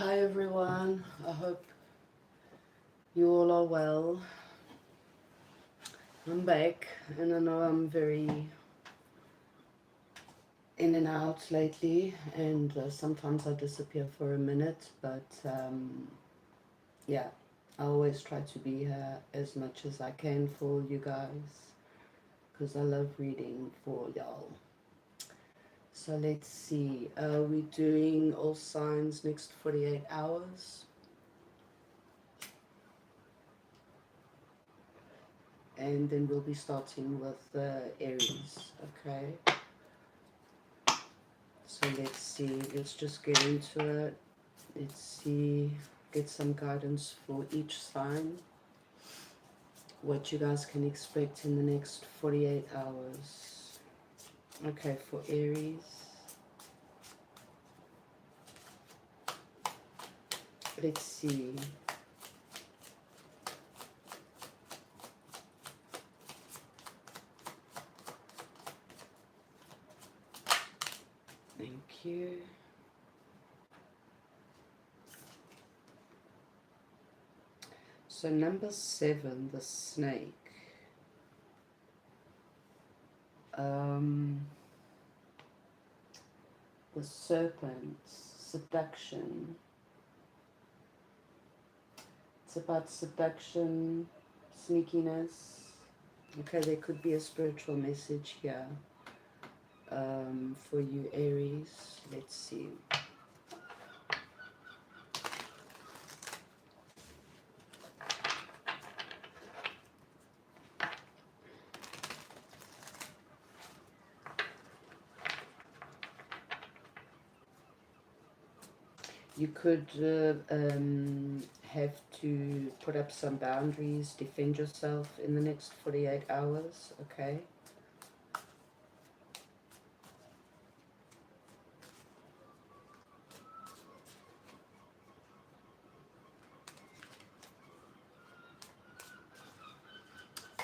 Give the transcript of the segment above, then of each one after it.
Hi everyone, I hope you all are well. I'm back and I know I'm very in and out lately and sometimes I disappear for a minute, but yeah, I always try to be here as much as I can for you guys because I love reading for y'all. So let's see, we're doing all signs next 48 hours. And then we'll be starting with Aries, okay? So let's see, let's just get into it. Let's see, get some guidance for each sign, what you guys can expect in the next 48 hours. Okay, for Aries, let's see. Thank you. So number 7, the snake. The serpent, seduction. It's about seduction, sneakiness. Okay, there could be a spiritual message here for you, Aries. Let's see. You could have to put up some boundaries, defend yourself in the next 48 hours, okay?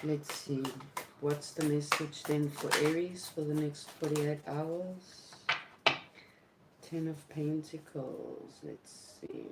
Let's see. What's the message then for Aries for the next 48 hours? 10 of Pentacles. Let's see.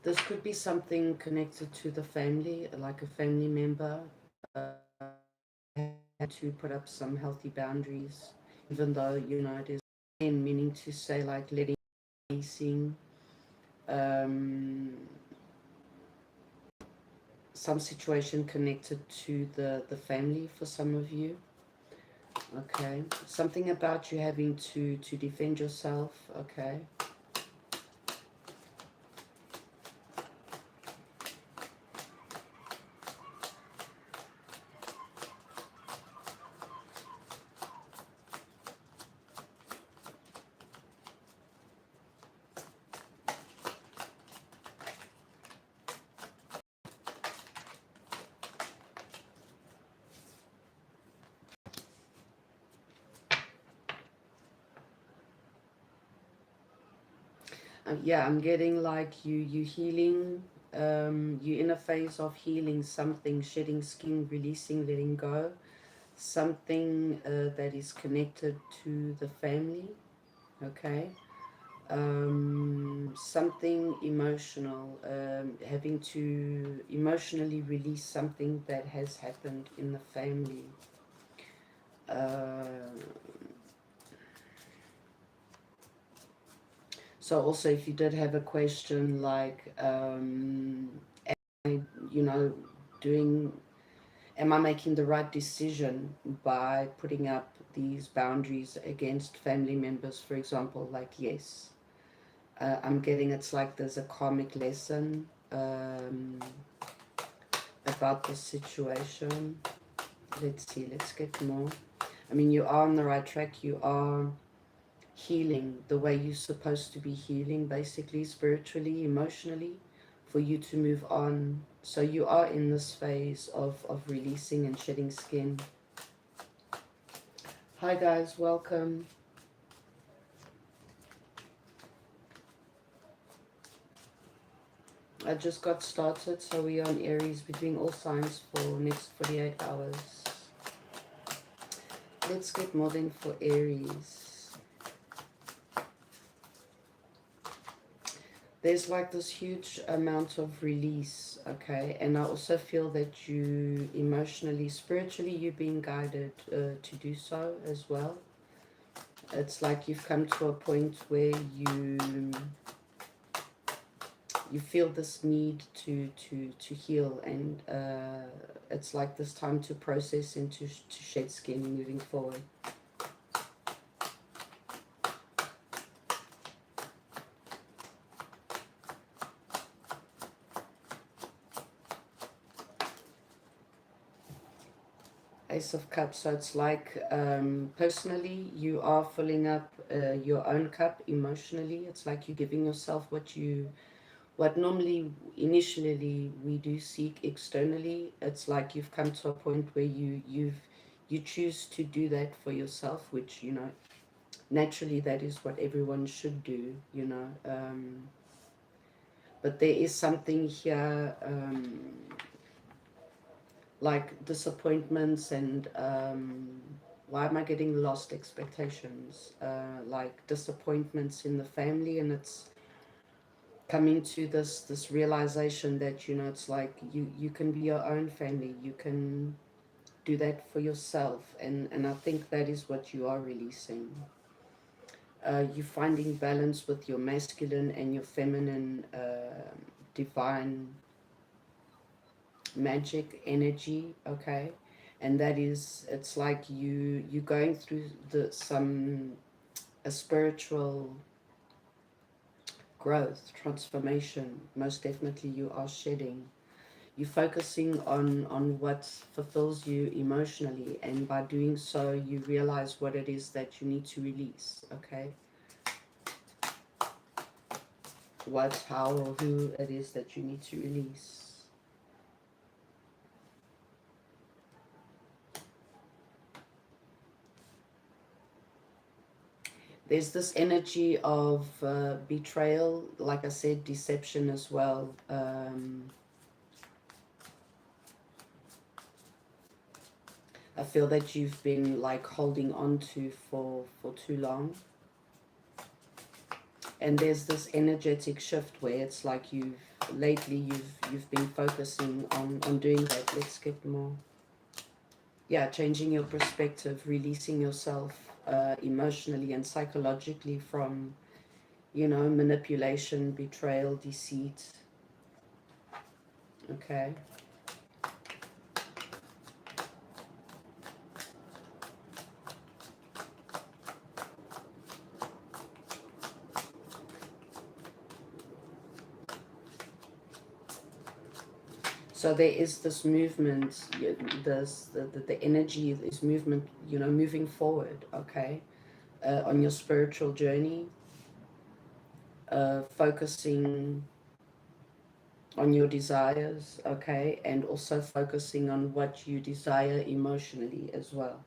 This could be something connected to the family, like a family member, to put up some healthy boundaries, even though, you know, it is meaning to say like letting, releasing, some situation connected to the family for some of you. Okay, something about you having to defend yourself. Okay. Yeah, I'm getting like you healing, you're in a phase of healing something, shedding skin, releasing, letting go, something that is connected to the family, okay? Something emotional, having to emotionally release something that has happened in the family. So also if you did have a question like, am I, you know, am I making the right decision by putting up these boundaries against family members, for example, like, yes. I'm getting it's like there's a karmic lesson about the situation. Let's see, let's get more. I mean, you are on the right track. You are healing the way you're supposed to be healing, basically, spiritually, emotionally, for you to move on. So you are in this phase of releasing and shedding skin. Hi guys, welcome. I just got started, so we are on Aries. We're doing all signs for next 48 hours. Let's get more than for Aries. There's like this huge amount of release, okay? And I also feel that you emotionally, spiritually, you're being guided to do so as well. It's like you've come to a point where you feel this need to heal, and it's like this time to process and to shed skin moving forward. Ace of Cups, so it's like personally you are filling up your own cup emotionally. It's like you're giving yourself what normally initially we do seek externally. It's like you've come to a point where you choose to do that for yourself, which, you know, naturally that is what everyone should do, you know. But there is something here, like disappointments and why am I getting lost expectations, like disappointments in the family, and it's coming to this realization that, you know, it's like you can be your own family, you can do that for yourself, and I think that is what you are releasing. You're finding balance with your masculine and your feminine divine magic energy, okay? And that is, it's like you're going through a spiritual growth, transformation. Most definitely you are shedding. You're focusing on what fulfills you emotionally, and by doing so you realize what it is that you need to release, okay? What, how, or who it is that you need to release. There's this energy of betrayal, like I said, deception as well. I feel that you've been like holding on to for too long. And there's this energetic shift where it's like lately you've been focusing on doing that. Let's get more. Yeah, changing your perspective, releasing yourself emotionally and psychologically from, you know, manipulation, betrayal, deceit. Okay. So there is this movement, the energy is movement, you know, moving forward, okay, on your spiritual journey, focusing on your desires, okay, and also focusing on what you desire emotionally as well.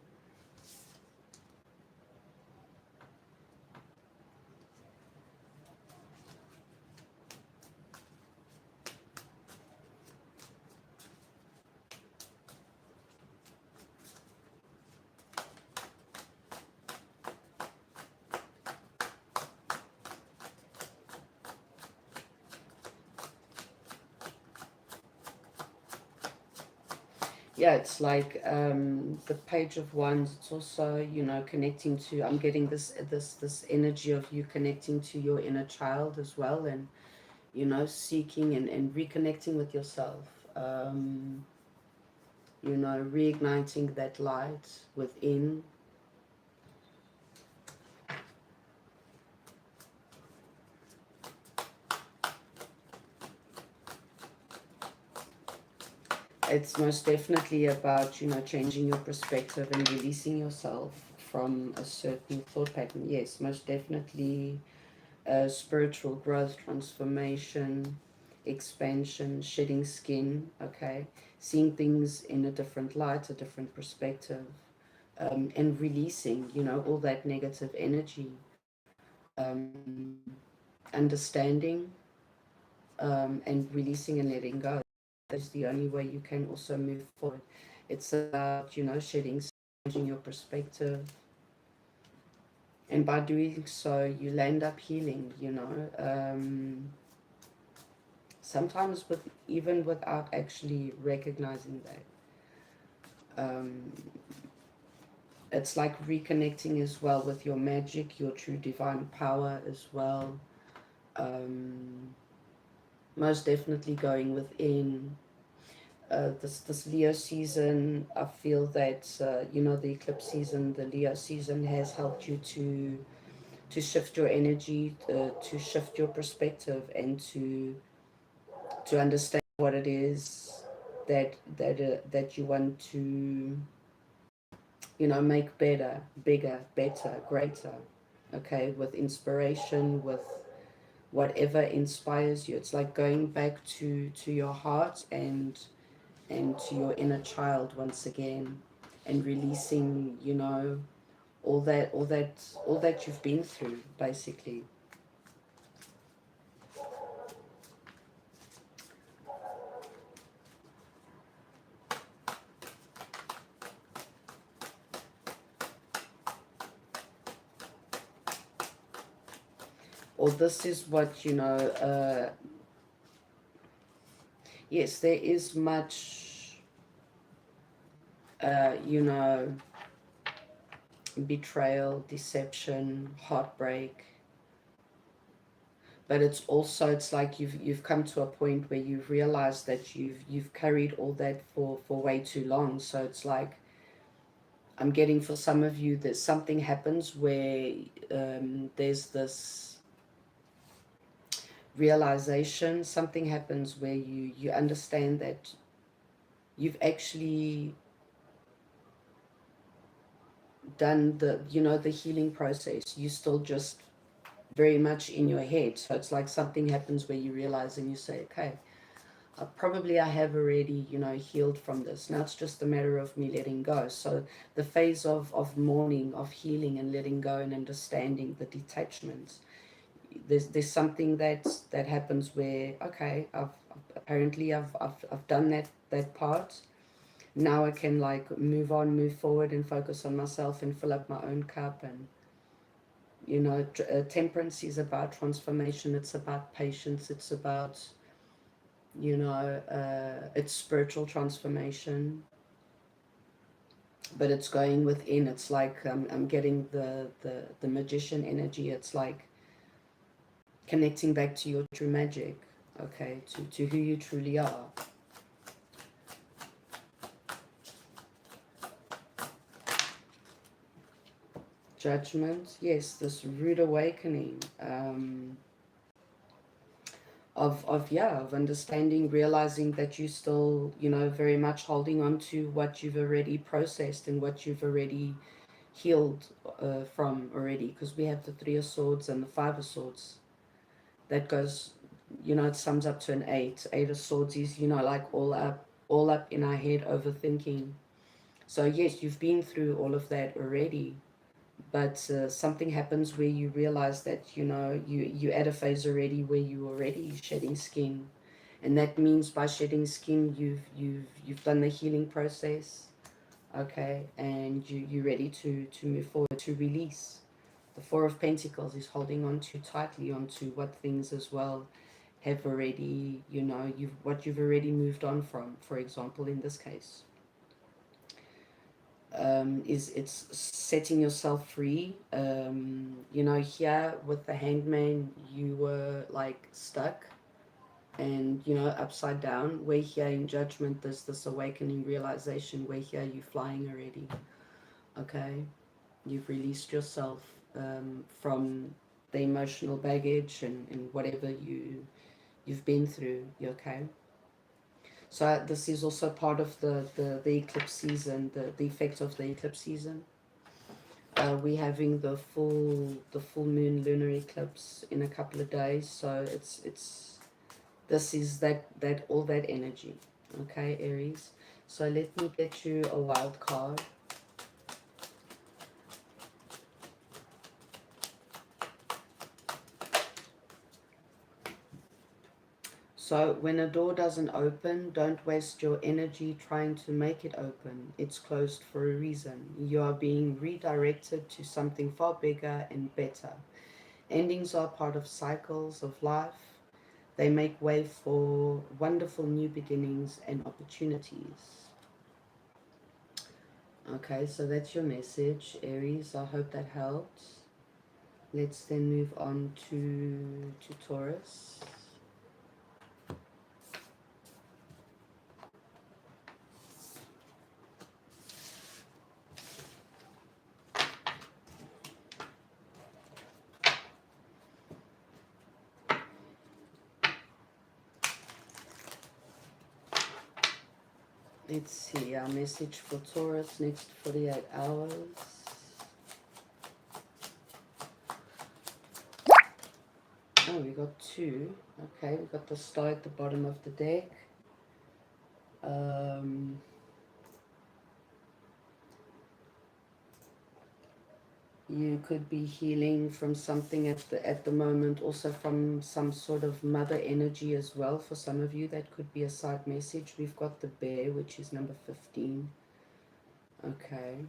Yeah, it's like the Page of Wands. It's also, you know, connecting to, I'm getting this energy of you connecting to your inner child as well, and, you know, seeking and reconnecting with yourself, you know, reigniting that light within. it's most definitely about, you know, changing your perspective and releasing yourself from a certain thought pattern. Yes, most definitely spiritual growth, transformation, expansion, shedding skin, okay? Seeing things in a different light, a different perspective, and releasing, you know, all that negative energy, understanding, and releasing and letting go. That's the only way you can also move forward. It's about, you know, shedding, changing your perspective. And by doing so, you'll end up healing, you know. Sometimes even without actually recognizing that. It's like reconnecting as well with your magic, your true divine power as well. Most definitely going within. This Leo season, I feel that you know, the eclipse season, the Leo season has helped you to shift your energy, to shift your perspective, and to understand what it is that you want to, you know, make better, bigger, better, greater. Okay, with inspiration, with whatever inspires you. It's like going back to your heart and to your inner child once again, and releasing, you know, all that you've been through, basically. Or this is what, you know, yes, there is much, you know, betrayal, deception, heartbreak. But it's also, it's like you've come to a point where you've realized that you've carried all that for way too long. So it's like, I'm getting, for some of you, that something happens where there's this realization, something happens where you understand that you've actually done the, you know, the healing process. You still just very much in your head. So it's like something happens where you realize and you say, okay, probably I have already, you know, healed from this. Now it's just a matter of me letting go. So the phase of mourning, of healing and letting go and understanding the detachment, there's something that happens where, okay, I've done that part. Now I can like move on, move forward, and focus on myself and fill up my own cup. And you know, temperance is about transformation. It's about patience. It's about, you know, it's spiritual transformation, but it's going within. It's like I'm getting the magician energy. It's like connecting back to your true magic, okay, to who you truly are. Judgment, yes, this rude awakening, of understanding, realizing that you still, you know, very much holding on to what you've already processed and what you've already healed from already, because we have the Three of Swords and the Five of Swords. That goes, you know, it sums up to an eight. Eight of Swords is, you know, like all up in our head, overthinking. So yes, you've been through all of that already, but something happens where you realize that, you know, you at a phase already where you already shedding skin, and that means by shedding skin, you've done the healing process, okay, and you're ready to move forward, to release. The Four of Pentacles is holding on too tightly onto what things as well have already, you know, what you've already moved on from. For example, in this case, it's setting yourself free. You know, here with the Hangman, you were like stuck and, you know, upside down. Where here in Judgment, there's this awakening realization where here you're flying already, okay? You've released yourself from the emotional baggage and whatever you've been through, you okay? So this is also part of the eclipse season, the effect of the eclipse season. We're having the full moon lunar eclipse in a couple of days, so this is that all that energy. Okay, Aries. So let me get you a wild card. So when a door doesn't open, don't waste your energy trying to make it open. It's closed for a reason. You are being redirected to something far bigger and better. Endings are part of cycles of life. They make way for wonderful new beginnings and opportunities. Okay, so that's your message, Aries. I hope that helps. Let's then move on to Taurus. Let's see, our message for Taurus next 48 hours. Oh, we got two. Okay, we got the star at the bottom of the deck. You could be healing from something at the moment, also from some sort of mother energy as well. For some of you, that could be a side message. We've got the bear, which is number 15. Okay.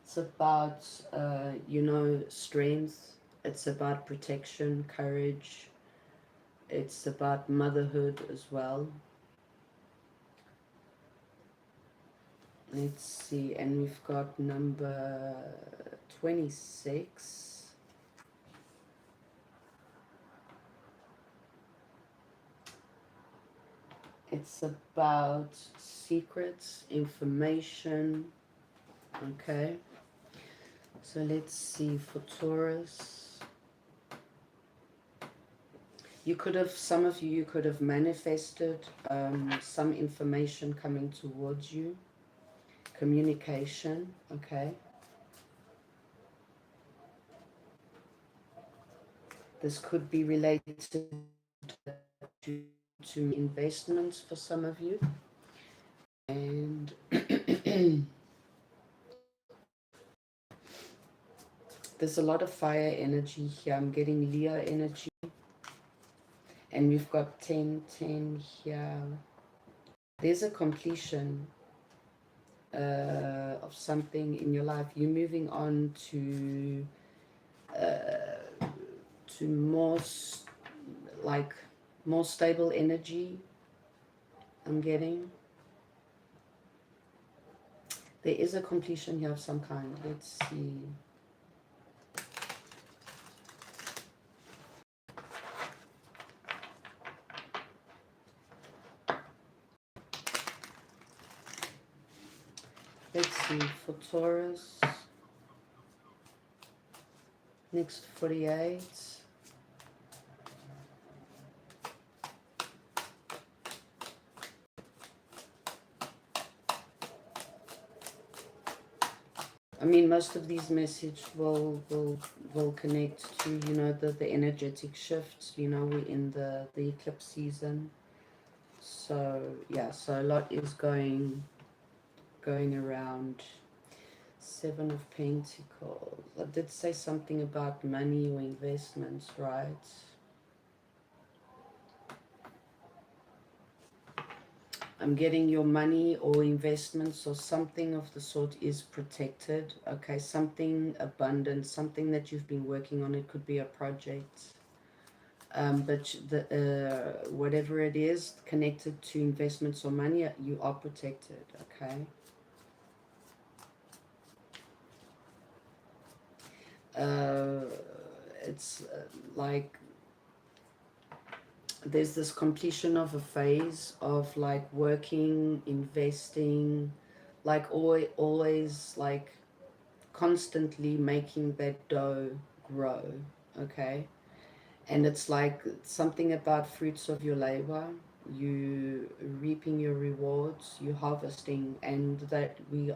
It's about, strength. It's about protection, courage. It's about motherhood as well. Let's see, and we've got number 26. It's about secrets, information. Okay. So let's see for Taurus. Some of you could have manifested some information coming towards you. Communication, okay. This could be related to investments for some of you. And there's a lot of fire energy here. I'm getting Leo energy. And we've got 10 here. There's a completion of something in your life. You're moving on to more stable energy. I'm getting. There is a completion here of some kind. Let's see. Let's see, for Taurus, next 48. I mean, most of these messages will connect to, the energetic shifts. We're in the eclipse season. So, yeah, so a lot is going around. 7 of Pentacles. I did say something about money or investments, right? I'm getting your money or investments or something of the sort is protected. Okay, something abundant, something that you've been working on. It could be a project. But whatever it is connected to investments or money, you are protected, okay? It's like there's this completion of a phase of like working, investing, like always like constantly making that dough grow, okay? And it's like something about fruits of your labor. You reaping your rewards, you harvesting, and that we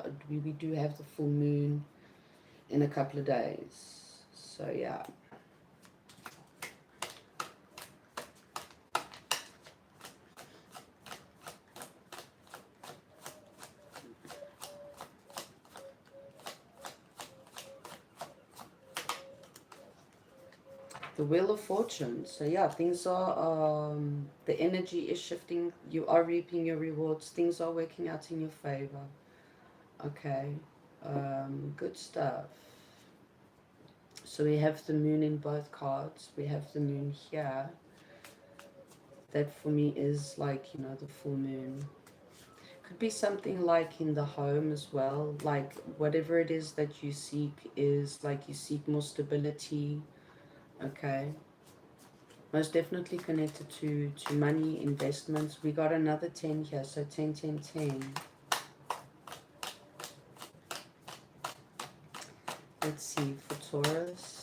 do have the full moon in a couple of days. So yeah. The Wheel of Fortune. So yeah, things are, the energy is shifting. You are reaping your rewards. Things are working out in your favor. Okay. Good stuff. So we have the moon in both cards. We have the moon here. That for me is like, you know, the full moon. Could be something like in the home as well. Like whatever it is that you seek is like you seek more stability. Okay. Most definitely connected to money, investments. We got another 10 here, so 10, 10, 10. Let's see, for Taurus.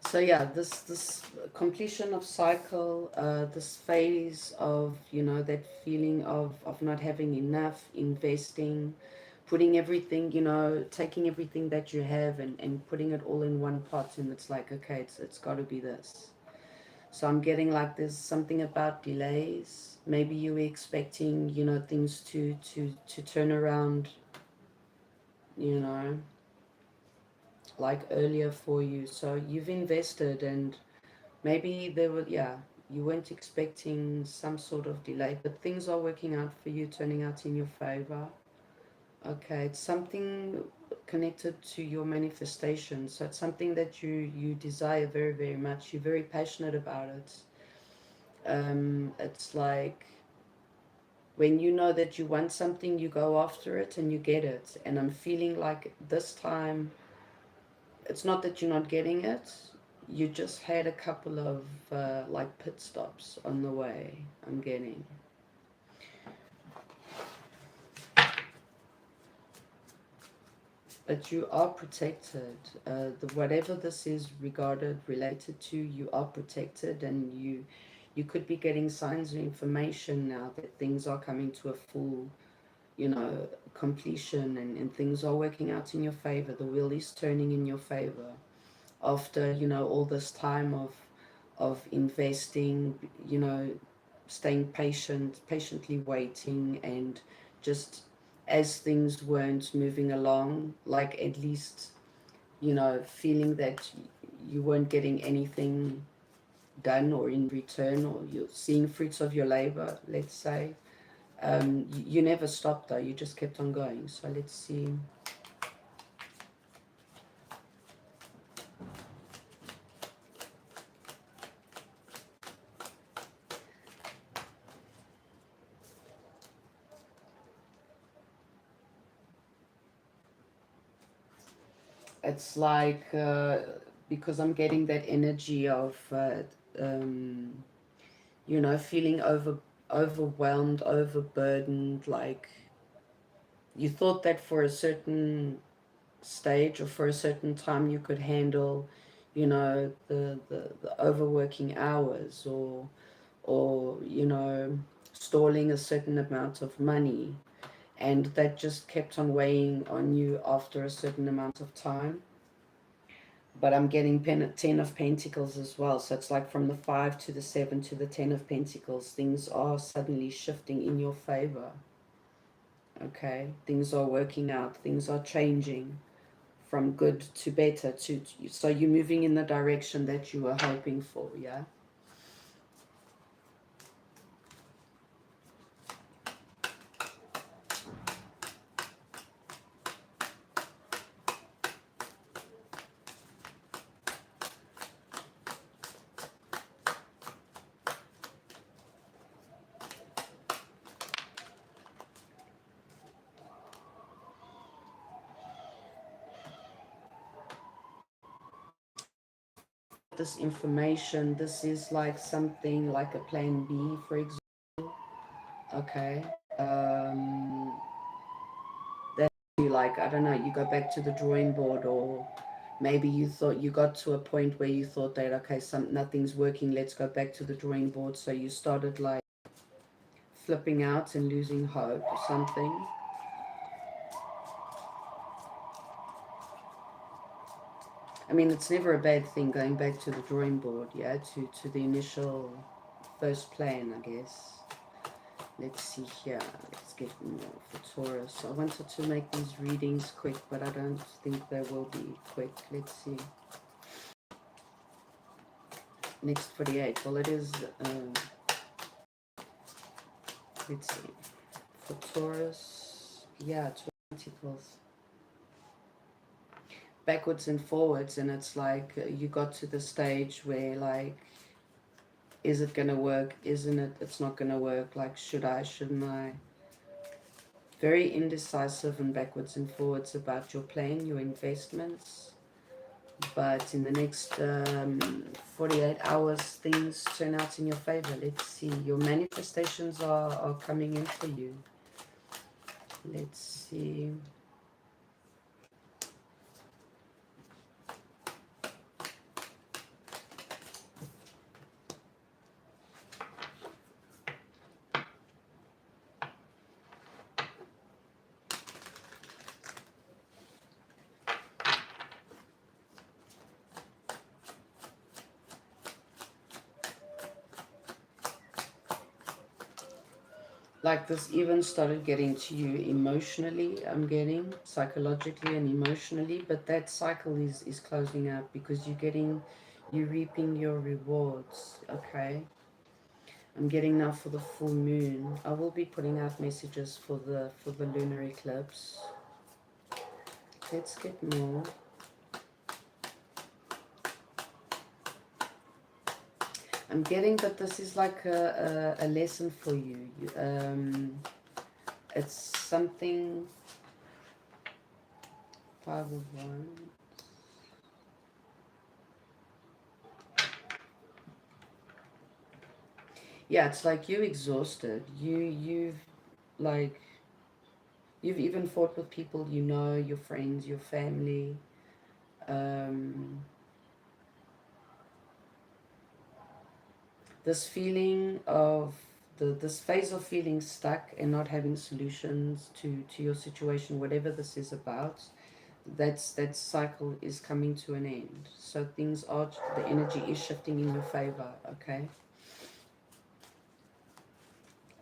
So yeah, this completion of cycle, this phase of, you know, that feeling of not having enough, investing, putting everything, you know, taking everything that you have and putting it all in one pot, and it's like, okay, it's got to be this. So I'm getting like there's something about delays. Maybe you were expecting, you know, things to turn around, you know, like earlier for you. So you've invested, and maybe there were, yeah, you weren't expecting some sort of delay, but things are working out for you, turning out in your favor. Okay, it's something connected to your manifestation. So it's something that you desire very, very much. You're very passionate about it. It's like when you know that you want something, you go after it and you get it. And I'm feeling like this time, it's not that you're not getting it. You just had a couple of like pit stops on the way. I'm getting. But you are protected. Whatever this is related to, you are protected, and you could be getting signs of information now that things are coming to a full, you know, completion, and things are working out in your favor. The wheel is turning in your favor after, you know, all this time of investing, you know, staying patiently waiting, and just as things weren't moving along, like at least, you know, feeling that you weren't getting anything done or in return, or you're seeing fruits of your labor, let's say. You never stopped though, you just kept on going. So let's see. It's like, because I'm getting that energy of, you know, feeling overwhelmed, overburdened, like you thought that for a certain stage or for a certain time you could handle, you know, the overworking hours, or you know, stalling a certain amount of money, and that just kept on weighing on you after a certain amount of time. But I'm getting 10 of Pentacles as well. So it's like from the 5 to the 7 to the 10 of Pentacles. Things are suddenly shifting in your favor. Okay? Things are working out. Things are changing from good to better. So you're moving in the direction that you were hoping for, yeah? this information, this is like something like a plan B, for example. Okay. That you like, I don't know, you go back to the drawing board, or maybe you thought you got to a point where you thought that, okay, nothing's working, let's go back to the drawing board. So you started like flipping out and losing hope or something. I mean, it's never a bad thing going back to the drawing board, yeah, to the initial first plan, I guess. Let's see here. Let's get more for Taurus. I wanted to make these readings quick, but I don't think they will be quick. Let's see. Next 48. Well, it is... let's see. For Taurus, yeah, 20 equals backwards and forwards, and it's like you got to the stage where, like, is it gonna work? Isn't it? It's not gonna work. Like, should I? Shouldn't I? Very indecisive and backwards and forwards about your plan, your investments. But in the next 48 hours, things turn out in your favor. Let's see. Your manifestations are coming in for you. Let's see. Like, this even started getting to you emotionally, I'm getting, psychologically and emotionally, but that cycle is closing out because you're reaping your rewards, okay? I'm getting now for the full moon. I will be putting out messages for the lunar eclipse. Let's get more. I'm getting that this is like a lesson for you. It's something... 5 of Wands. Yeah, it's like you're exhausted. You've even fought with people you know, your friends, your family. This feeling of this phase of feeling stuck and not having solutions to your situation, whatever this is about, that cycle is coming to an end. So things are, the energy is shifting in your favor, okay?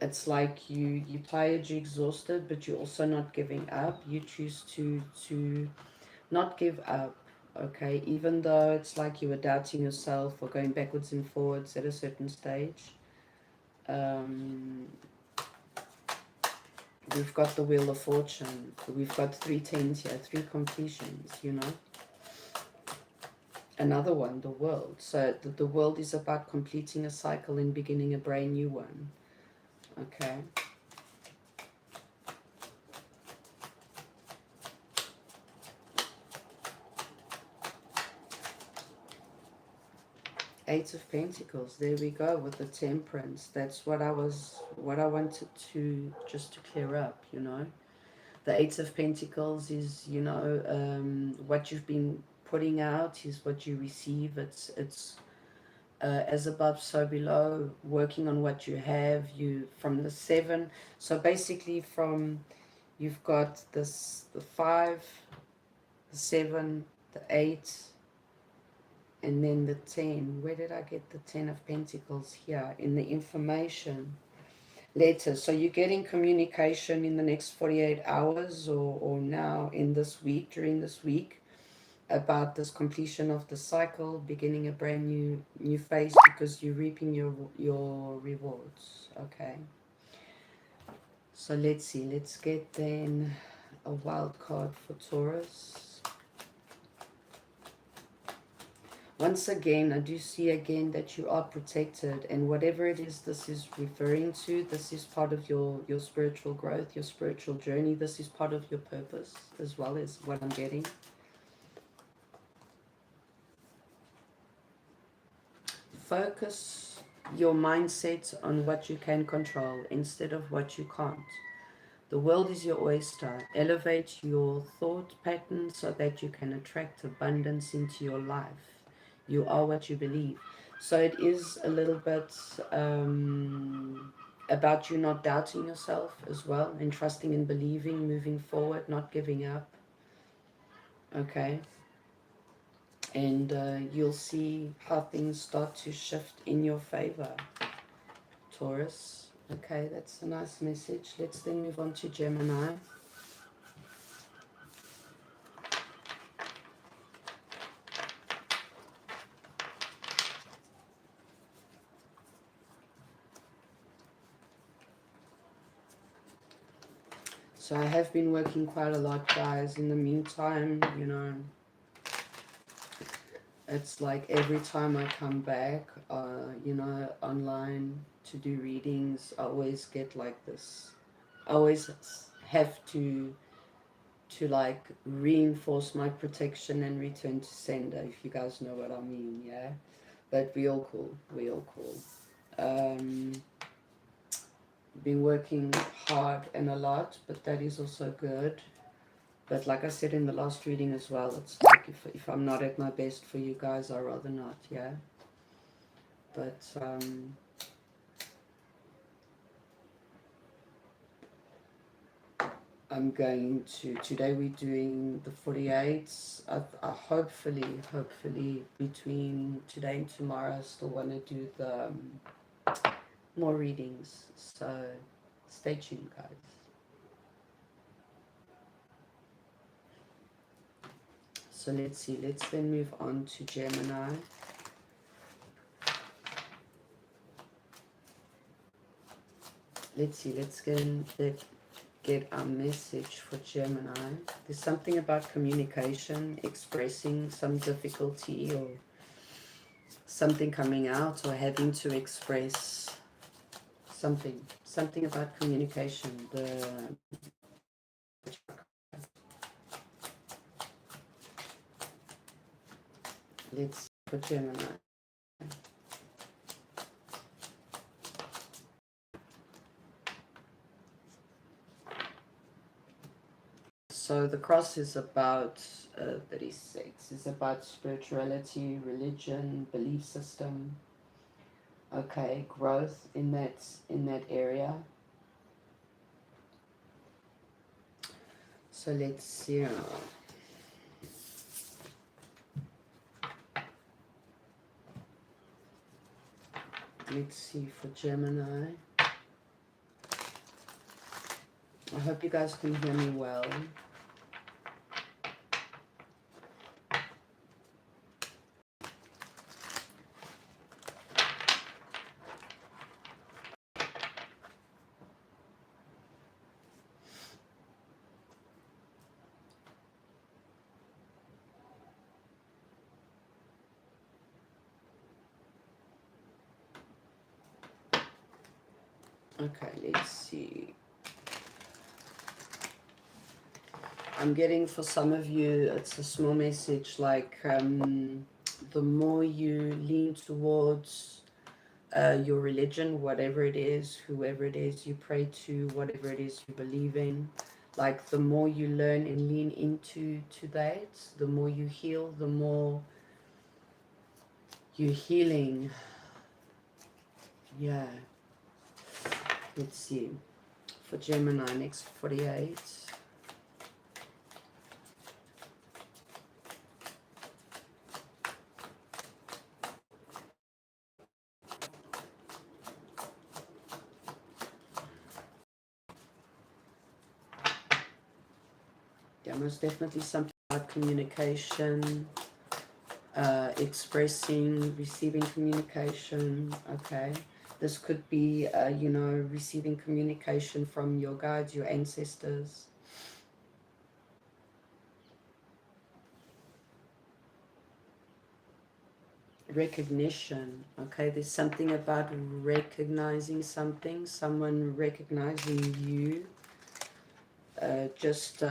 It's like you're tired, you're exhausted, but you're also not giving up. You choose to not give up, okay? Even though it's like you were doubting yourself or going backwards and forwards at a certain stage. We've got the Wheel of Fortune. We've got 3 tens here, 3 completions, you know. Another one, the World. So the World is about completing a cycle and beginning a brand new one. Okay. Eight of Pentacles. There we go with the Temperance. That's what I wanted to just to clear up, you know. The Eight of Pentacles is, you know, what you've been putting out is what you receive. It's as above, so below. Working on what you have. You from the 7. So basically, you've got this, the 5, the 7, the 8, and then the 10. Where did I get the 10 of Pentacles? Here in the information letter. So you're getting communication in the next 48 hours or now in this week, during this week, about this completion of the cycle, beginning a brand new phase, because you're reaping your rewards. Okay. So let's see. Let's get then a wild card for Taurus. Once again, I do see again that you are protected, and whatever it is this is referring to, this is part of your spiritual growth, your spiritual journey. This is part of your purpose as well, as what I'm getting. Focus your mindset on what you can control instead of what you can't. The world is your oyster. Elevate your thought pattern so that you can attract abundance into your life. You are what you believe. So it is a little bit about you not doubting yourself as well, and trusting and believing, moving forward, not giving up. Okay. And you'll see how things start to shift in your favor, Taurus. Okay, that's a nice message. Let's then move on to Gemini. So I have been working quite a lot, guys. In the meantime, you know, it's like every time I come back, you know, online to do readings, I always get like this. I always have to like reinforce my protection and return to sender, if you guys know what I mean, yeah? But we all cool, we all cool. Been working hard and a lot, but that is also good. But like I said in the last reading as well, it's like if I'm not at my best for you guys, I'd rather not, yeah? But I'm going to, today we're doing the 48s. I hopefully between today and tomorrow I still want to do the more readings. So stay tuned, guys. So let's see, let's then move on to Gemini. Let's see, let's get our message for Gemini. There's something about communication, expressing some difficulty or something coming out, or having to express something about communication. Let's for Gemini. So the cross is about 36. It's about spirituality, religion, belief system. Okay, growth in that area. So let's see. Let's see for Gemini. I hope you guys can hear me well. Okay, let's see. I'm getting, for some of you, it's a small message like the more you lean towards your religion, whatever it is, whoever it is you pray to, whatever it is you believe in, like the more you learn and lean into that, the more you heal, the more you're healing. Yeah. Let's see. For Gemini, next 48. Yeah, most definitely something about communication, expressing, receiving communication. Okay, this could be, you know, receiving communication from your guides, your ancestors. Recognition. Okay, there's something about recognizing something, someone recognizing you. Just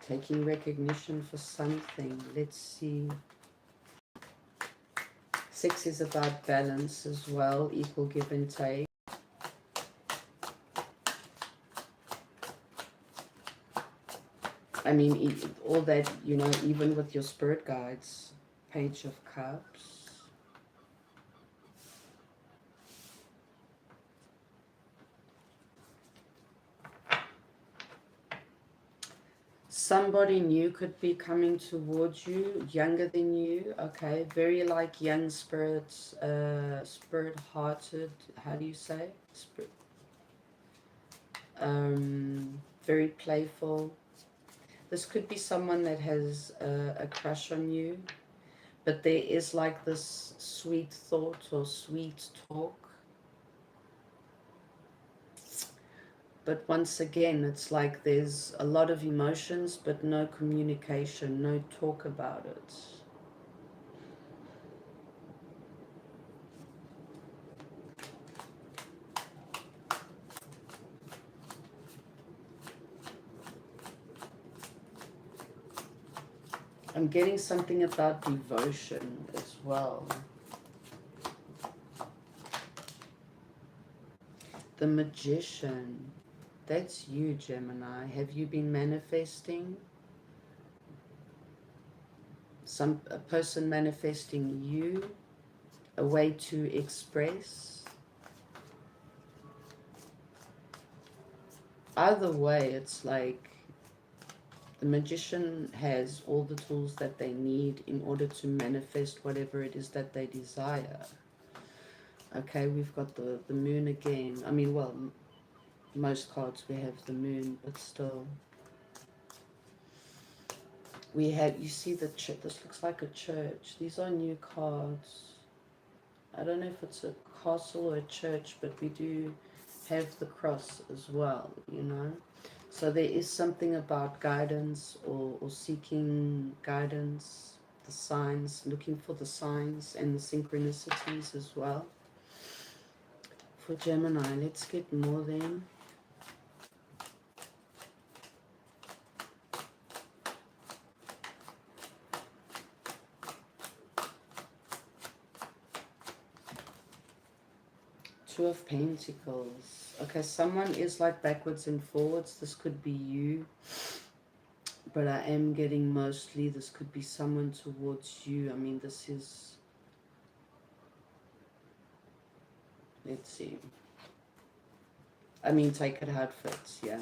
taking recognition for something. Let's see. 6 is about balance as well, equal give and take. I mean, all that, you know, even with your spirit guides. Page of Cups. Somebody new could be coming towards you, younger than you, okay? Very like young spirits, spirit-hearted, how do you say? Very playful. This could be someone that has a crush on you, but there is like this sweet thought or sweet talk. But once again, it's like there's a lot of emotions, but no communication, no talk about it. I'm getting something about devotion as well. The Magician. That's you, Gemini. Have you been manifesting? A person manifesting you, a way to express. Either way, it's like the Magician has all the tools that they need in order to manifest whatever it is that they desire. Okay, we've got the Moon again. I mean, well, most cards we have the Moon, but still. We have, you see the church, this looks like a church. These are new cards. I don't know if it's a castle or a church, but we do have the cross as well, you know. So there is something about guidance or seeking guidance, the signs, looking for the signs and the synchronicities as well. For Gemini, let's get more then. Two of Pentacles. Okay, someone is like backwards and forwards. This could be you. But I am getting mostly this could be someone towards you. I mean, this is... Let's see. I mean, take it how it fits, yeah.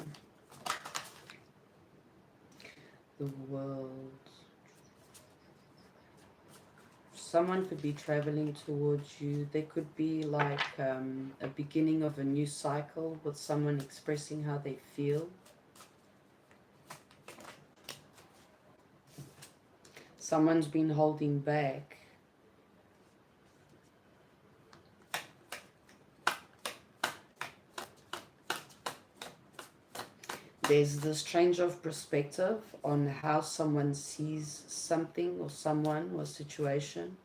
The World. Someone could be traveling towards you. There could be like a beginning of a new cycle with someone expressing how they feel. Someone's been holding back. There's this change of perspective on how someone sees something or someone or situation.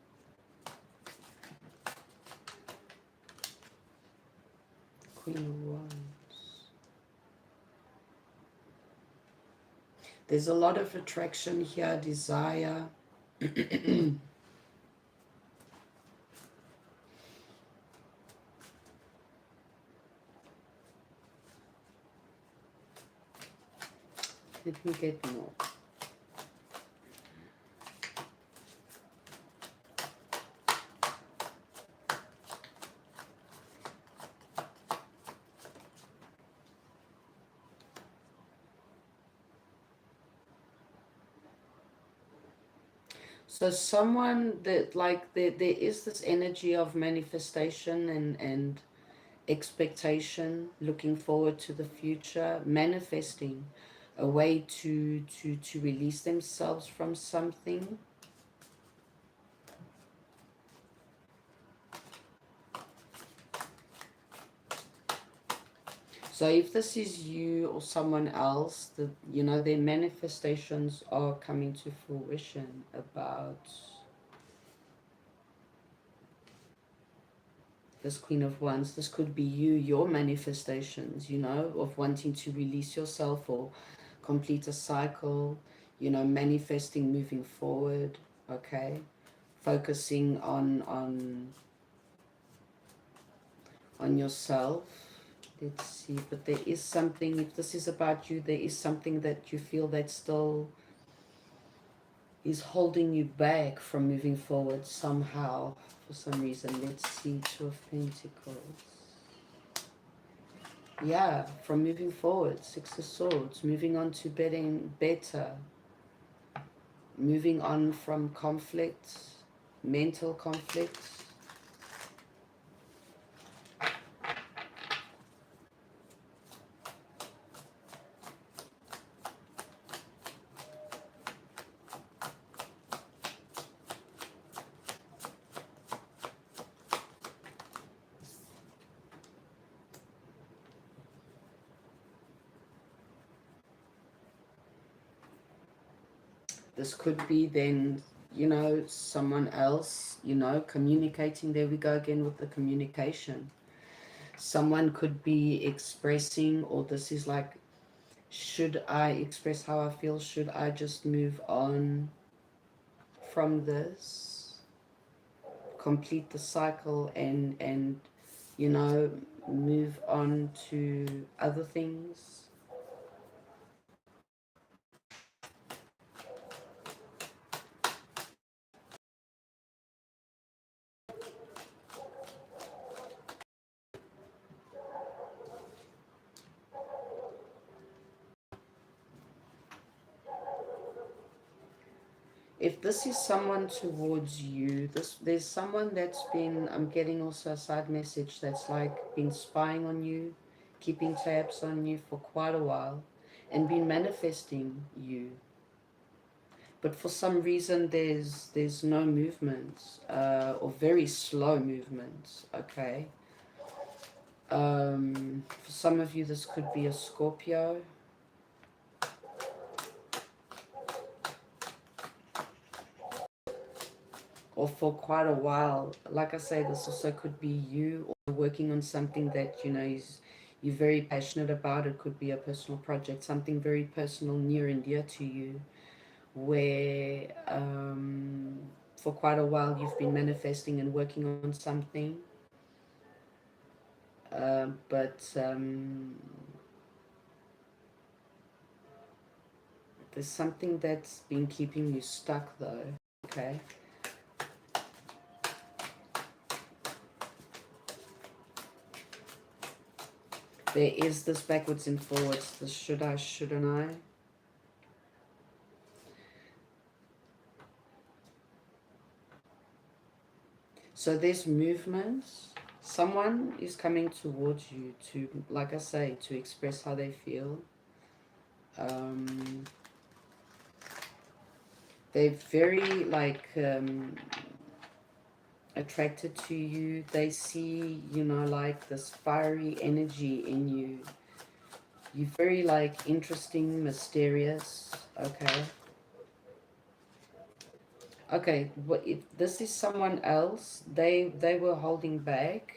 Queen of Wands. There's a lot of attraction here, desire. Let me get more. So someone that like there is this energy of manifestation and expectation, looking forward to the future, manifesting a way to release themselves from something. So if this is you or someone else, that you know, their manifestations are coming to fruition about this Queen of Wands. This could be you, your manifestations, you know, of wanting to release yourself or complete a cycle, you know, manifesting moving forward, okay? focusing on yourself. Let's see, but there is something, if this is about you, there is something that you feel that still is holding you back from moving forward somehow, for some reason. Let's see, Two of Pentacles. Yeah, from moving forward, Six of Swords, moving on to better, moving on from conflicts, mental conflicts. This could be then, you know, someone else, you know, communicating. There we go again with the communication. Someone could be expressing, or this is like, should I express how I feel? Should I just move on from this? Complete the cycle and you know, move on to other things? If this is someone towards you, there's someone that's been, I'm getting also a side message that's like been spying on you, keeping tabs on you for quite a while, and been manifesting you. But for some reason there's no movement, or very slow movement, okay? For some of you this could be a Scorpio. Or for quite a while. Like I say, this also could be you, or working on something that, you know, you're very passionate about. It could be a personal project, something very personal, near and dear to you, where for quite a while you've been manifesting and working on something. There's something that's been keeping you stuck though, okay? There is this backwards and forwards, this should I, shouldn't I? So there's movements. Someone is coming towards you to, like I say, to express how they feel. They're very like attracted to you. They see, you know, like this fiery energy in you. You're very like interesting, mysterious, okay? Okay, what if this is someone else? They were holding back,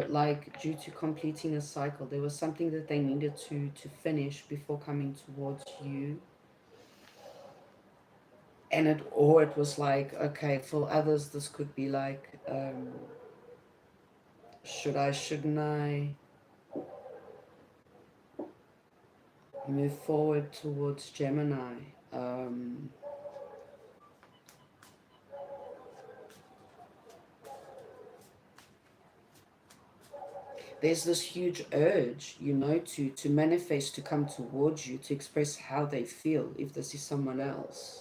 like due to completing a cycle. There was something that they needed to finish before coming towards you. And it was like, okay, for others this could be like, should I, shouldn't I move forward towards Gemini? There's this huge urge, you know, to manifest, to come towards you, to express how they feel if this is someone else.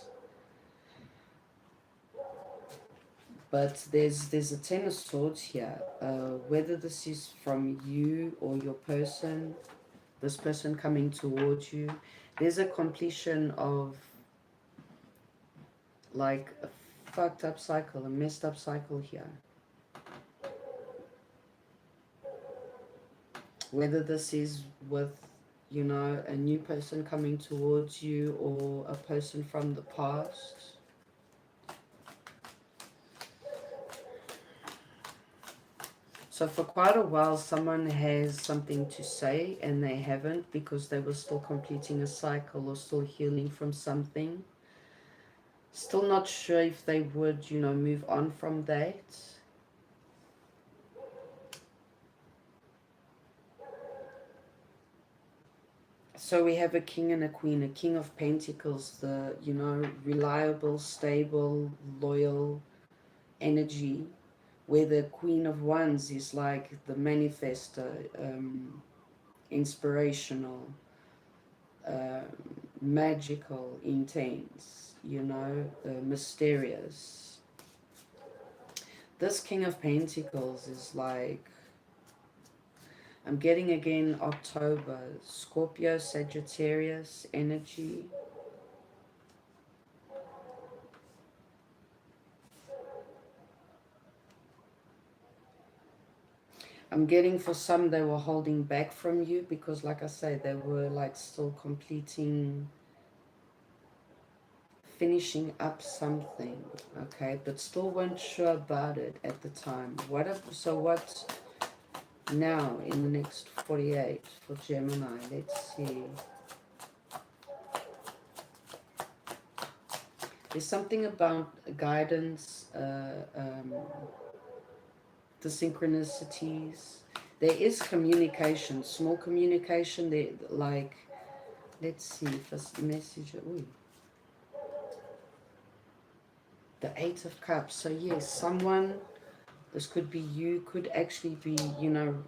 But there's a Ten of Swords here. Whether this is from you or your person, this person coming towards you, there's a completion of like a fucked up cycle, a messed up cycle here. Whether this is with, you know, a new person coming towards you or a person from the past. So for quite a while, someone has something to say and they haven't, because they were still completing a cycle or still healing from something. Still not sure if they would, you know, move on from that. So we have a king and a queen, a king of pentacles, the, you know, reliable, stable, loyal energy, where the queen of wands is like the manifester, inspirational, uh, magical, intense, you know, mysterious. This king of pentacles is like, I'm getting again October, Scorpio, Sagittarius energy. I'm getting for some they were holding back from you because, like I say, they were like still completing, finishing up something, okay, but still weren't sure about it at the time. So what now in the next 48 for Gemini? Let's see. There's something about guidance, the synchronicities. There is communication, small communication. There, like, let's see, first message. Ooh, the Eight of Cups. So yes, someone, this could be you, could actually be, you know,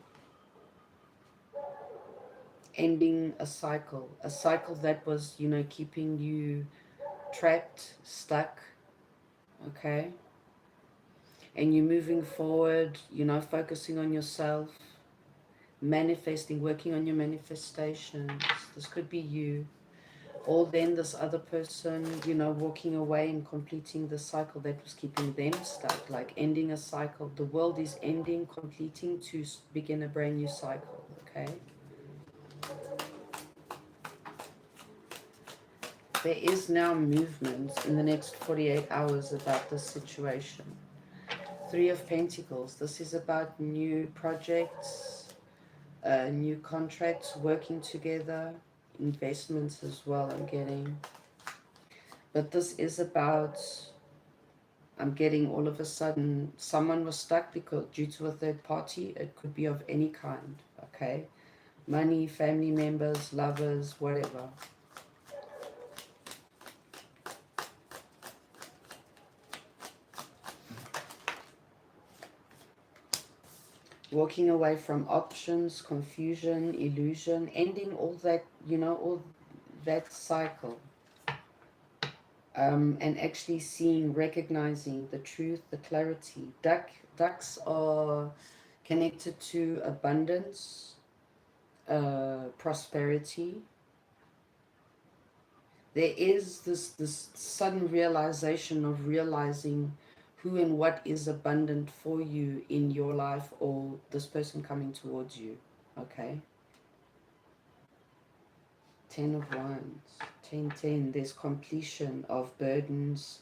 ending a cycle that was, you know, keeping you trapped, stuck, okay? And you're moving forward, you know, focusing on yourself, manifesting, working on your manifestations. This could be you. Or then this other person, you know, walking away and completing the cycle that was keeping them stuck, like ending a cycle. The world is ending, completing to begin a brand new cycle, okay? There is now movement in the next 48 hours about this situation. Three of Pentacles. This is about new projects, new contracts, working together, investments as well, I'm getting. But this is about, I'm getting all of a sudden, someone was stuck because due to a third party. It could be of any kind, okay? Money, family members, lovers, whatever. Walking away from options, confusion, illusion, ending all that, you know, all that cycle. And actually seeing, recognizing the truth, the clarity. Ducks are connected to abundance, prosperity. There is this sudden realization of realizing who and what is abundant for you in your life, or this person coming towards you, okay? 10 of Wands, 10. There's completion of burdens,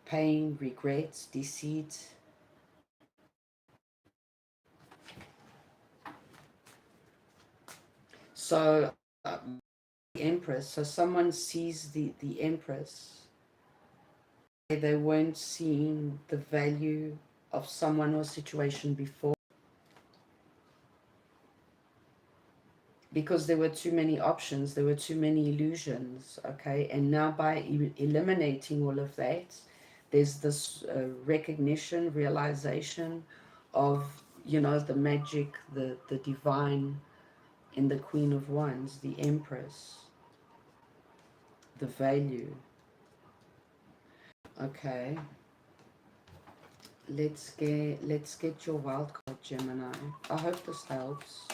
pain, regrets, deceit. So the Empress, so someone sees the Empress. They weren't seeing the value of someone or situation before, because there were too many options, there were too many illusions, okay? And now by eliminating all of that, there's this recognition, realization of, you know, the magic, the divine in the Queen of Wands, the Empress, the value. Okay, let's get your wild card, Gemini. I hope this helps.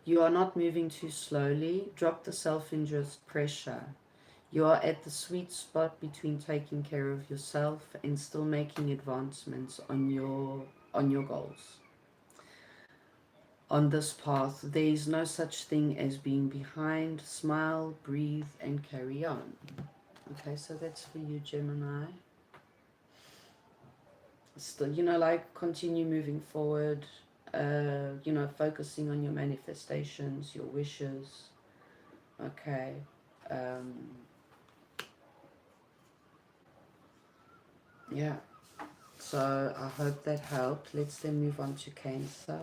You are not moving too slowly. Drop the self-induced pressure. You are at the sweet spot between taking care of yourself and still making advancements on your goals. On this path, there is no such thing as being behind. Smile, breathe, and carry on. Okay, so that's for you, Gemini. still, you know, like continue moving forward, you know, focusing on your manifestations, your wishes. Okay. Um, yeah. So I hope that helped. Let's then move on to Cancer.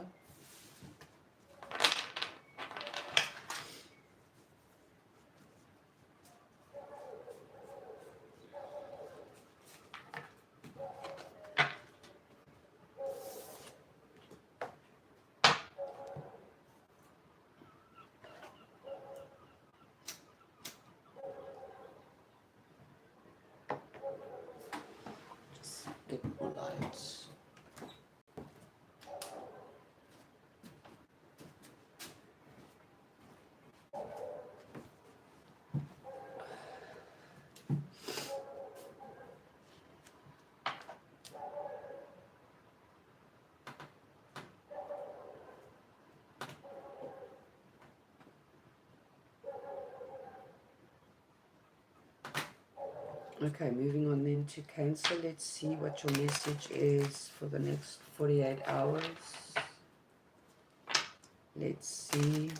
Just get more lights. Okay, moving on then to Cancer. Let's see what your message is for the next 48 hours. Let's see.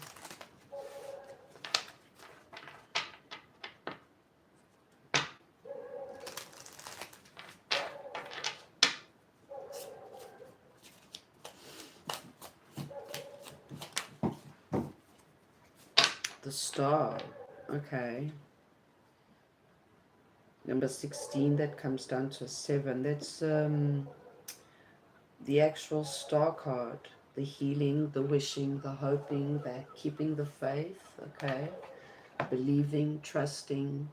The Star. Okay. Number 16, that comes down to a 7. That's the actual Star card. The healing, the wishing, the hoping, that keeping the faith. Okay. Believing, trusting.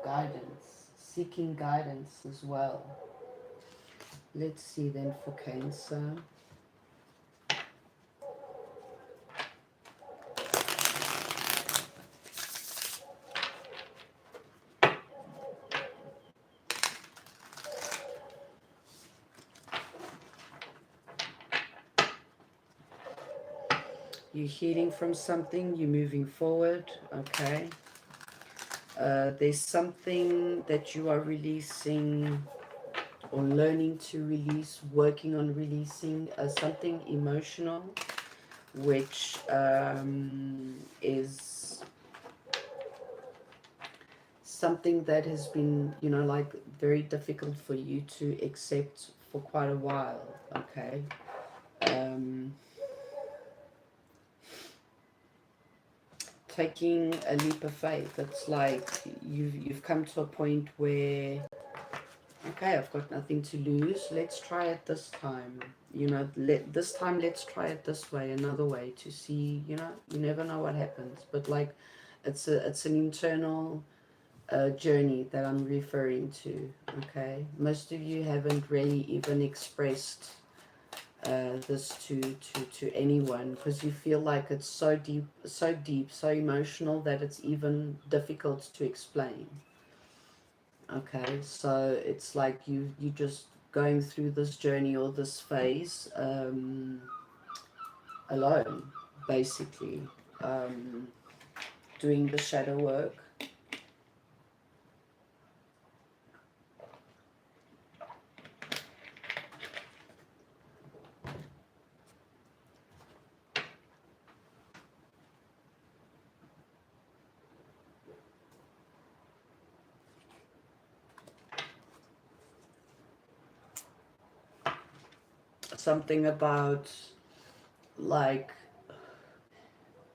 Guidance. Seeking guidance as well. Let's see then for Cancer. You're healing from something, you're moving forward, okay. There's something that you are releasing or learning to release, working on releasing, something emotional, which is something that has been, you know, like very difficult for you to accept for quite a while, okay. Taking a leap of faith. It's like you've come to a point where, okay, I've got nothing to lose. Let's try it this time. You know, this time let's try it this way, another way, to see. You know, you never know what happens. But like, it's an internal journey that I'm referring to. Okay, most of you haven't really even expressed this to anyone, because you feel like it's so deep, so emotional that it's even difficult to explain. Okay, so it's like you just going through this journey or this phase alone, basically, doing the shadow work. Something about, like,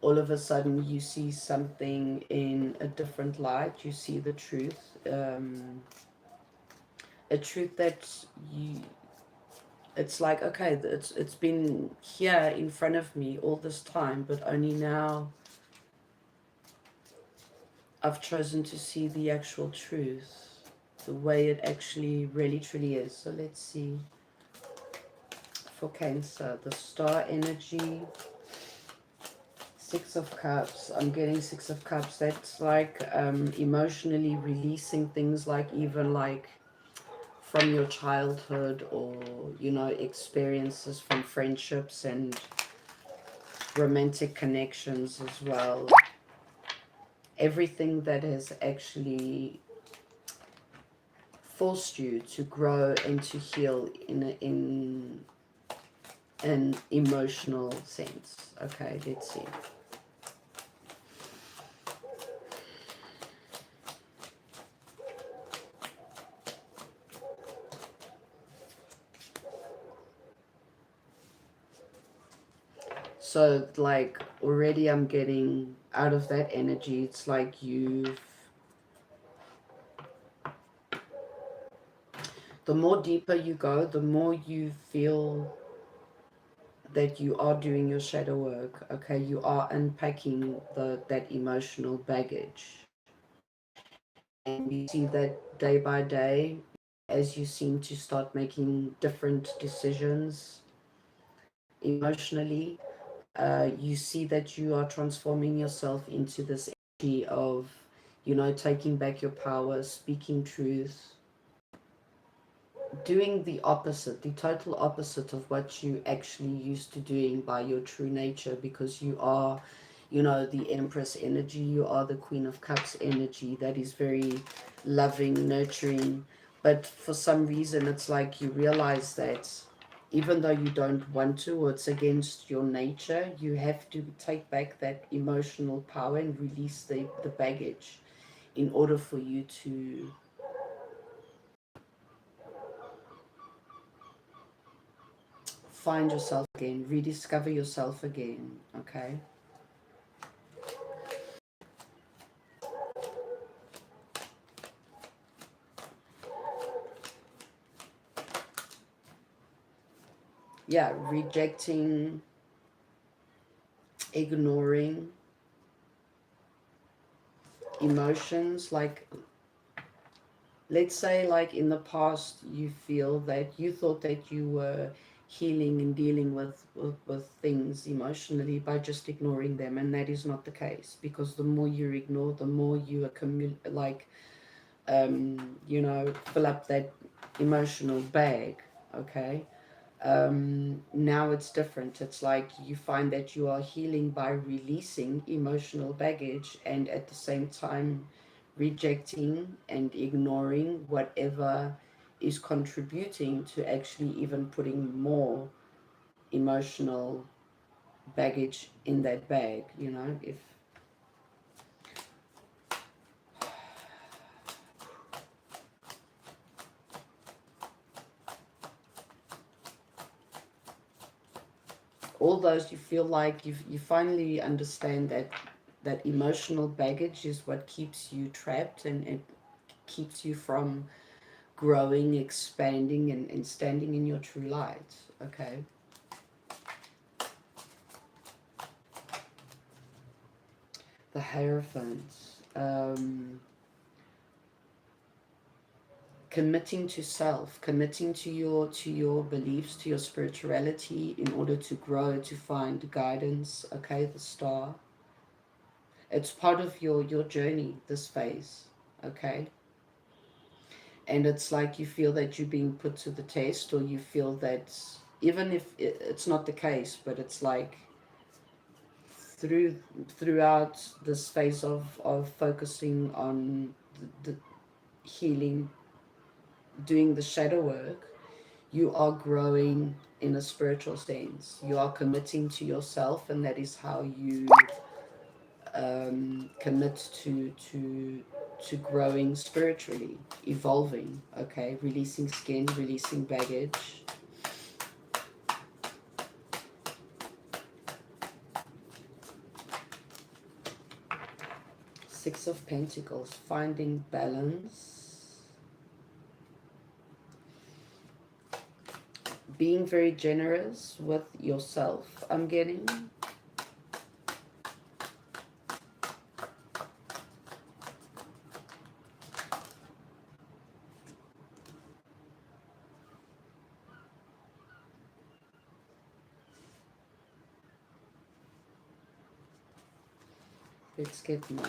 all of a sudden you see something in a different light. You see the truth, a truth that you, it's like, okay, it's been here in front of me all this time, but only now I've chosen to see the actual truth, the way it actually really truly is. So let's see for Cancer, the Star energy. Six of Cups. I'm getting Six of Cups. That's like emotionally releasing things, like even like from your childhood, or, you know, experiences from friendships and romantic connections as well. Everything that has actually forced you to grow and to heal in an emotional sense. Okay, let's see. So, like, already I'm getting out of that energy. It's like the more deeper you go, the more you feel that you are doing your shadow work. Okay, you are unpacking that emotional baggage. And you see that day by day, as you seem to start making different decisions emotionally, you see that you are transforming yourself into this energy of, taking back your power, speaking truth, doing the opposite, the total opposite of what you actually used to doing by your true nature, because you are, the Empress energy, you are the Queen of Cups energy that is very loving, nurturing. But for some reason, it's like you realize that even though you don't want to, or it's against your nature, you have to take back that emotional power and release the baggage in order for you to find yourself again, rediscover yourself again. Okay. Yeah, rejecting, ignoring emotions. Like, let's say, like, in the past, you feel that you thought that you were healing and dealing with things emotionally by just ignoring them, and that is not the case, because the more you ignore, the more you accumulate, like, fill up that emotional bag. Okay. Now it's different. It's like you find that you are healing by releasing emotional baggage, and at the same time rejecting and ignoring whatever is contributing to actually even putting more emotional baggage in that bag. If all those, you feel like you finally understand that emotional baggage is what keeps you trapped, and it keeps you from growing, expanding, and standing in your true light. Okay. The Hierophant. Committing to self, committing to your beliefs, to your spirituality, in order to grow, to find guidance. Okay. The Star. It's part of your journey, this phase. Okay. And it's like you feel that you're being put to the test, or you feel that, even if it's not the case, but it's like throughout this phase of focusing on the healing, doing the shadow work, you are growing in a spiritual sense. You are committing to yourself, and that is how you commit to growing spiritually, evolving. Okay. Releasing skin, releasing baggage. Six of Pentacles. Finding balance, being very generous with yourself, I'm getting. Let's get more.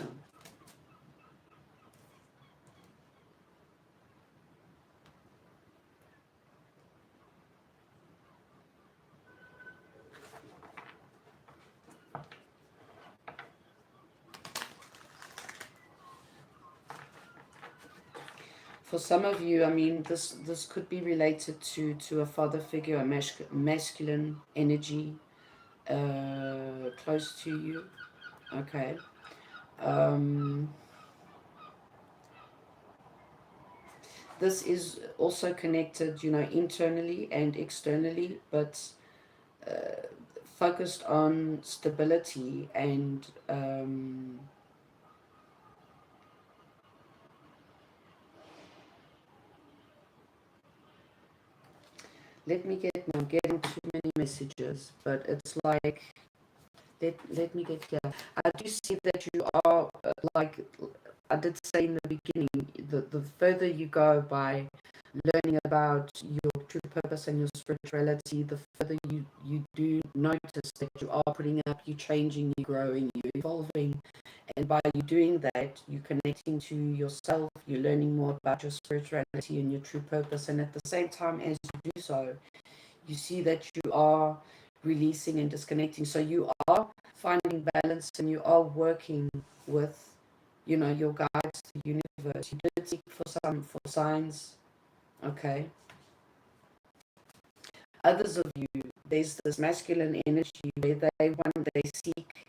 For some of you, I mean, this could be related to a father figure, a masculine energy close to you. Okay. This is also connected, you know, internally and externally, but focused on stability and I'm getting too many messages, but it's like, let me get here. I do see that you are, like I did say in the beginning, the further you go by learning about your true purpose and your spirituality, the further you do notice that you are putting up, you're changing, you're growing, you're evolving. And by you doing that, you're connecting to yourself, you're learning more about your spirituality and your true purpose. And at the same time as you do so, you see that you are releasing and disconnecting. So you are finding balance and you are working with, you know, your guides, the universe. You did seek for signs. Okay. Others of you, there's this masculine energy where they seek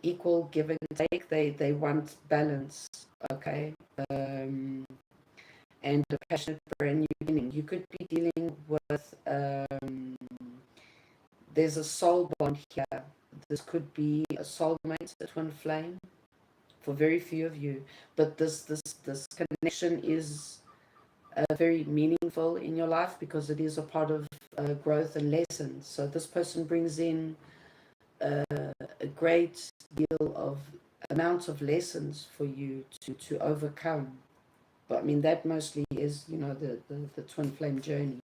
equal give and take. They want balance. Okay. And a passionate brand new beginning. You could be dealing with there's a soul bond here. This could be a soulmate, a twin flame, for very few of you. But this connection is very meaningful in your life because it is a part of growth and lessons. So this person brings in a great deal of amount of lessons for you to overcome. But I mean, that mostly is, you know, the twin flame journey.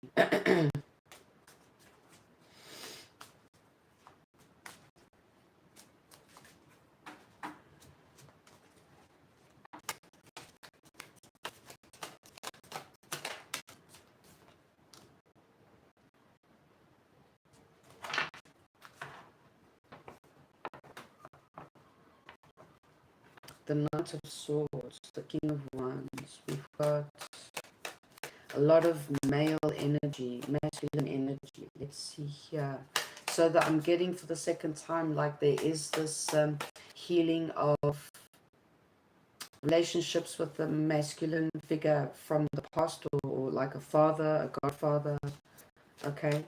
The Knight of Swords, the King of Wands. We've got a lot of male energy, masculine energy. Let's see here. So that I'm getting for the second time, like there is this healing of relationships with the masculine figure from the past, or like a father, a godfather. Okay.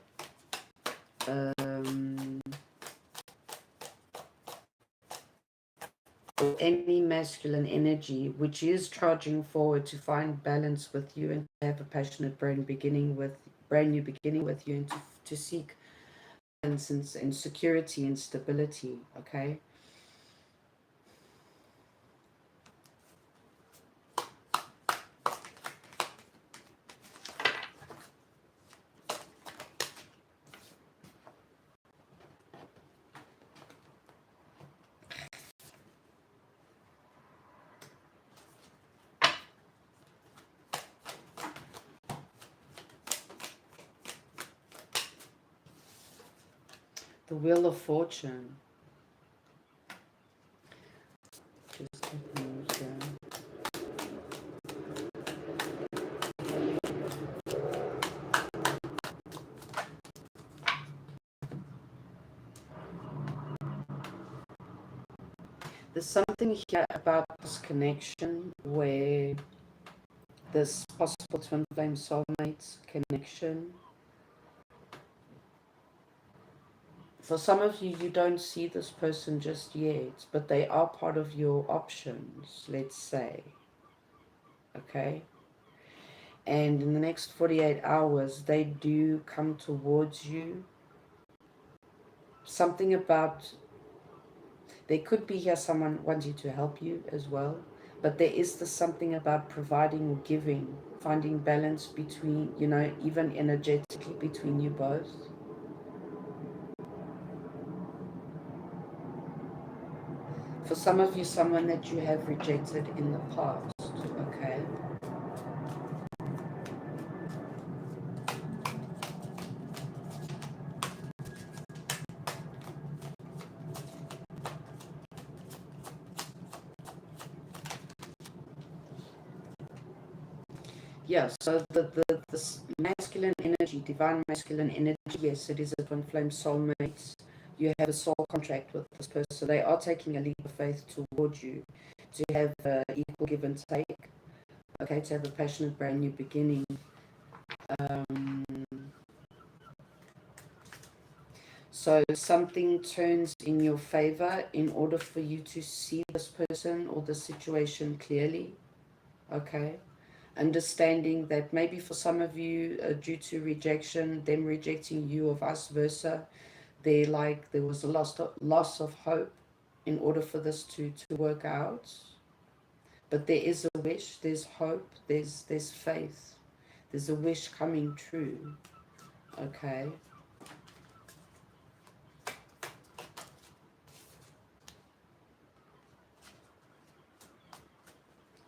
Or any masculine energy which is charging forward to find balance with you and to have a passionate brand new beginning with you, and to seek balance and security and stability. Okay. The Wheel of Fortune. Just ignore that. There's something here about this connection where this possible twin flame soulmates connection. For some of you, you don't see this person just yet, but they are part of your options, let's say. Okay? And in the next 48 hours, they do come towards you. Something about, there could be here someone wanting to help you as well, but there is this something about providing or giving, finding balance between, you know, even energetically between you both. For some of you, someone that you have rejected in the past. Okay? Yeah, so this masculine energy, divine masculine energy, yes, it is a twin flame soulmate. You have a soul contract with this person. They are taking a leap of faith towards you to have equal give and take, okay, to have a passionate brand new beginning. Um, so something turns in your favor in order for you to see this person or the situation clearly, okay? Understanding that maybe for some of you, due to rejection, them rejecting you or vice versa, there was a loss of hope in order for this to work out. But there is a wish, there's hope, there's faith, there's a wish coming true, okay?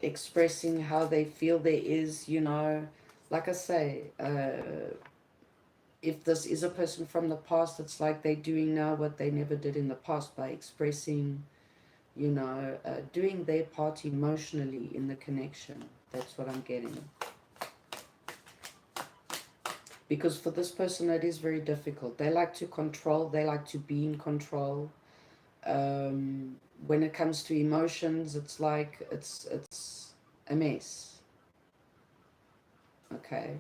Expressing how they feel. There is, like I say, if this is a person from the past, it's like they're doing now what they never did in the past by expressing, doing their part emotionally in the connection. That's what I'm getting. Because for this person, it is very difficult. They like to control. They like to be in control. When it comes to emotions, it's like it's a mess. Okay.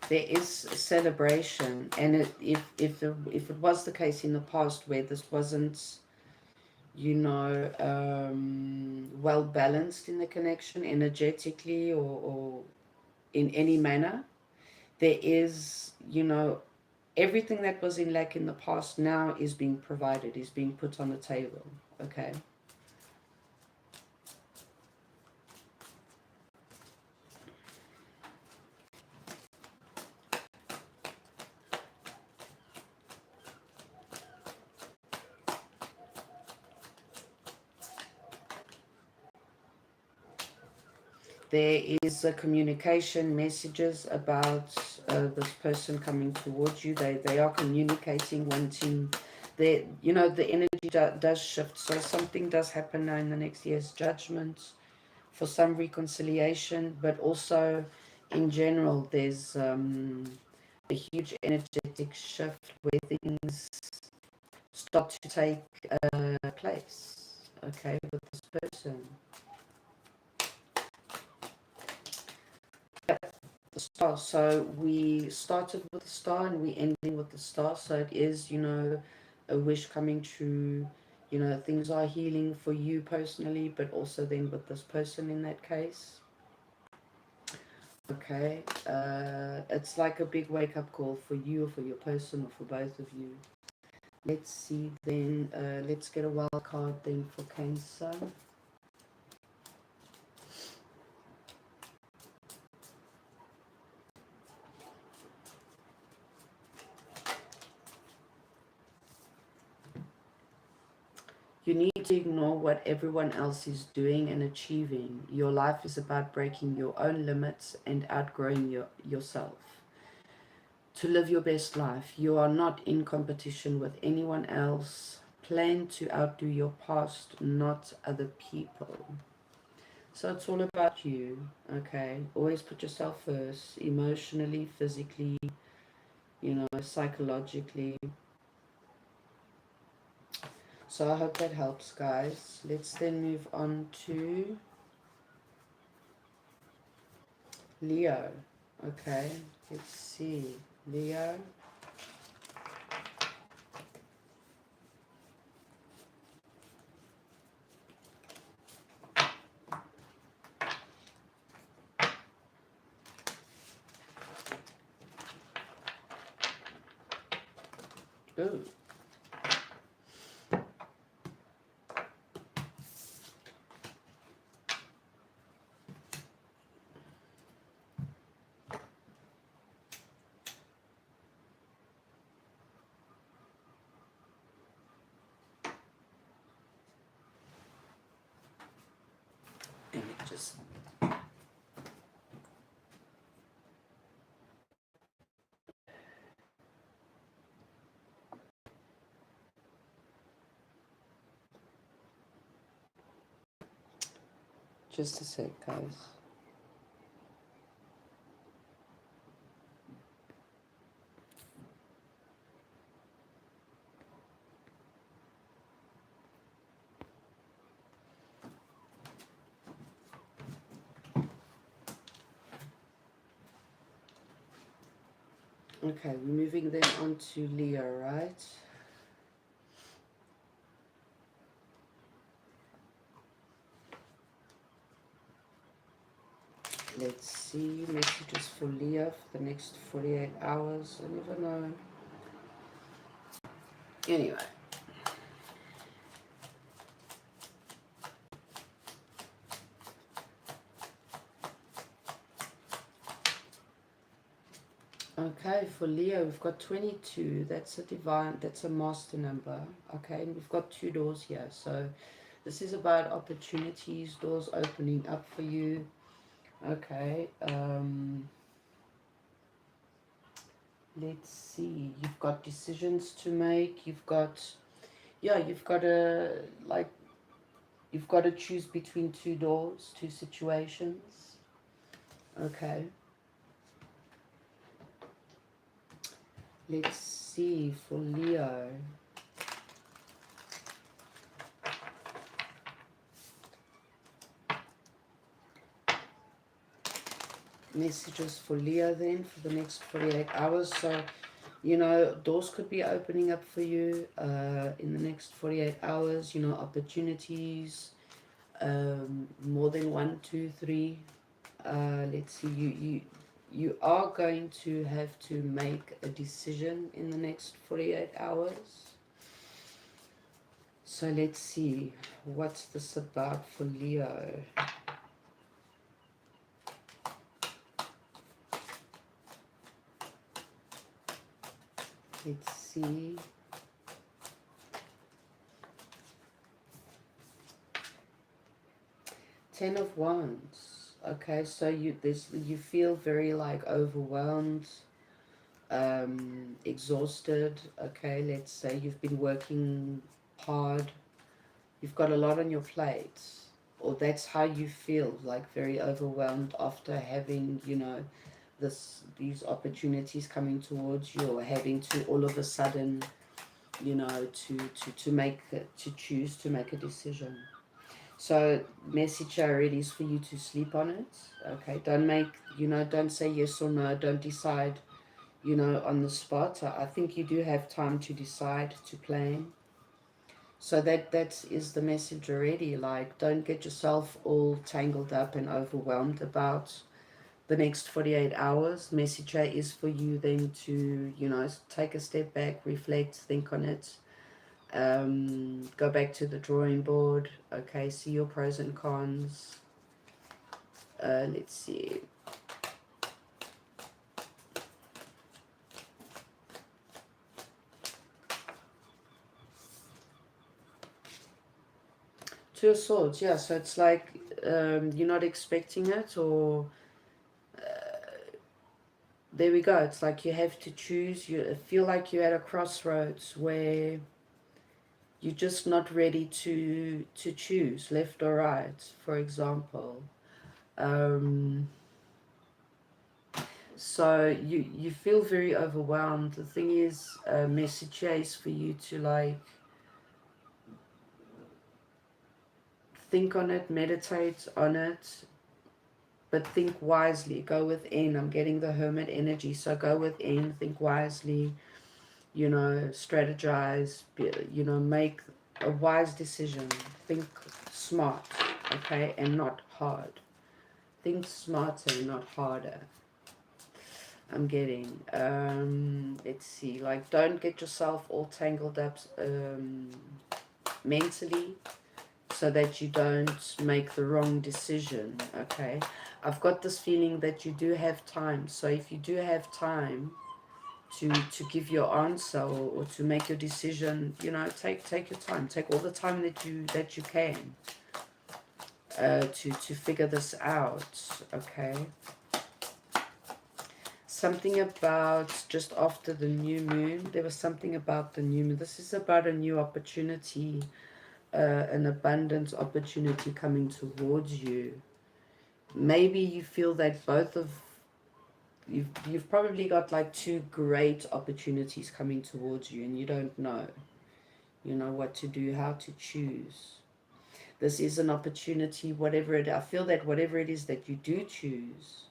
There is celebration, and if it was the case in the past where this wasn't, well balanced in the connection energetically or in any manner, there is, everything that was in lack in the past now is being provided, is being put on the table, okay? There is a communication messages about this person coming towards you. They are communicating, wanting, the energy does shift. So something does happen now in the next year's judgment for some reconciliation, but also in general there's a huge energetic shift where things start to take place, okay, with this person. The star. So we started with the star and we ending with the star. So it is, a wish coming true. Things are healing for you personally, but also then with this person in that case. Okay. It's like a big wake-up call for you or for your person or for both of you. Let's see then. Let's get a wild card then for Cancer. You need to ignore what everyone else is doing and achieving. Your life is about breaking your own limits and outgrowing yourself. To live your best life, you are not in competition with anyone else. Plan to outdo your past, not other people. So it's all about you, okay? Always put yourself first, emotionally, physically, psychologically. So I hope that helps, guys. Let's then move on to Leo. Okay, let's see. Leo. Ooh. Let me just Just a sec, guys. Okay, we're moving then on to Leo, right? Let's see, messages for Leo for the next 48 hours. I never know. Anyway. Okay, for Leo, we've got 22. That's a master number. Okay, and we've got 2 doors here. So this is about opportunities, doors opening up for you. Okay, let's see. You've got decisions to make. You've got, yeah, you've got to, like, you've got to choose between 2 doors, 2 situations. Okay. Let's see for Leo. Messages for Leo then for the next 48 hours. So, you know, doors could be opening up for you in the next 48 hours, you know, opportunities, more than 1, 2, 3. Let's see, you are going to have to make a decision in the next 48 hours. So let's see, what's this about for Leo? Let's see. Ten of Wands. Okay, so you feel very like overwhelmed, exhausted. Okay, let's say you've been working hard. You've got a lot on your plate, or that's how you feel, like very overwhelmed after having, you know, these opportunities coming towards you, or having to all of a sudden, you know, to choose to make a decision. So message already is for you to sleep on it. Okay, don't make, you know, don't say yes or no, don't decide, you know, on the spot. I think you do have time to decide, to plan. So that is the message already. Like, don't get yourself all tangled up and overwhelmed about the next 48 hours. Message is for you then to, you know, take a step back, reflect, think on it. Go back to the drawing board. Okay, see your pros and cons. Let's see. Two of Swords, yeah, so it's like you're not expecting it, or there we go. It's like you have to choose. You feel like you're at a crossroads where you're just not ready to choose left or right, for example. So you feel very overwhelmed. The thing is, message is for you to like think on it, meditate on it, but think wisely. Go within. I'm getting the Hermit energy, so go within, think wisely, you know, strategize, you know, make a wise decision. Think smart, okay, and not hard. Think smarter, not harder. I'm getting, let's see, like, don't get yourself all tangled up mentally, so that you don't make the wrong decision. Okay, I've got this feeling that you do have time. So if you do have time to give your answer, or to make your decision, you know, take your time, take all the time that you can to figure this out. Okay, something about just after the new moon, there was something about the new moon. This is about a new opportunity, an abundance opportunity coming towards you. maybe you feel that both of you've probably got like two great opportunities coming towards you, and you don't know, you know, what to do, how to choose. This is an opportunity, whatever it, I feel that whatever it is that you do choose,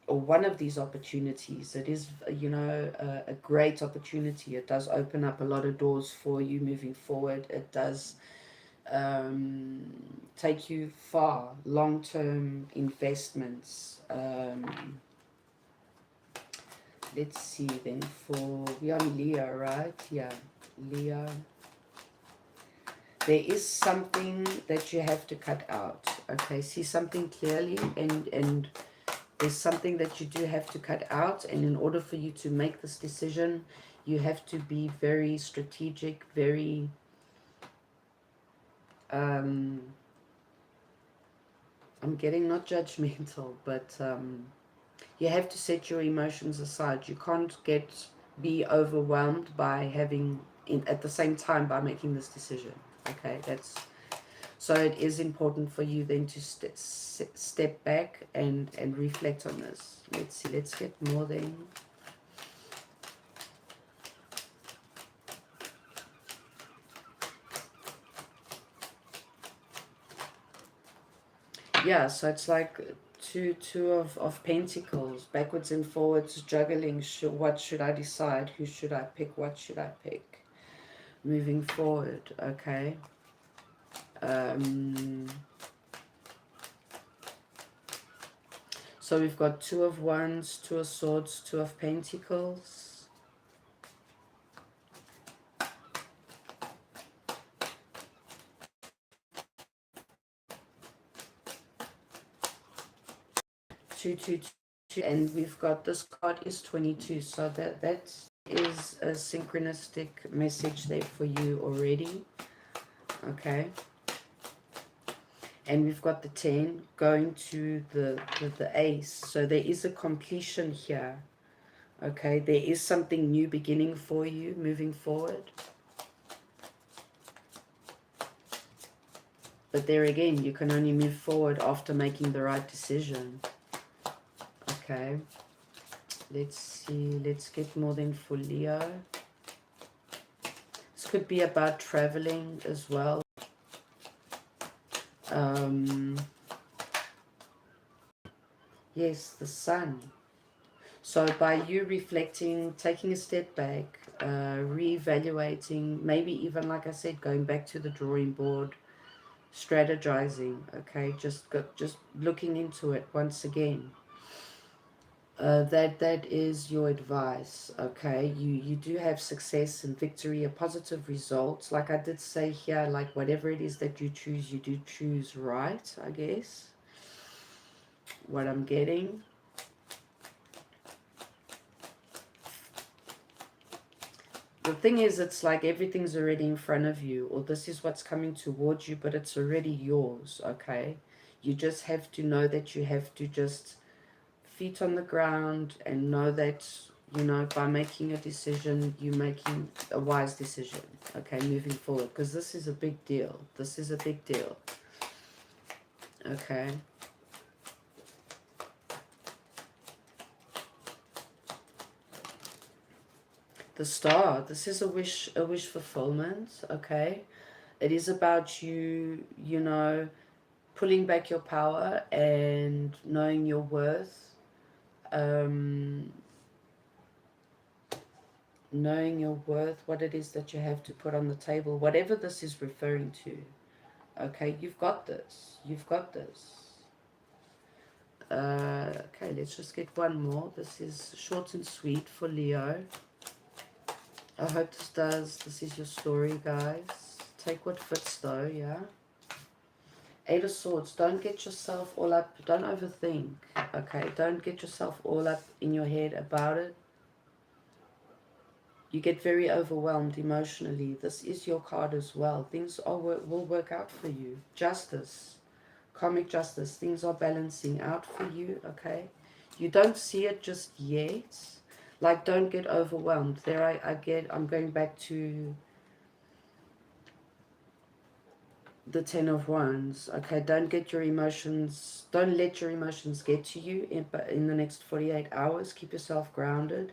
or one of these opportunities, it is, you know, a great opportunity. It does open up a lot of doors for you moving forward. It does take you far, long-term investments. Let's see then, for, we are Leo, right? Yeah, Leo. There is something that you have to cut out. Okay, see something clearly, and there's something that you do have to cut out. And in order for you to make this decision, you have to be very strategic, very I'm getting not judgmental, but you have to set your emotions aside. You can't be overwhelmed by having at the same time by making this decision. Okay, that's so it is important for you then to step back and reflect on this. Let's see, let's get more then. Yeah, so it's like two of pentacles, backwards and forwards, juggling. What should I decide? Who should I pick? What should I pick? Moving forward, okay. So we've got Two of Wands, Two of Swords, Two of Pentacles. Two, and we've got this card is 22. So that is a synchronistic message there for you already. Okay. And we've got the 10 going to the ace. So there is a completion here. Okay, there is something new beginning for you moving forward. But there again, you can only move forward after making the right decision. Okay, let's see. Let's get more than for Leo. This could be about traveling as well. Yes, the Sun. So by you reflecting, taking a step back, reevaluating, maybe even, like I said, going back to the drawing board, strategizing, okay, just looking into it once again. That is your advice, okay. You do have success and victory, a positive result. Like I did say here, like whatever it is that you choose, you do choose right, I guess, what I'm getting. The thing is, it's like everything's already in front of you, or this is what's coming towards you, but it's already yours, okay? You just have to know that you have to just feet on the ground and know that, you know, by making a decision, you're making a wise decision, okay, moving forward, because this is a big deal. This is a big deal, okay? The Star, this is a wish fulfillment, okay? It is about you, you know, pulling back your power and knowing your worth, knowing your worth, what it is that you have to put on the table, whatever this is referring to, okay? You've got this, you've got this. Okay, let's just get one more. This is short and sweet for Leo. I hope this is your story, guys. Take what fits though, yeah? Eight of Swords, don't get yourself all up, don't overthink, okay? Don't get yourself all up in your head about it. You get very overwhelmed emotionally. This is your card as well. Things will work out for you. Justice, karmic justice, things are balancing out for you, okay? You don't see it just yet. Like, don't get overwhelmed. There I'm going back to the Ten of Wands. Okay, don't let your emotions get to you in the next 48 hours. Keep yourself grounded.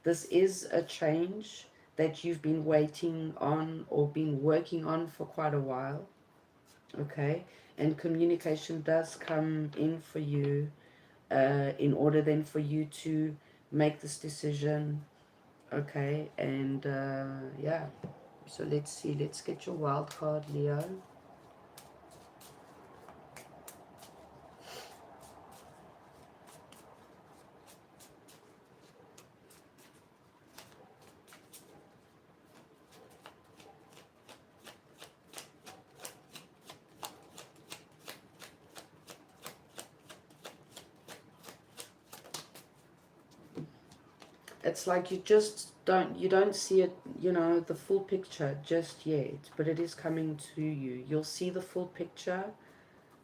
This is a change that you've been waiting on or been working on for quite a while. Okay, and communication does come in for you in order then for you to make this decision. Okay, and yeah, so let's see. Let's get your wild card, Leo. It's like you don't see it, you know, the full picture just yet, but it is coming to you. You'll see the full picture,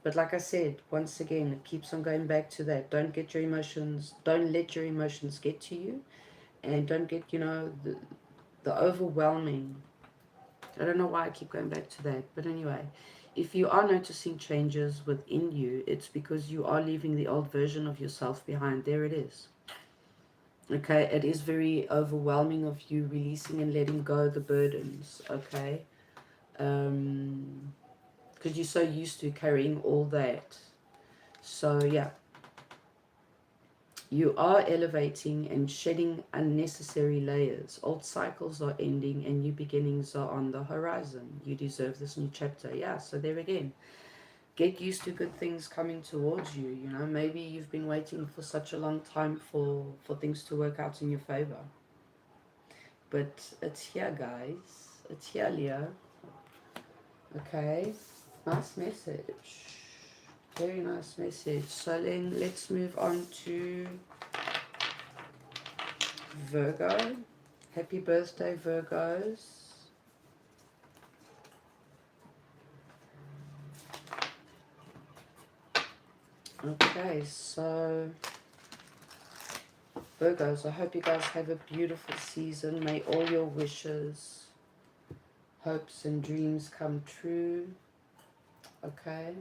but like I said, once again, it keeps on going back to that. Don't let your emotions get to you, and don't get, you know, the overwhelming. I don't know why I keep going back to that, but anyway, if you are noticing changes within you, it's because you are leaving the old version of yourself behind. There it is. Okay, it is very overwhelming of you releasing and letting go the burdens, okay? Because you're so used to carrying all that. So, yeah. You are elevating and shedding unnecessary layers. Old cycles are ending and new beginnings are on the horizon. You deserve this new chapter. Yeah, so there again. Get used to good things coming towards you. You know, maybe you've been waiting for such a long time for things to work out in your favor. But it's here, guys. It's here, Leo. Okay. Nice message. Very nice message. So then let's move on to Virgo. Happy birthday, Virgos. Okay, so Virgos, I hope you guys have a beautiful season. May all your wishes, hopes and dreams come true. Okay.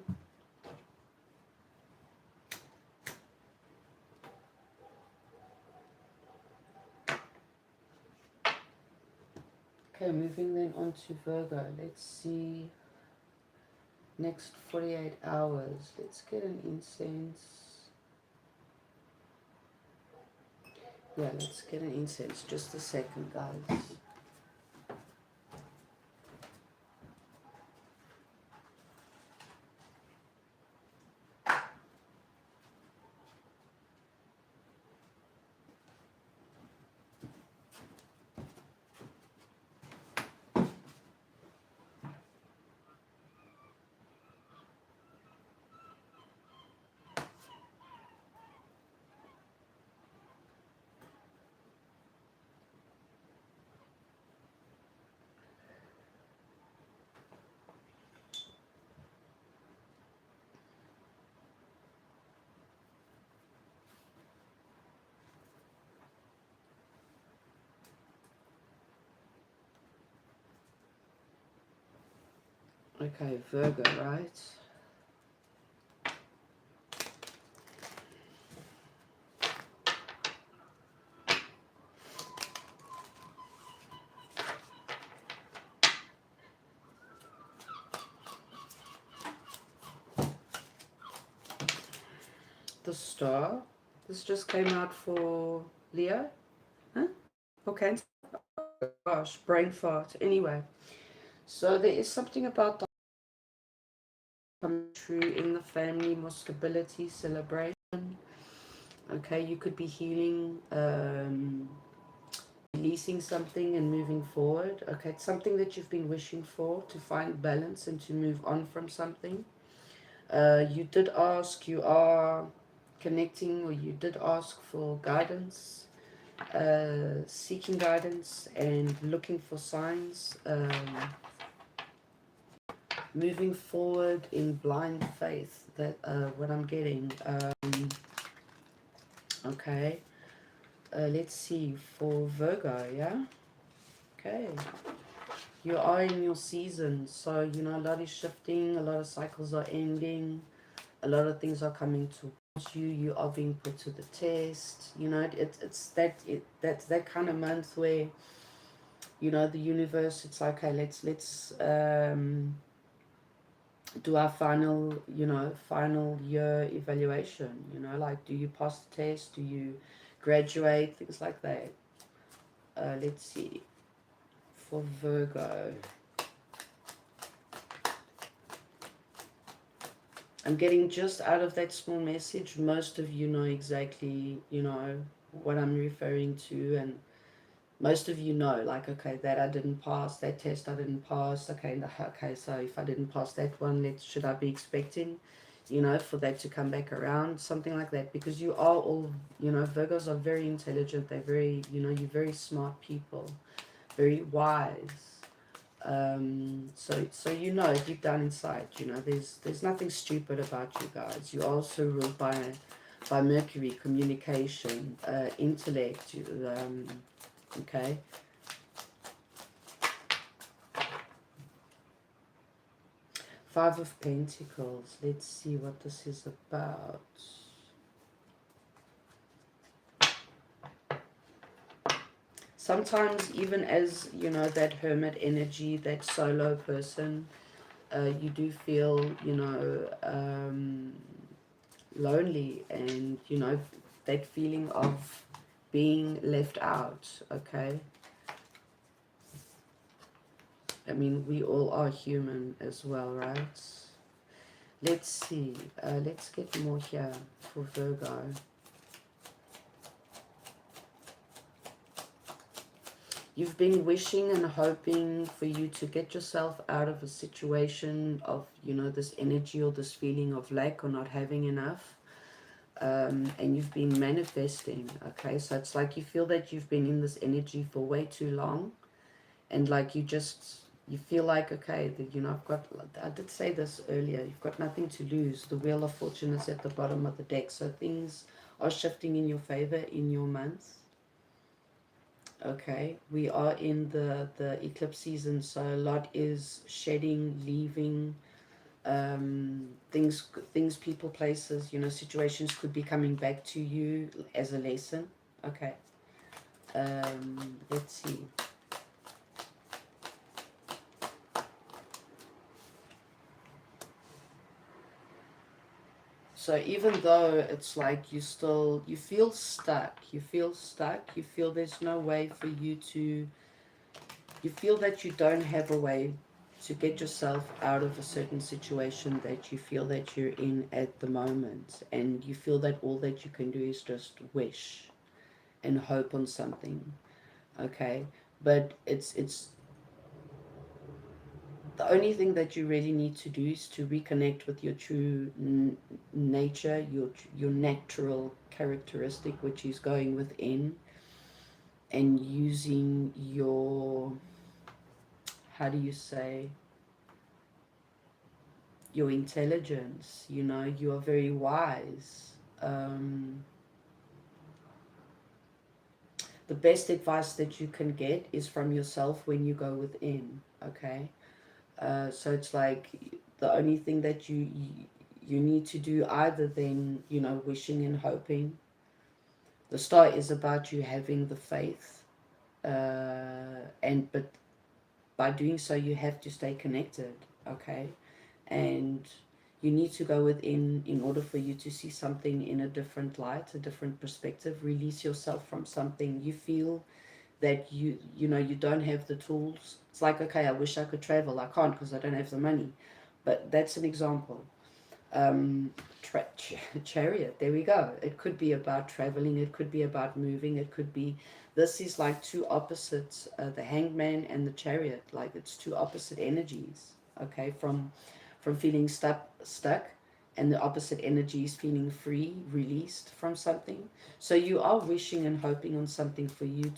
Okay, moving then on to Virgo. Let's see. Next 48 hours. Let's get an incense. Yeah, let's get an incense. Just a second, guys. Okay, Virgo, right? The Star. This just came out for Leo. Huh? Okay. Oh, gosh, brain fart. Anyway, so there is something about the coming true in the family, more stability, celebration. Okay, you could be healing, releasing something and moving forward. Okay, it's something that you've been wishing for, to find balance and to move on from something. You did ask, you are connecting, or you did ask for guidance, seeking guidance and looking for signs, moving forward in blind faith. That what I'm getting. Okay, let's see for Virgo. Yeah. Okay. You are in your season. So, you know, a lot is shifting. A lot of cycles are ending. A lot of things are coming towards you. You are being put to the test. You know, that's that kind of month where, you know, the universe, it's like, okay, let's do our final, you know, final year evaluation. You know, like, do you pass the test? Do you graduate? Things like that. Let's see. For Virgo, I'm getting, just out of that small message, most of you know exactly, you know, what I'm referring to, and most of you know, like, okay, that I didn't pass, that test I didn't pass, okay, okay, so if I didn't pass that one, should I be expecting, you know, for that to come back around, something like that, because you are all, you know, Virgos are very intelligent, they're very, you know, you're very smart people, very wise. So you know, deep down inside, you know, there's nothing stupid about you guys. You're also ruled by Mercury, communication, intellect. Okay. Five of Pentacles. Let's see what this is about. Sometimes, even as, you know, that hermit energy, that solo person, you do feel, you know, lonely, and, you know, that feeling of being left out. Okay. I mean, we all are human as well, right? Let's see. Let's get more here for Virgo. You've been wishing and hoping for you to get yourself out of a situation of, you know, this energy or this feeling of lack or not having enough. And you've been manifesting, okay? So it's like you feel that you've been in this energy for way too long. And like you feel like, okay, you know, I did say this earlier, you've got nothing to lose. The Wheel of Fortune is at the bottom of the deck. So things are shifting in your favor in your month. Okay, we are in the eclipse season, so a lot is shedding, leaving, things, people, places, you know, situations could be coming back to you as a lesson. Okay, let's see. So even though it's like you feel stuck, you feel there's no way for you to, you feel that you don't have a way to get yourself out of a certain situation that you feel that you're in at the moment, and you feel that all that you can do is just wish and hope on something. Okay, but it's the only thing that you really need to do is to reconnect with your true nature, your natural characteristic, which is going within and using your, how do you say, your intelligence. You know, you are very wise. The best advice that you can get is from yourself when you go within. Okay, so it's like the only thing that you need to do, either then, you know, wishing and hoping. The star is about you having the faith, but by doing so you have to stay connected. Okay, and you need to go within in order for you to see something in a different light, a different perspective. Release yourself from something you feel that you know, you don't have the tools. It's like, okay, I wish I could travel, I can't because I don't have the money. But that's an example. um Chariot, there we go. It could be about traveling, it could be about moving, it could be, this is like two opposites, the Hangman and the Chariot, like it's two opposite energies. Okay, from feeling stuck, and the opposite energy is feeling free, released from something. So you are wishing and hoping on something for you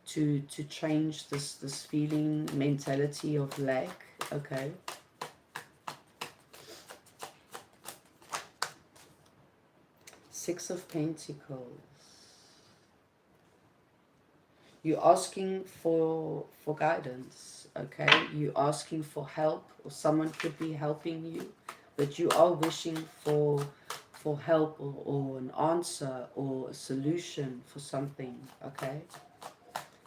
to change this feeling, mentality of lack. Okay. Six of Pentacles. You're asking for guidance. okay? You asking for help, or someone could be helping you, but you are wishing for help, or an answer or a solution for something, okay?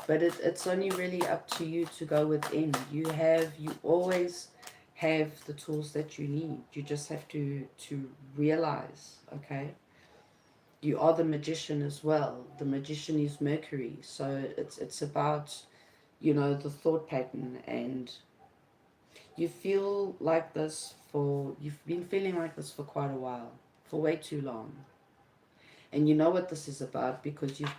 But it's only really up to you to go within. You always have the tools that you need. You just have to realize, okay? You are the magician as well. The magician is Mercury, so it's about, you know, the thought pattern. And you've been feeling like this for quite a while, for way too long. And you know what this is about, because you've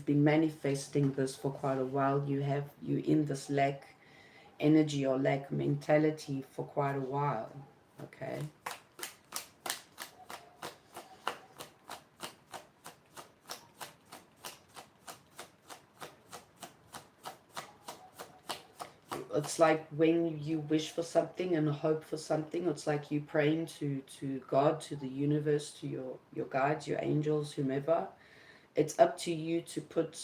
been manifesting this for quite a while. You in this lack energy or lack mentality for quite a while, okay? It's like when you wish for something and hope for something, it's like you praying to God, to the universe, to your guides, your angels, whomever. It's up to you to put,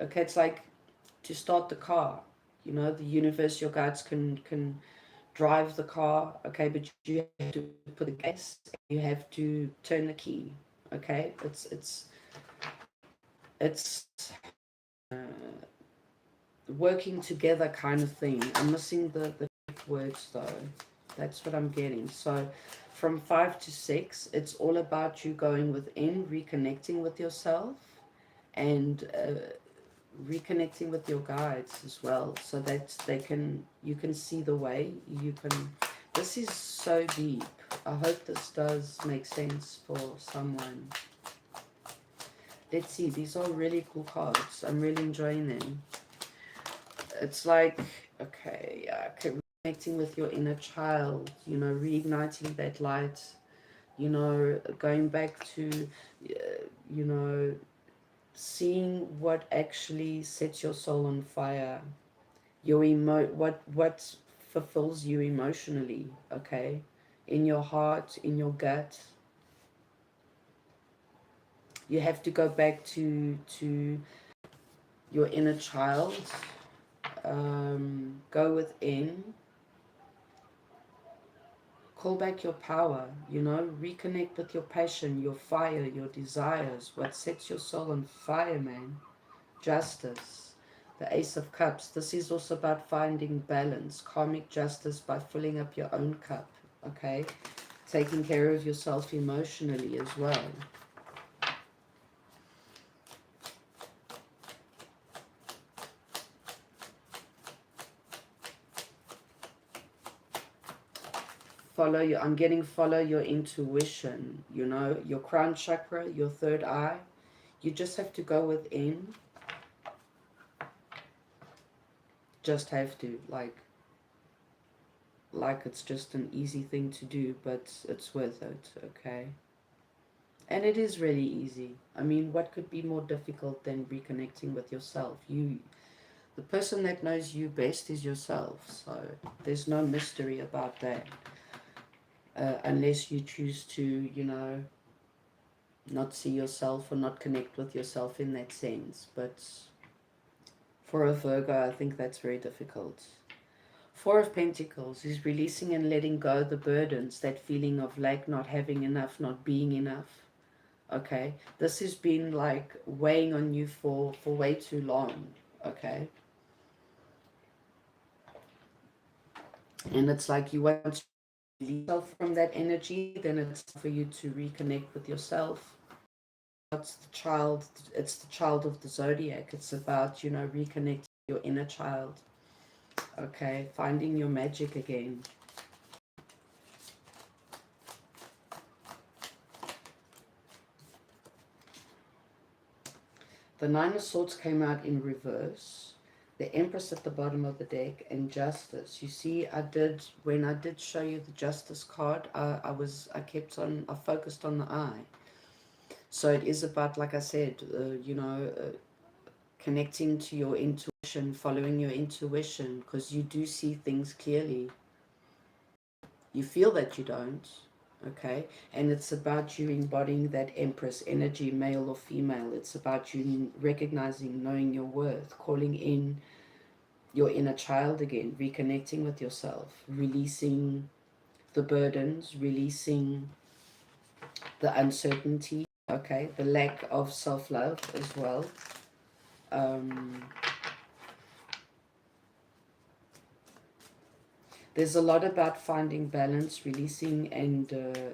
okay, it's like to start the car. You know, the universe, your guides can drive the car, okay, but you have to put the gas, you have to turn the key, okay? It's uh, working together kind of thing. I'm missing the words though. That's what I'm getting. So from 5 to 6, it's all about you going within, reconnecting with yourself, and reconnecting with your guides as well, so that you can see the way. This is so deep. I hope this does make sense for someone. Let's see, these are really cool cards. I'm really enjoying them. It's like, okay, yeah, connecting with your inner child, you know, reigniting that light, you know, going back to, you know, seeing what actually sets your soul on fire, what fulfills you emotionally, okay, in your heart, in your gut. You have to go back to your inner child, go within, call back your power, you know, reconnect with your passion, your fire, your desires, what sets your soul on fire, man. Justice, the Ace of Cups. This is also about finding balance, karmic justice, by filling up your own cup, okay? Taking care of yourself emotionally as well. I'm getting follow your intuition, you know, your crown chakra, your third eye. You just have to go within. Just have to, like it's just an easy thing to do, but it's worth it, okay? And it is really easy. I mean, what could be more difficult than reconnecting with yourself? The person that knows you best is yourself, so there's no mystery about that. Unless you choose to, you know, not see yourself or not connect with yourself in that sense. But for a Virgo, I think that's very difficult. Four of Pentacles is releasing and letting go the burdens, that feeling of lack, not having enough, not being enough. Okay, this has been like weighing on you for way too long. Okay, and it's like you want to release yourself from that energy, then it's for you to reconnect with yourself. It's the child of the zodiac. It's about, you know, reconnecting your inner child. Okay, finding your magic again. The Nine of Swords came out in reverse. The Empress at the bottom of the deck, and Justice. You see, when I did show you the Justice card, I focused on the eye. So it is about, like I said, you know, connecting to your intuition, following your intuition, because you do see things clearly. You feel that you don't, okay? And it's about you embodying that Empress energy, male or female. It's about you recognizing, knowing your worth, calling in, your inner child again, reconnecting with yourself, releasing the burdens, releasing the uncertainty, okay, the lack of self-love as well. There's a lot about finding balance, releasing and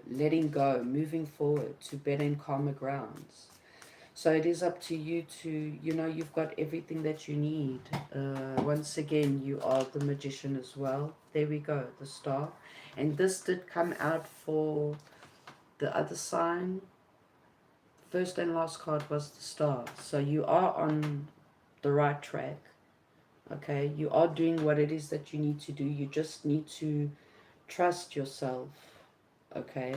letting go, moving forward to better and calmer grounds. So it is up to you to, you've got everything that you need. Once again, you are the magician as well. There we go, the star. And this did come out for the other sign. First and last card was the star. So you are on the right track. Okay, you are doing what it is that you need to do. You just need to trust yourself. Okay,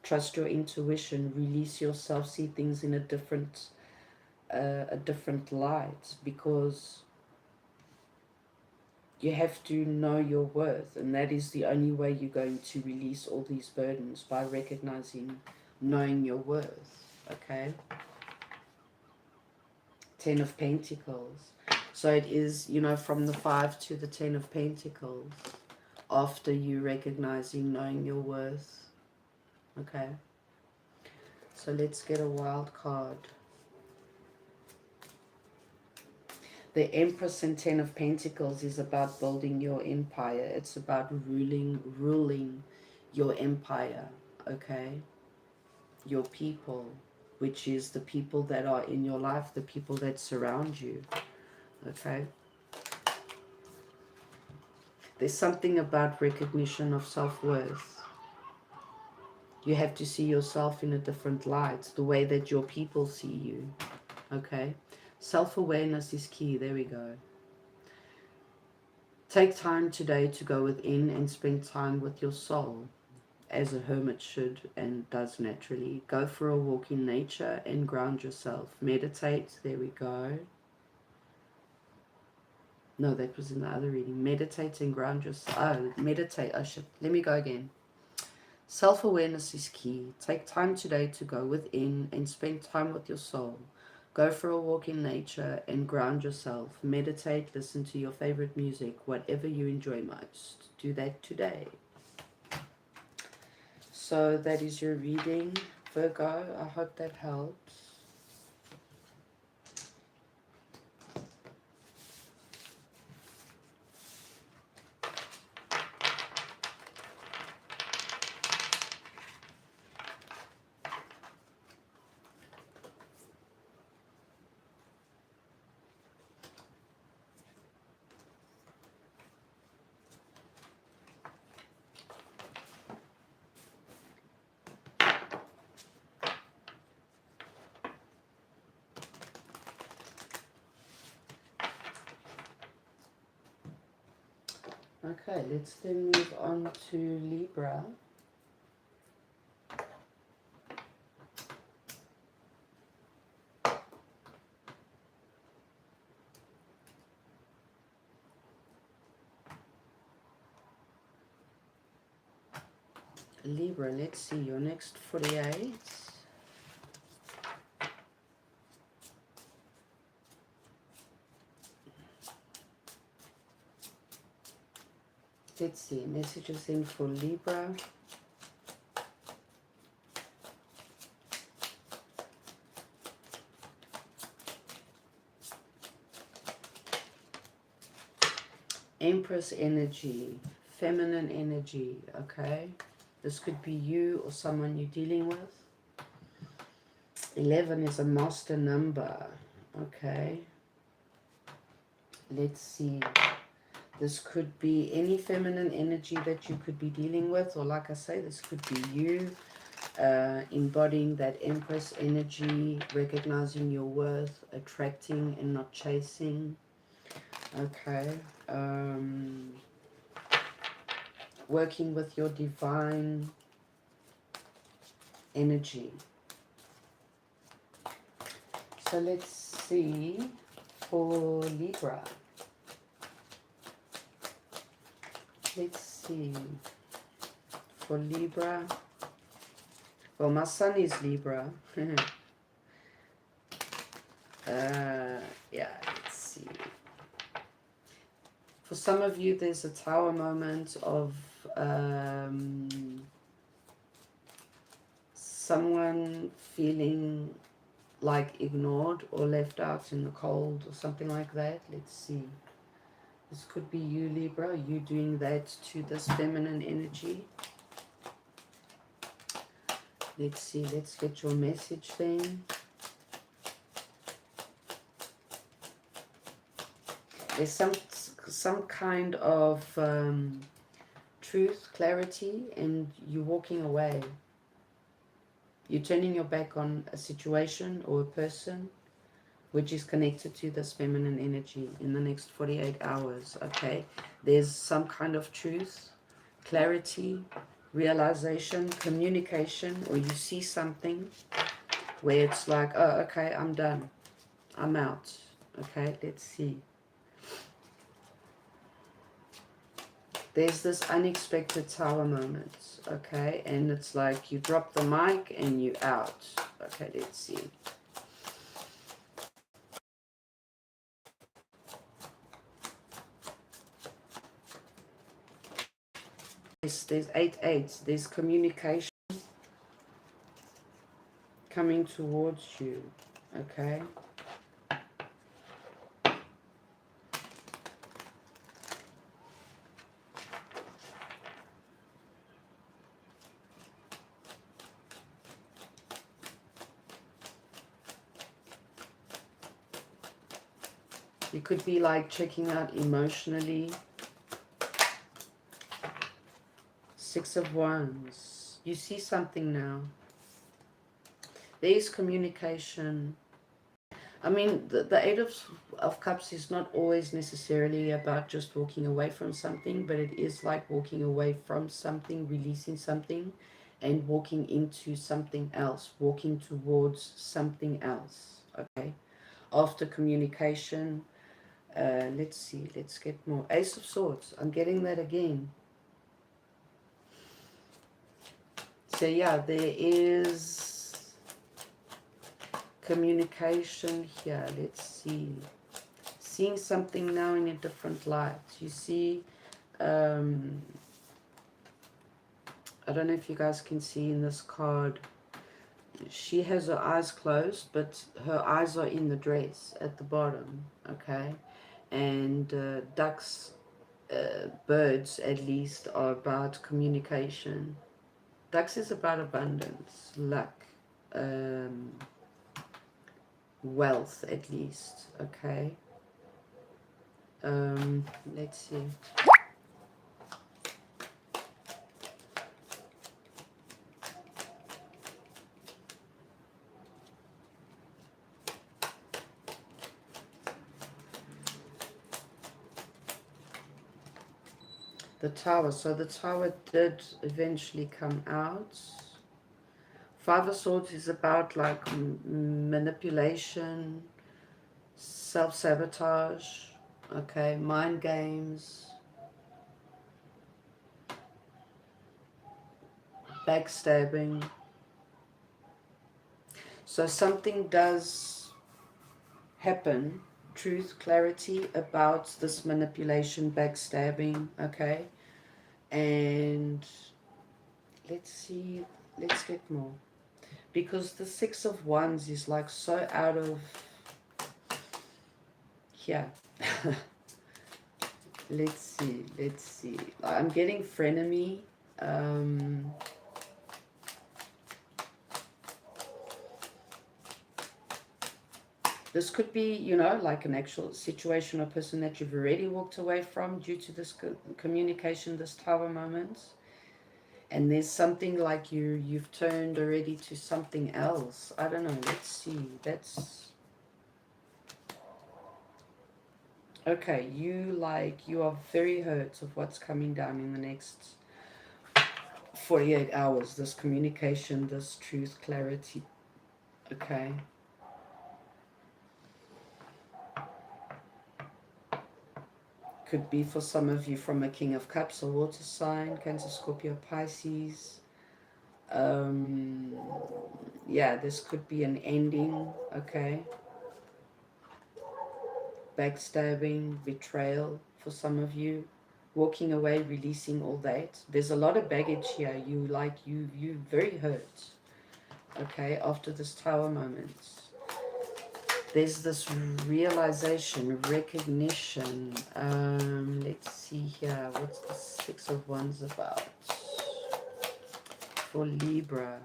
trust your intuition, release yourself, see things in a different light, because you have to know your worth, and that is the only way you're going to release all these burdens, by recognizing, knowing your worth. Okay, 10 of Pentacles. So it is, from the 5 to the 10 of Pentacles, after you recognizing, knowing your worth. Okay, so let's get a wild card. The Empress and 10 of Pentacles is about building your empire. It's about ruling your empire, okay? Your people, which is the people that are in your life, the people that surround you, okay? There's something about recognition of self-worth. You have to see yourself in a different light, the way that your people see you, okay? Self-awareness is key. There we go. Take time today to go within and spend time with your soul, as a hermit should and does naturally. Go for a walk in nature and ground yourself. Meditate. There we go. No, that was in the other reading. Meditate and ground yourself. Oh, meditate. Oh, shit. Let me go again. Self-awareness is key. Take time today to go within and spend time with your soul. Go for a walk in nature and ground yourself. Meditate, listen to your favorite music, whatever you enjoy most. Do that today. So that is your reading, Virgo. I hope that helps. Okay, let's then move on to Libra. Libra, let's see, your next 48. Let's see, messages in for Libra. Empress energy, feminine energy, okay? This could be you or someone you're dealing with. 11 is a master number, okay? Let's see. This could be any feminine energy that you could be dealing with, or like I say, this could be you embodying that Empress energy, recognizing your worth, attracting and not chasing. Okay. Working with your divine energy. So let's see for Libra. Let's see for Libra. Well, my sun is Libra. Yeah, let's see. For some of you, there's a Tower moment of someone feeling like ignored or left out in the cold or something like that. Let's see. This could be you, Libra, you doing that to this feminine energy. Let's see, let's get your message then. There's some kind of truth, clarity, and you're walking away. You're turning your back on a situation or a person which is connected to this feminine energy in the next 48 hours, okay? There's some kind of truth, clarity, realization, communication, or you see something where it's like, oh, okay, I'm done. I'm out. Okay, let's see. There's this unexpected Tower moment, okay? And it's like you drop the mic and you're out. Okay, let's see. There's 8 8s. There's communication coming towards you, okay? You could be like checking out emotionally. 6 of Wands. You see something now. There's communication. I mean, the Eight of Cups is not always necessarily about just walking away from something, but it is like walking away from something, releasing something, and walking into something else, walking towards something else, okay? After communication, let's see, let's get more. Ace of Swords, I'm getting that again. So yeah, there is communication here. Let's see. Seeing something now in a different light. You see, I don't know if you guys can see in this card, she has her eyes closed, but her eyes are in the dress at the bottom, okay? And ducks, birds at least, are about communication. Ducks is about abundance, luck, wealth at least, okay? Let's see. The Tower. So the Tower did eventually come out. 5 of Swords is about like manipulation, self-sabotage, okay, mind games, backstabbing. So something does happen, truth, clarity about this manipulation, backstabbing, okay? And let's see, let's get more. Because the 6 of Wands is like so out of here. Let's see. I'm getting frenemy. This could be, you know, like an actual situation or person that you've already walked away from due to this communication, this Tower moment. And there's something like you've turned already to something else. I don't know. Let's see. That's okay. You are very hurt of what's coming down in the next 48 hours. This communication, this truth, clarity. Okay. Could be for some of you from a King of Cups, a water sign, Cancer, Scorpio, Pisces. Yeah, this could be an ending, okay? Backstabbing, betrayal. for some of you. Walking away, releasing all that. There's a lot of baggage here. You very hurt. Okay, after this Tower moment. There's this realization, recognition. Let's see here. What's the Six of Wands about? For Libra,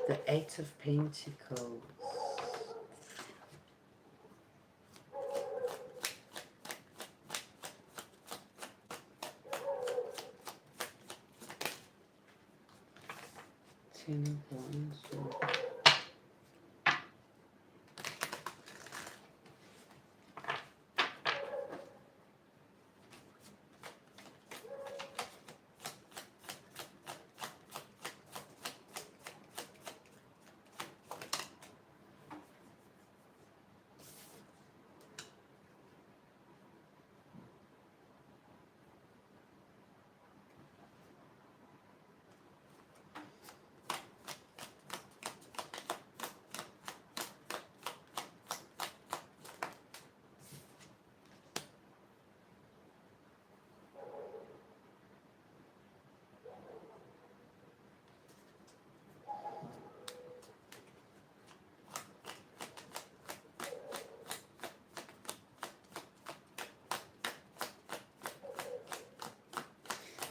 the Eight of Pentacles. Ten of Wands.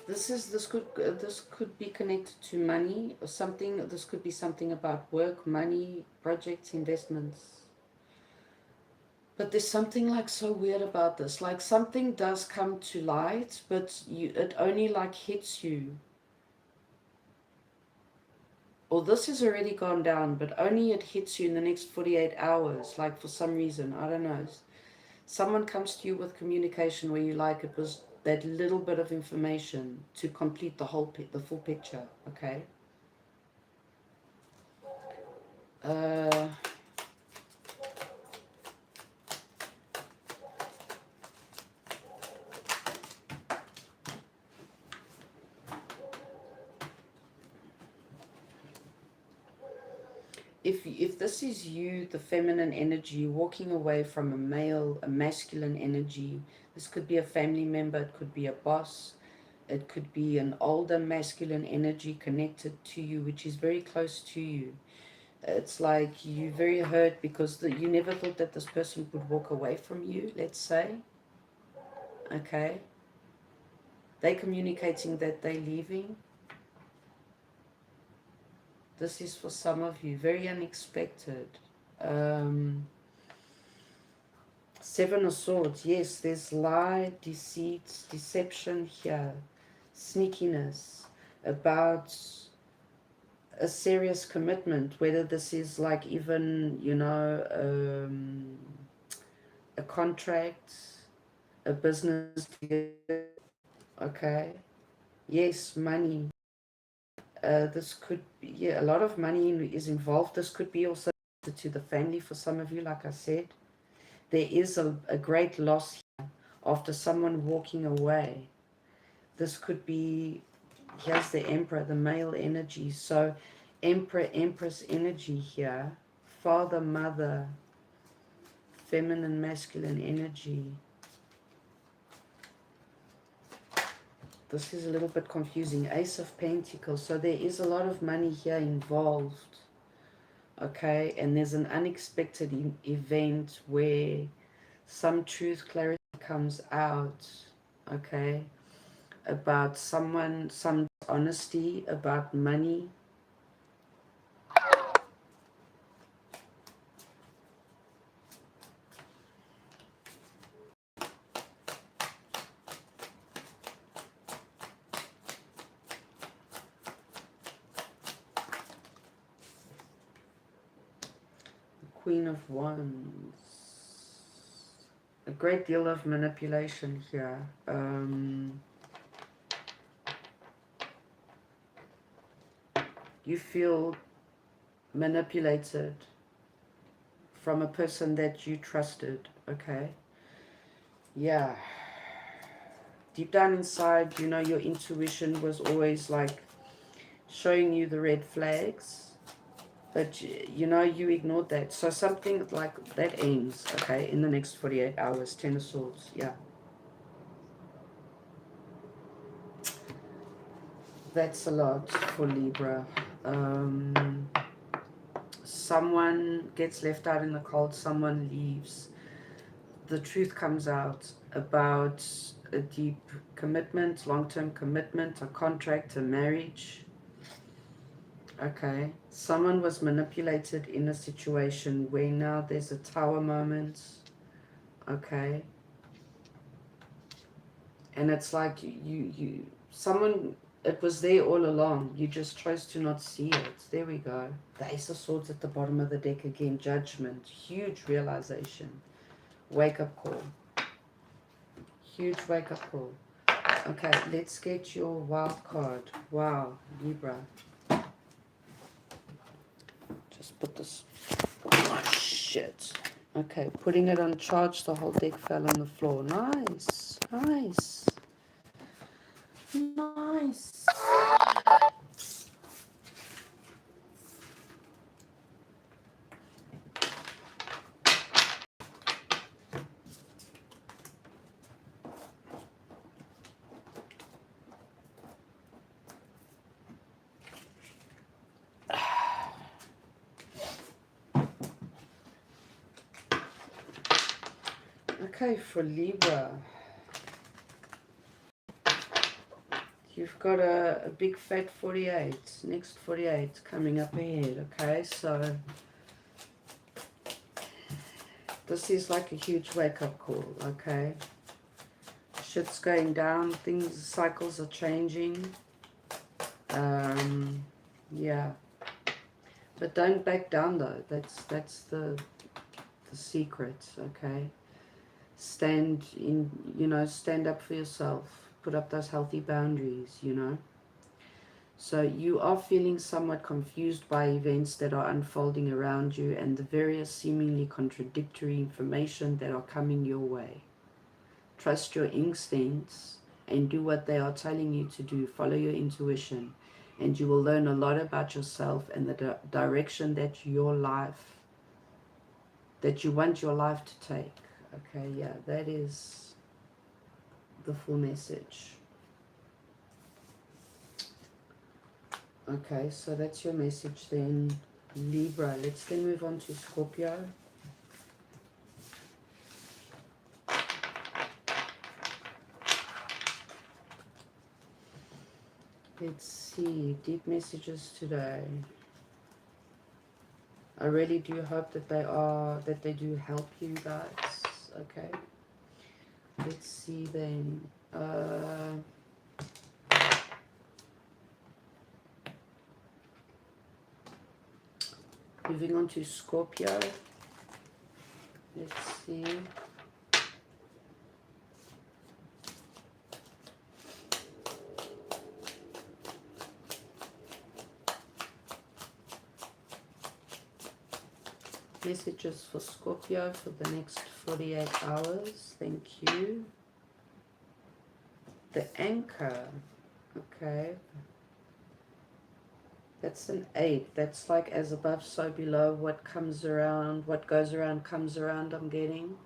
This could be connected to money or something. This could be something about work, money, projects, investments. But there's something like so weird about this. Like something does come to light, but it only like hits you. Or this has already gone down, but only it hits you in the next 48 hours. Like for some reason, I don't know. Someone comes to you with communication where you like it was that little bit of information to complete the full picture. Okay. If this is you, the feminine energy, walking away from a masculine energy, this could be a family member, it could be a boss, it could be an older masculine energy connected to you, which is very close to you. It's like you're very hurt because you never thought that this person would walk away from you, let's say. Okay. They're communicating that they're leaving. This is for some of you, very unexpected. Seven of Swords, yes, there's lie, deceit, deception here, sneakiness, about a serious commitment, whether this is like even, you know, a contract, a business deal, okay, yes, money. This could be, yeah, a lot of money is involved. This could be also to the family for some of you, like I said. There is a great loss here after someone walking away. This could be, here's the Emperor, the male energy. So Emperor, Empress energy here. Father, mother, feminine, masculine energy. This is a little bit confusing. Ace of Pentacles. So there is a lot of money here involved. Okay, and there's an unexpected event where some truth, clarity comes out. Okay, about someone, some honesty about money. Queen of Wands. A great deal of manipulation here. You feel manipulated from a person that you trusted, okay? Yeah. Deep down inside, you know, your intuition was always like showing you the red flags. But, you know, you ignored that. So something like that ends, okay, in the next 48 hours. Ten of Swords, yeah. That's a lot for Libra. Someone gets left out in the cold, someone leaves. The truth comes out about a deep commitment, long-term commitment, a contract, a marriage. Okay. Someone was manipulated in a situation where now there's a tower moment. Okay. And it's like someone, it was there all along. You just chose to not see it. There we go. The Ace of Swords at the bottom of the deck again. Judgment. Huge realization. Wake-up call. Huge wake-up call. Okay, let's get your wild card. Wow, Libra. Just put this... Oh, shit. Okay, putting it on charge, the whole deck fell on the floor. Nice. Nice. Nice. Okay, for Libra, you've got a big fat 48, next 48 coming up ahead, okay? So this is like a huge wake-up call, okay? Shit's going down, things, cycles are changing. Yeah. But don't back down though, that's the secret, okay? Stand in, you know, stand up for yourself. Put up those healthy boundaries, you know. So you are feeling somewhat confused by events that are unfolding around you and the various seemingly contradictory information that are coming your way. Trust your instincts and do what they are telling you to do. Follow your intuition and you will learn a lot about yourself and the direction that you want your life to take. Okay, yeah, that is the full message. Okay, so that's your message then, Libra. Let's then move on to Scorpio. Let's see, deep messages today. I really do hope that they do help you guys. Okay. Let's see then. Moving on to Scorpio. Let's see. Messages for Scorpio for the next 48 hours. Thank you. The Anchor. Okay. That's an 8. That's like as above, so below. What comes around, what goes around comes around, I'm getting.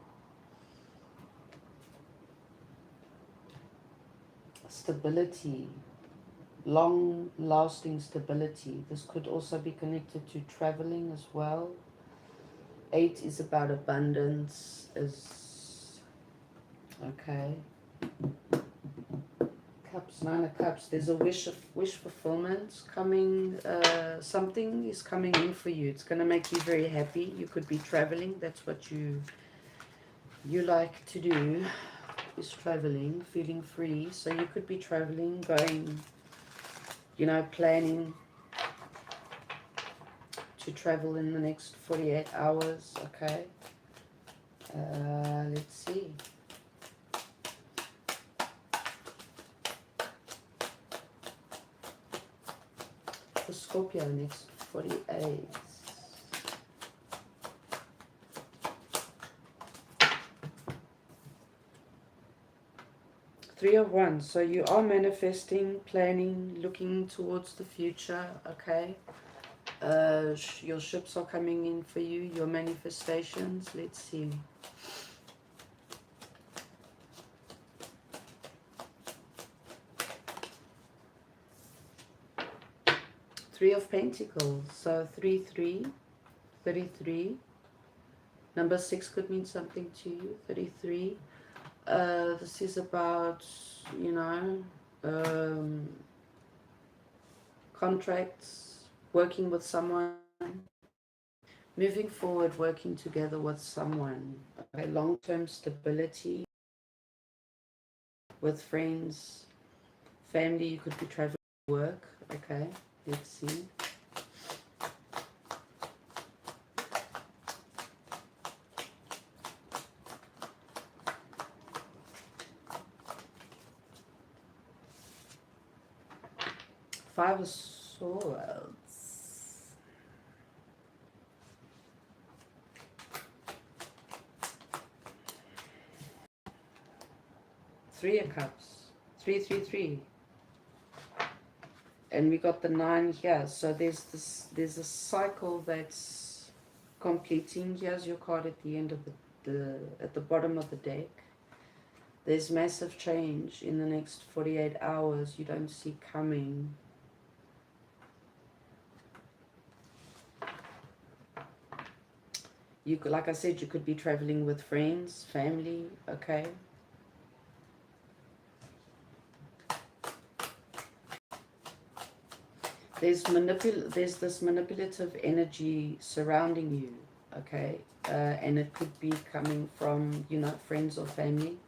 Stability. Long-lasting stability. This could also be connected to traveling as well. 8 is about abundance. Okay. Cups, 9 of Cups. There's a wish fulfillment coming. Something is coming in for you. It's going to make you very happy. You could be traveling. That's what you like to do, is traveling, feeling free. So you could be traveling, going, you know, planning to travel in the next 48 hours. Okay. Let's see. For Scorpio, next 48. Three of Wands. So you are manifesting, planning, looking towards the future. Okay. Your ships are coming in for you, your manifestations. Let's see. Three of Pentacles. So 3-3, 33. Number 6 could mean something to you. 33. This is about, you know, contracts, working with someone, moving forward, working together with someone. Okay, long-term stability with friends, family. You could be traveling to work. Okay, let's see. Five of Swords. Three of Cups. 3-3-3. And we got the 9 here. So there's a cycle that's completing. Here's your card at the end of at the bottom of the deck. There's massive change in the next 48 hours you don't see coming. You could, like I said, you could be traveling with friends, family, okay? There's this manipulative energy surrounding you, okay? And it could be coming from, you know, friends or family.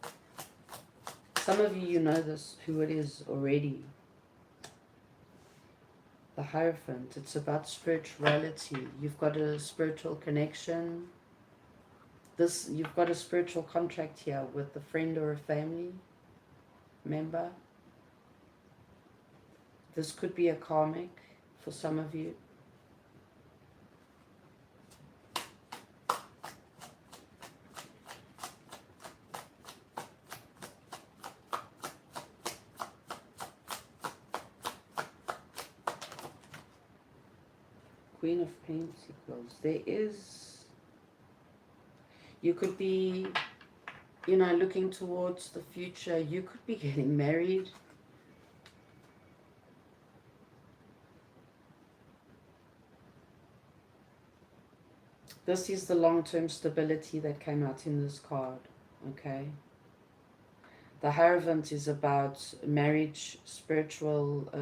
Some of you know who it is already. The Hierophant. It's about spirituality. You've got a spiritual connection. You've got a spiritual contract here with a friend or a family member. This could be a karmic for some of you. Queen of Pentacles. You could be, you know, looking towards the future. You could be getting married. This is the long-term stability that came out in this card, okay? The Hierophant is about marriage, spiritual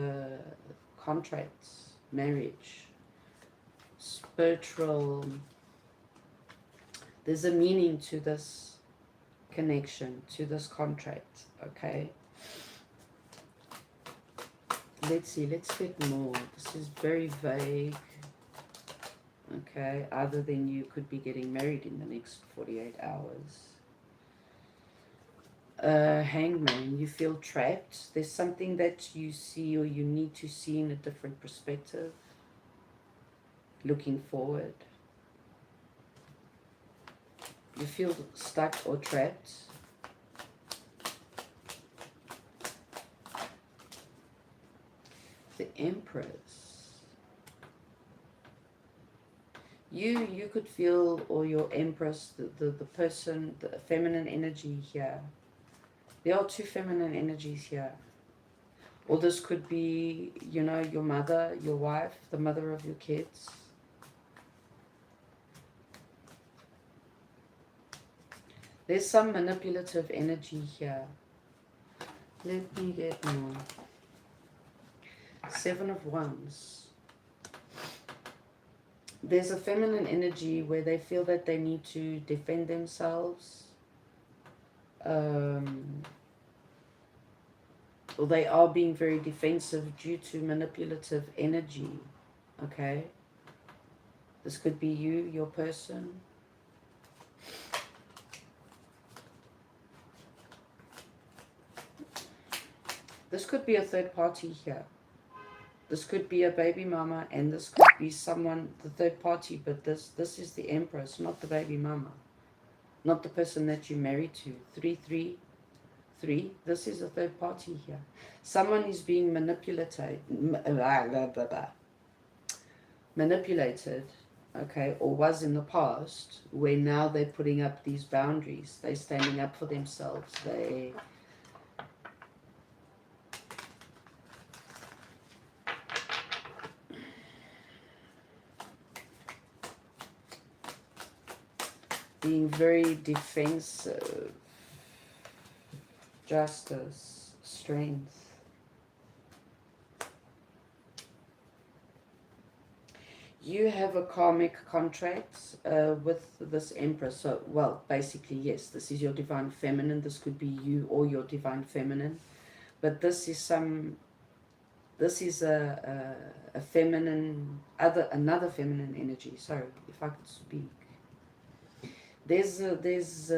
contracts, marriage, spiritual. There's a meaning to this connection, to this contract, okay? Let's see, let's get more. This is very vague. Okay, other than you could be getting married in the next 48 hours. Hangman, you feel trapped. There's something that you see or you need to see in a different perspective. Looking forward. You feel stuck or trapped. The Empress. You could feel, or your Empress, the person, the feminine energy here. There are two feminine energies here. Or this could be, you know, your mother, your wife, the mother of your kids. There's some manipulative energy here. Let me get more. 7 of Wands. There's a feminine energy where they feel that they need to defend themselves. Or they are being very defensive due to manipulative energy. Okay? This could be you, your person. This could be a third party here. This could be a baby mama, and this could be someone, the third party, but this is the Empress, not the baby mama. Not the person that you married to. 3-3-3. This is a third party here. Someone is being manipulated, okay, or was in the past, where now they're putting up these boundaries. They're standing up for themselves. being very defensive, justice, strength. You have a karmic contract with this Empress. So, well, basically, yes, this is your divine feminine. This could be you or your divine feminine. But this is a feminine, another feminine energy. Sorry, if I could speak. There's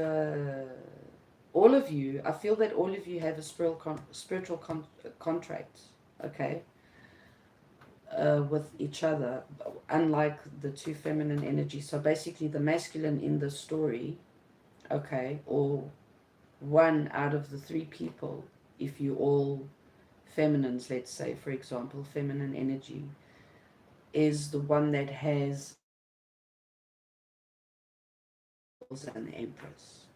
all of you. I feel that all of you have a spiritual contract. Okay. With each other, unlike the two feminine energies. So basically the masculine in the story, okay, or one out of the three people, if you all feminines, let's say, for example, feminine energy, is the one that has an Empress.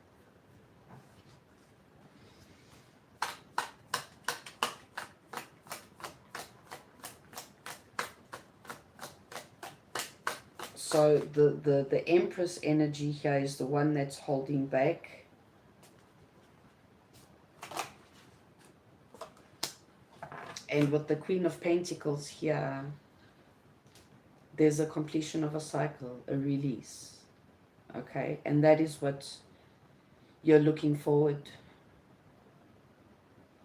So the Empress energy here is the one that's holding back. And with the Queen of Pentacles here, there's a completion of a cycle, a release. Okay, and that is what you're looking forward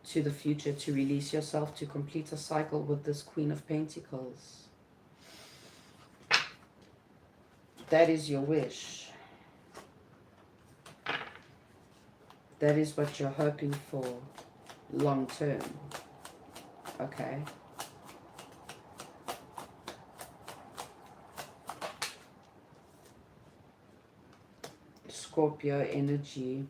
to, the future, to release yourself, to complete a cycle with this Queen of Pentacles. That is your wish. That is what you're hoping for long term. Okay. Scorpio energy.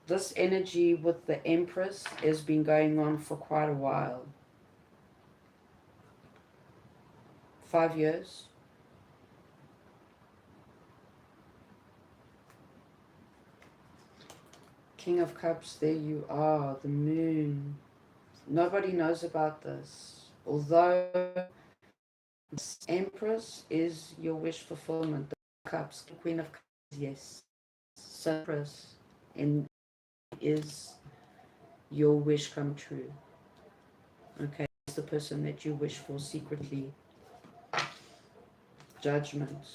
This energy with the Empress has been going on for quite a while. 5 years. King of Cups, there you are, the Moon. Nobody knows about this. Although this Empress is your wish fulfillment. The Cups, the Queen of Cups, yes. Empress is your wish come true. Okay, it's the person that you wish for secretly. Judgment.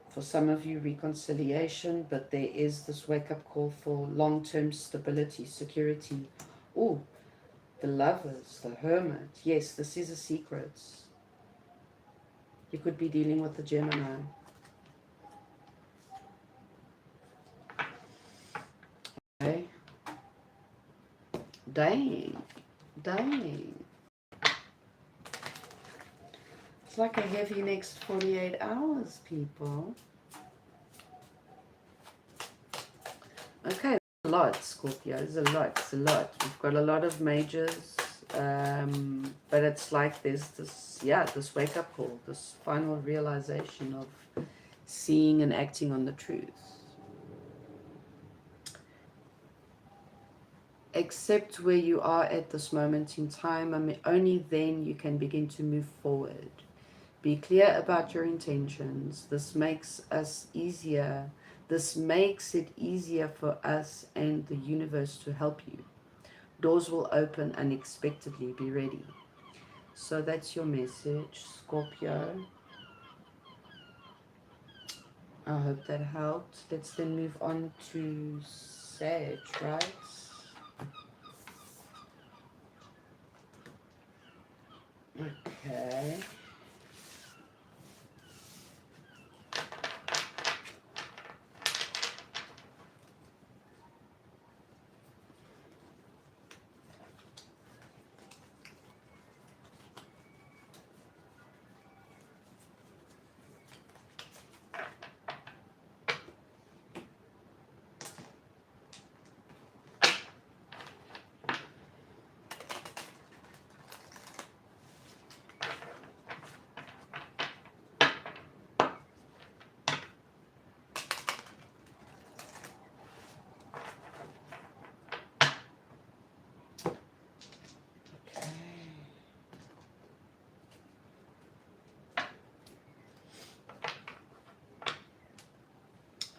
For some of you, reconciliation, but there is this wake-up call for long-term stability, security. Oh, the Lovers, the Hermit. Yes, this is a secret. You could be dealing with the Gemini. Okay. Dang. It's like a heavy next 48 hours, people. Okay, a lot, Scorpio. It's a lot. We've got a lot of majors, but it's like there's this, this wake-up call, this final realization of seeing and acting on the truth. Accept where you are at this moment in time. I mean, only then you can begin to move forward. Be clear about your intentions. This makes us easier. This makes it easier for us and the universe to help you. Doors will open unexpectedly. Be ready. So that's your message, Scorpio. I hope that helped. Let's then move on to Sag, right? Okay.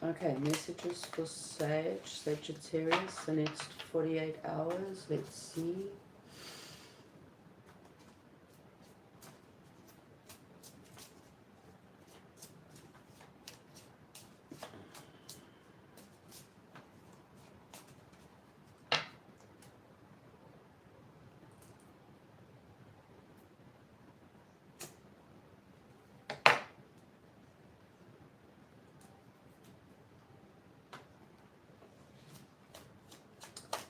Okay, messages for Sagittarius, the next 48 hours. Let's see.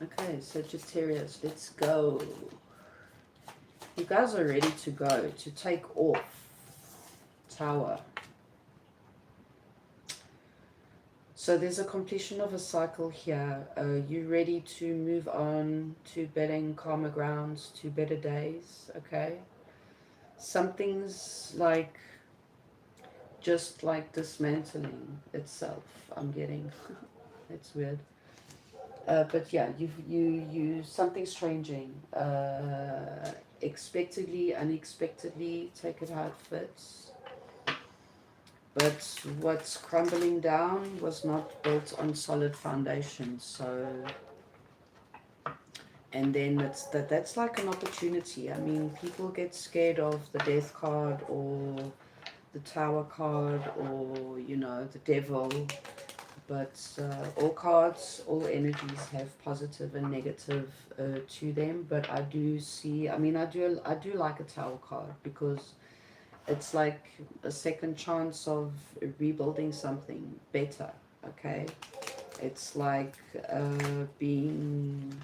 Okay, Sagittarius, let's go. You guys are ready to go, to take off. Tower. So there's a completion of a cycle here. You're ready to move on to better and calmer grounds, to better days, okay? Something's like, just like dismantling itself, I'm getting. It's weird. But yeah, something's changing. Expectedly, unexpectedly, take it how it fits. But what's crumbling down was not built on solid foundations. So, and then that's like an opportunity. I mean, people get scared of the death card or the tower card or, you know, the devil. But all cards, all energies have positive and negative to them. But I do see, I mean, I do like a tower card because it's like a second chance of rebuilding something better, okay? It's like being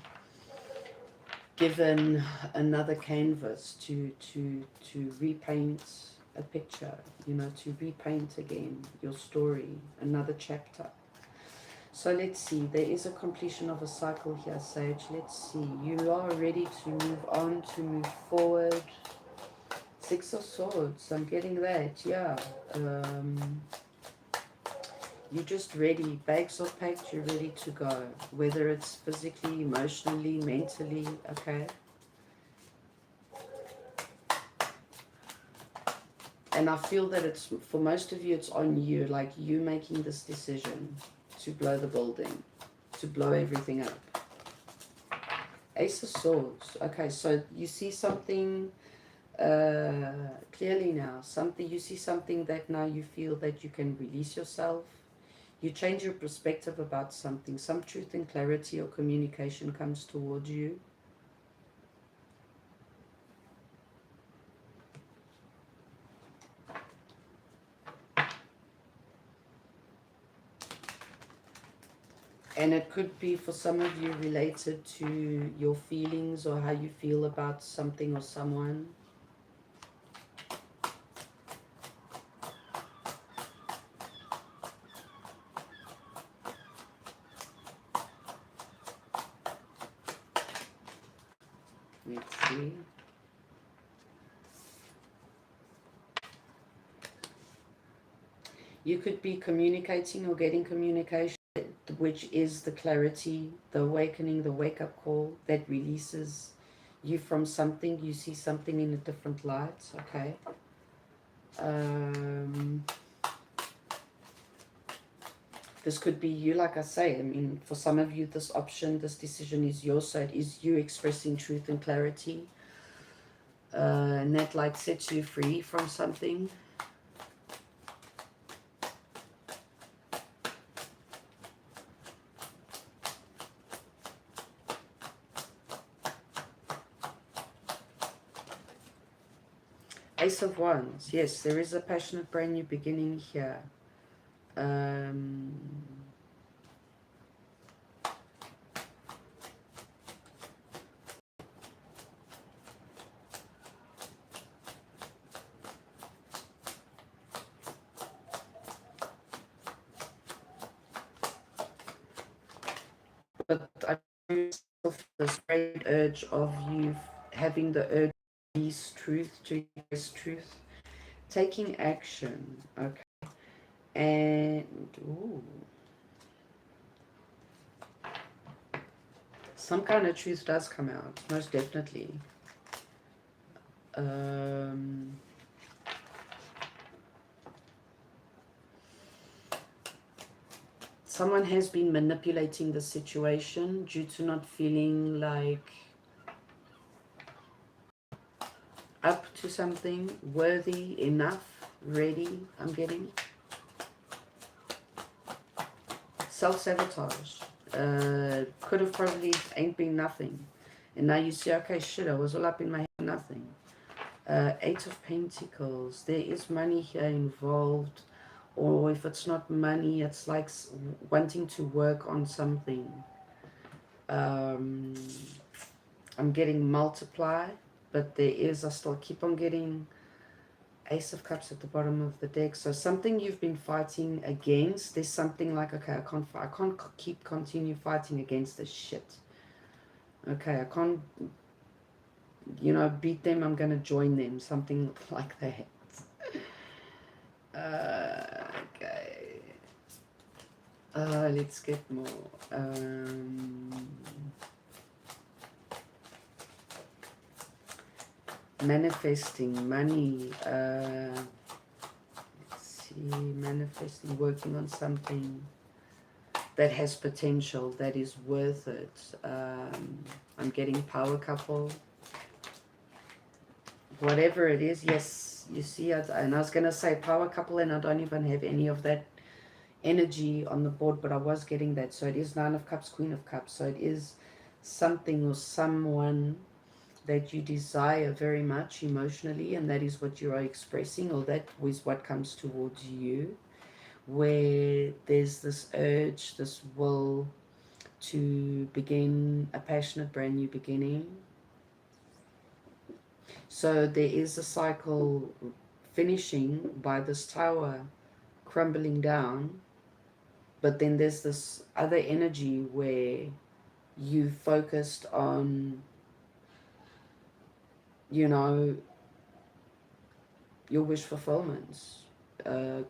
given another canvas to repaint a picture, you know, to repaint again your story, another chapter. So let's see, there is a completion of a cycle here, Sage. Let's see, you are ready to move on, to move forward. Six of Swords, I'm getting that, yeah. You're just ready, bags are packed, you're ready to go. Whether it's physically, emotionally, mentally, okay. And I feel that it's, for most of you, it's on you, like you making this decision to blow the building, to blow everything up. Ace of Swords, okay, so you see something clearly now, you see something that now you feel that you can release yourself. You change your perspective about something. Some truth and clarity or communication comes towards you. And it could be, for some of you, related to your feelings or how you feel about something or someone. Let's see. You could be communicating or getting communication, which is the clarity, the awakening, the wake-up call that releases you from something. You see something in a different light, okay? This could be you, like I say. I mean, for some of you, this option, this decision is yours, so it is you expressing truth and clarity. And that like sets you free from something. Ace of Wands. Yes, there is a passionate brand new beginning here. But I do still feel this great urge of you having the urge to release truth, to express truth, taking action, okay? And ooh, some kind of truth does come out, most definitely. someone has been manipulating the situation due to not feeling like up to something, worthy, enough, ready, I'm getting. Self-sabotage. Could have probably ain't been nothing. And now you see, okay, shit, I was all up in my head, nothing. Eight of Pentacles. There is money here involved. Or if it's not money, it's like wanting to work on something. I'm getting multiply. But there is, I still keep on getting Ace of Cups at the bottom of the deck. So something you've been fighting against. There's something like, okay, I can't continue fighting against this shit. Okay, I can't, you know, beat them. I'm going to join them. Something like that. Okay. Let's get more. Manifesting money. Let's see. Manifesting, working on something that has potential, that is worth it. I'm getting power couple. Whatever it is, yes, you see, and I was going to say power couple, and I don't even have any of that energy on the board, but I was getting that. So it is Nine of Cups, Queen of Cups. So it is something or someone that you desire very much emotionally, and that is what you are expressing, or that is what comes towards you, where there's this urge, this will to begin a passionate brand new beginning. So there is a cycle finishing by this tower crumbling down, but then there's this other energy where you focused on, you know, your wish fulfillments.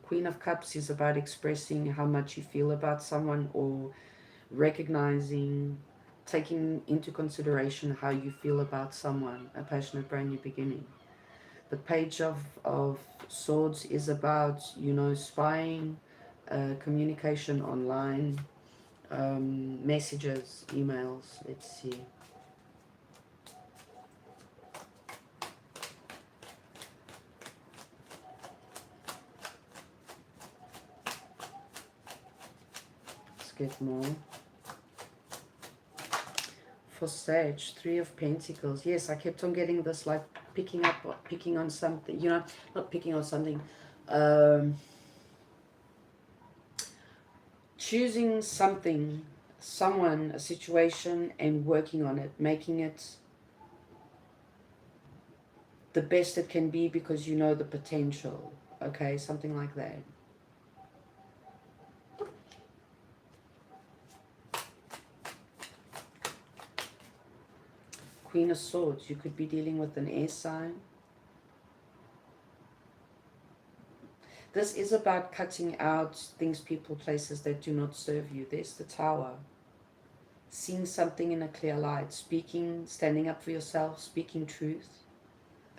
Queen of Cups is about expressing how much you feel about someone, or recognizing, taking into consideration how you feel about someone, a passionate brand new beginning. The Page of Swords is about, you know, spying, communication online, messages, emails. Let's see. Let's get more. For Sag, Three of Pentacles. Yes, I kept on getting this, like picking on something, you know, not picking on something, choosing something, someone, a situation, and working on it, making it the best it can be because you know the potential. Okay, something like that. Queen of Swords, you could be dealing with an air sign. This is about cutting out things, people, places that do not serve you. There's the Tower. Seeing something in a clear light, speaking, standing up for yourself, speaking truth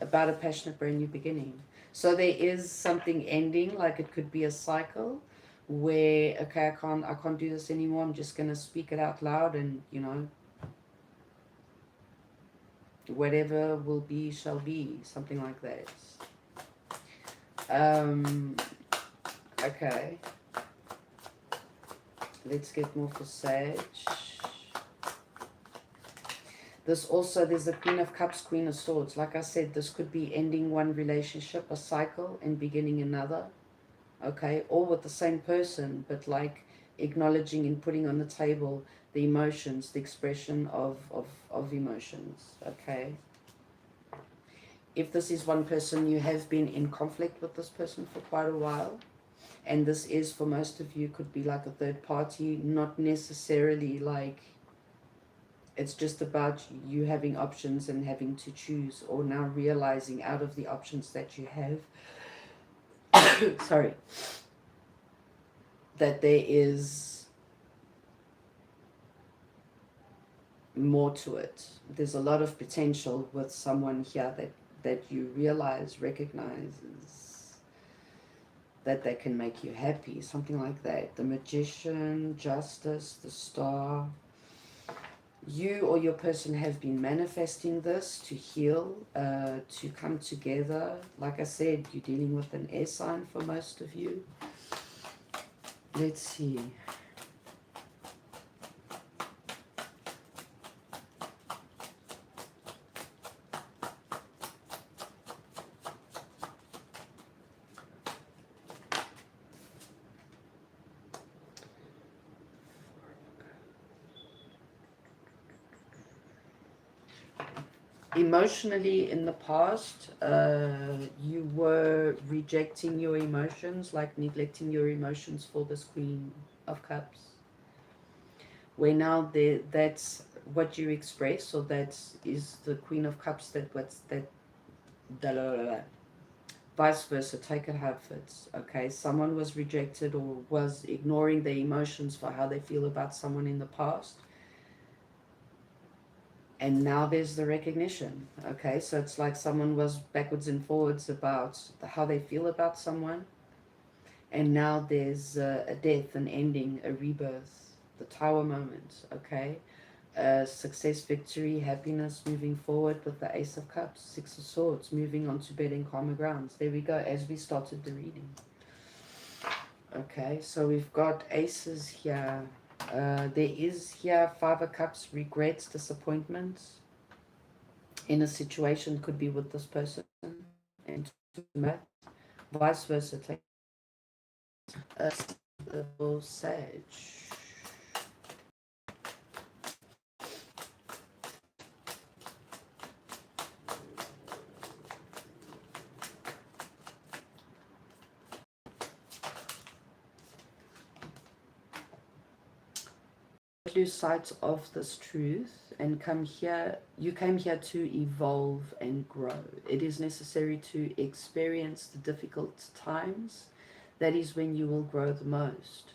about a passionate brand new beginning. So there is something ending, like it could be a cycle where, okay, I can't do this anymore. I'm just going to speak it out loud, and, you know, whatever will be shall be, something like that. Okay, let's get more for Sag. This also, there's the Queen of Cups, Queen of Swords. Like I said, this could be ending one relationship, a cycle, and beginning another. Okay, all with the same person, but like acknowledging and putting on the table the emotions, the expression of emotions. Okay. If this is one person, you have been in conflict with this person for quite a while. And this is, for most of you, could be like a third party, not necessarily like, it's just about you having options and having to choose, or now realizing out of the options that you have, sorry, that there is more to it. There's a lot of potential with someone here that you realize, recognizes. that they can make you happy, something like that. The Magician, Justice, the Star. You or your person have been manifesting this to heal, to come together. Like I said, you're dealing with an air sign for most of you. Let's see. Emotionally, in the past, you were rejecting your emotions, like neglecting your emotions for this Queen of Cups. Where now that's what you express, or that is the Queen of Cups, da, da, da, da. Vice versa, take it how it fits. Okay, someone was rejected or was ignoring their emotions for how they feel about someone in the past. And now there's the recognition. Okay, so it's like someone was backwards and forwards about how they feel about someone. And now there's a death, an ending, a rebirth, the Tower moment. Okay, success, victory, happiness, moving forward with the Ace of Cups, Six of Swords, moving on to better and calmer grounds. There we go, as we started the reading. Okay, so we've got aces here. There is here Five of Cups, regrets, disappointments in a situation, could be with this person, and vice versa. Take a Sage. Lose sight of this truth and come here. You came here to evolve and grow. It is necessary to experience the difficult times. That is when you will grow the most.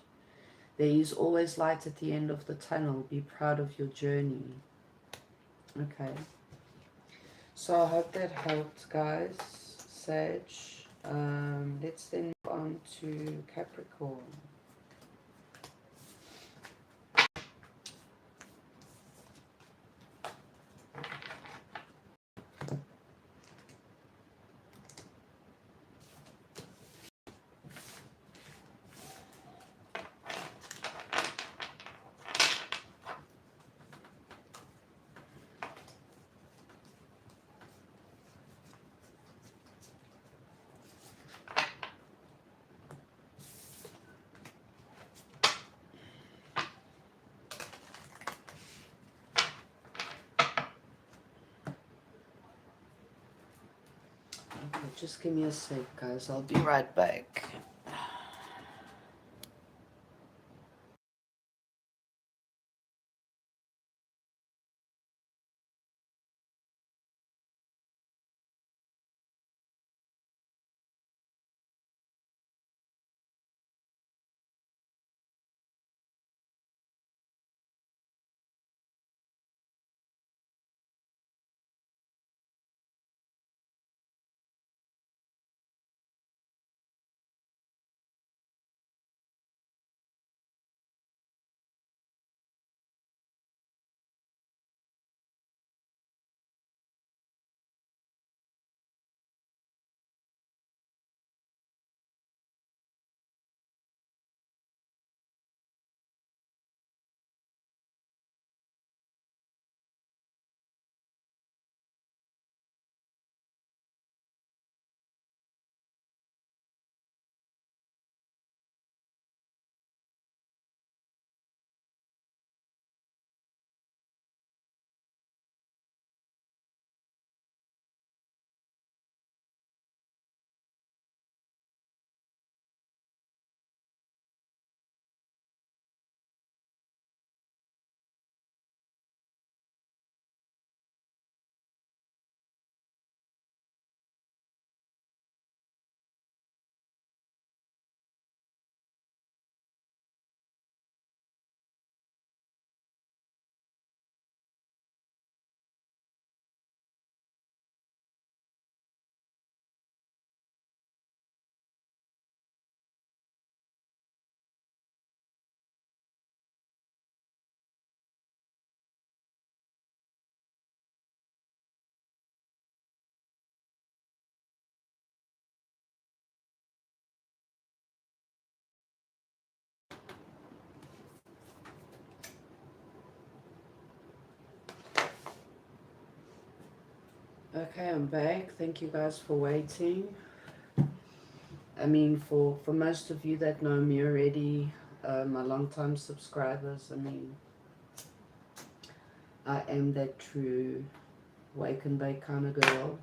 There is always light at the end of the tunnel. Be proud of your journey. Okay, so I hope that helped, guys. Sag. Let's then move on to Capricorn. Okay, just give me a sec, guys. I'll be right back. Okay, I'm back. Thank you guys for waiting. I mean, for most of you that know me already, my long-time subscribers, I mean, I am that true wake and bake kind of girl.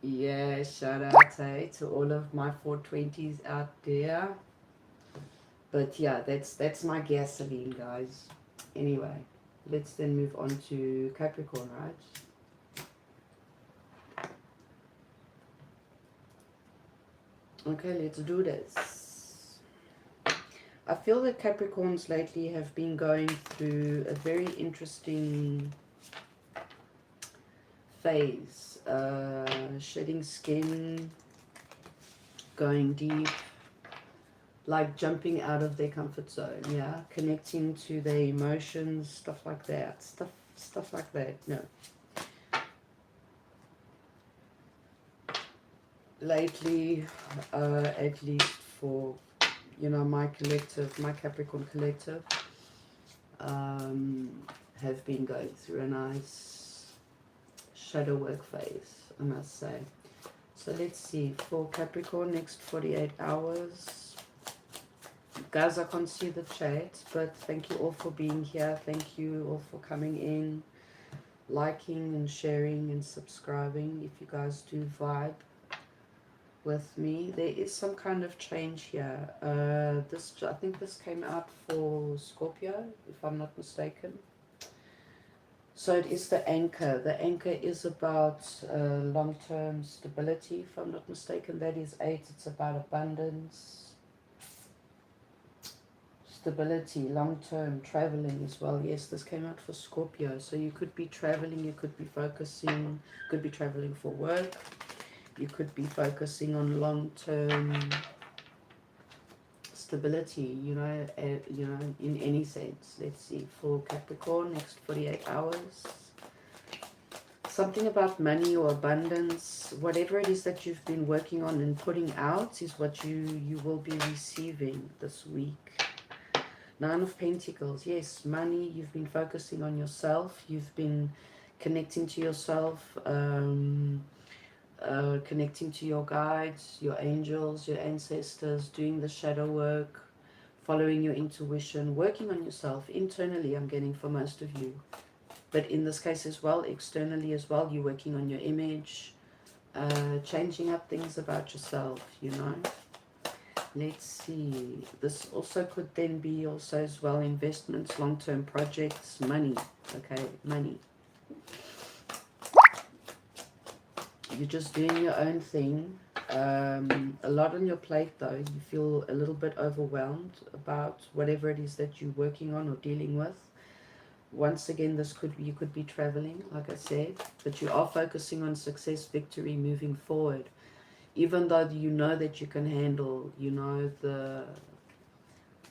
Yeah, shout out to all of my 420s out there. But yeah, that's my gasoline, guys. Anyway, let's then move on to Capricorn, right? Okay, let's do this. I feel that Capricorns lately have been going through a very interesting phase. Shedding skin, going deep, like jumping out of their comfort zone, yeah? Connecting to their emotions, stuff like that. Stuff like that, no. Lately, at least for, you know, my collective, my Capricorn collective, have been going through a nice shadow work phase, I must say. So let's see, for Capricorn, next 48 hours. Guys, I can't see the chat, but thank you all for being here. Thank you all for coming in, liking and sharing and subscribing. If you guys do vibe with me, there is some kind of change here. I think this came out for Scorpio, if I'm not mistaken. So it is the anchor. The anchor is about long-term stability, if I'm not mistaken. That is 8. It's about abundance, stability, long-term traveling as well. Yes, this came out for Scorpio. So you could be traveling, you could be focusing, could be traveling for work. You could be focusing on long-term stability, you know, in any sense. Let's see, for Capricorn, next 48 hours. Something about money or abundance, whatever it is that you've been working on and putting out is what you will be receiving this week. 9 of Pentacles, yes, money. You've been focusing on yourself. You've been connecting to yourself, connecting to your guides, your angels, your ancestors, doing the shadow work, following your intuition, working on yourself internally, I'm getting for most of you. But in this case as well, externally as well, you're working on your image, changing up things about yourself, you know. Let's see. This also could then be also as well investments, long-term projects, money. Okay, money. You're just doing your own thing. A lot on your plate though. You feel a little bit overwhelmed about whatever it is that you're working on or dealing with. Once again, you could be traveling, like I said, but you are focusing on success, victory, moving forward. Even though you know that you can handle, you know, the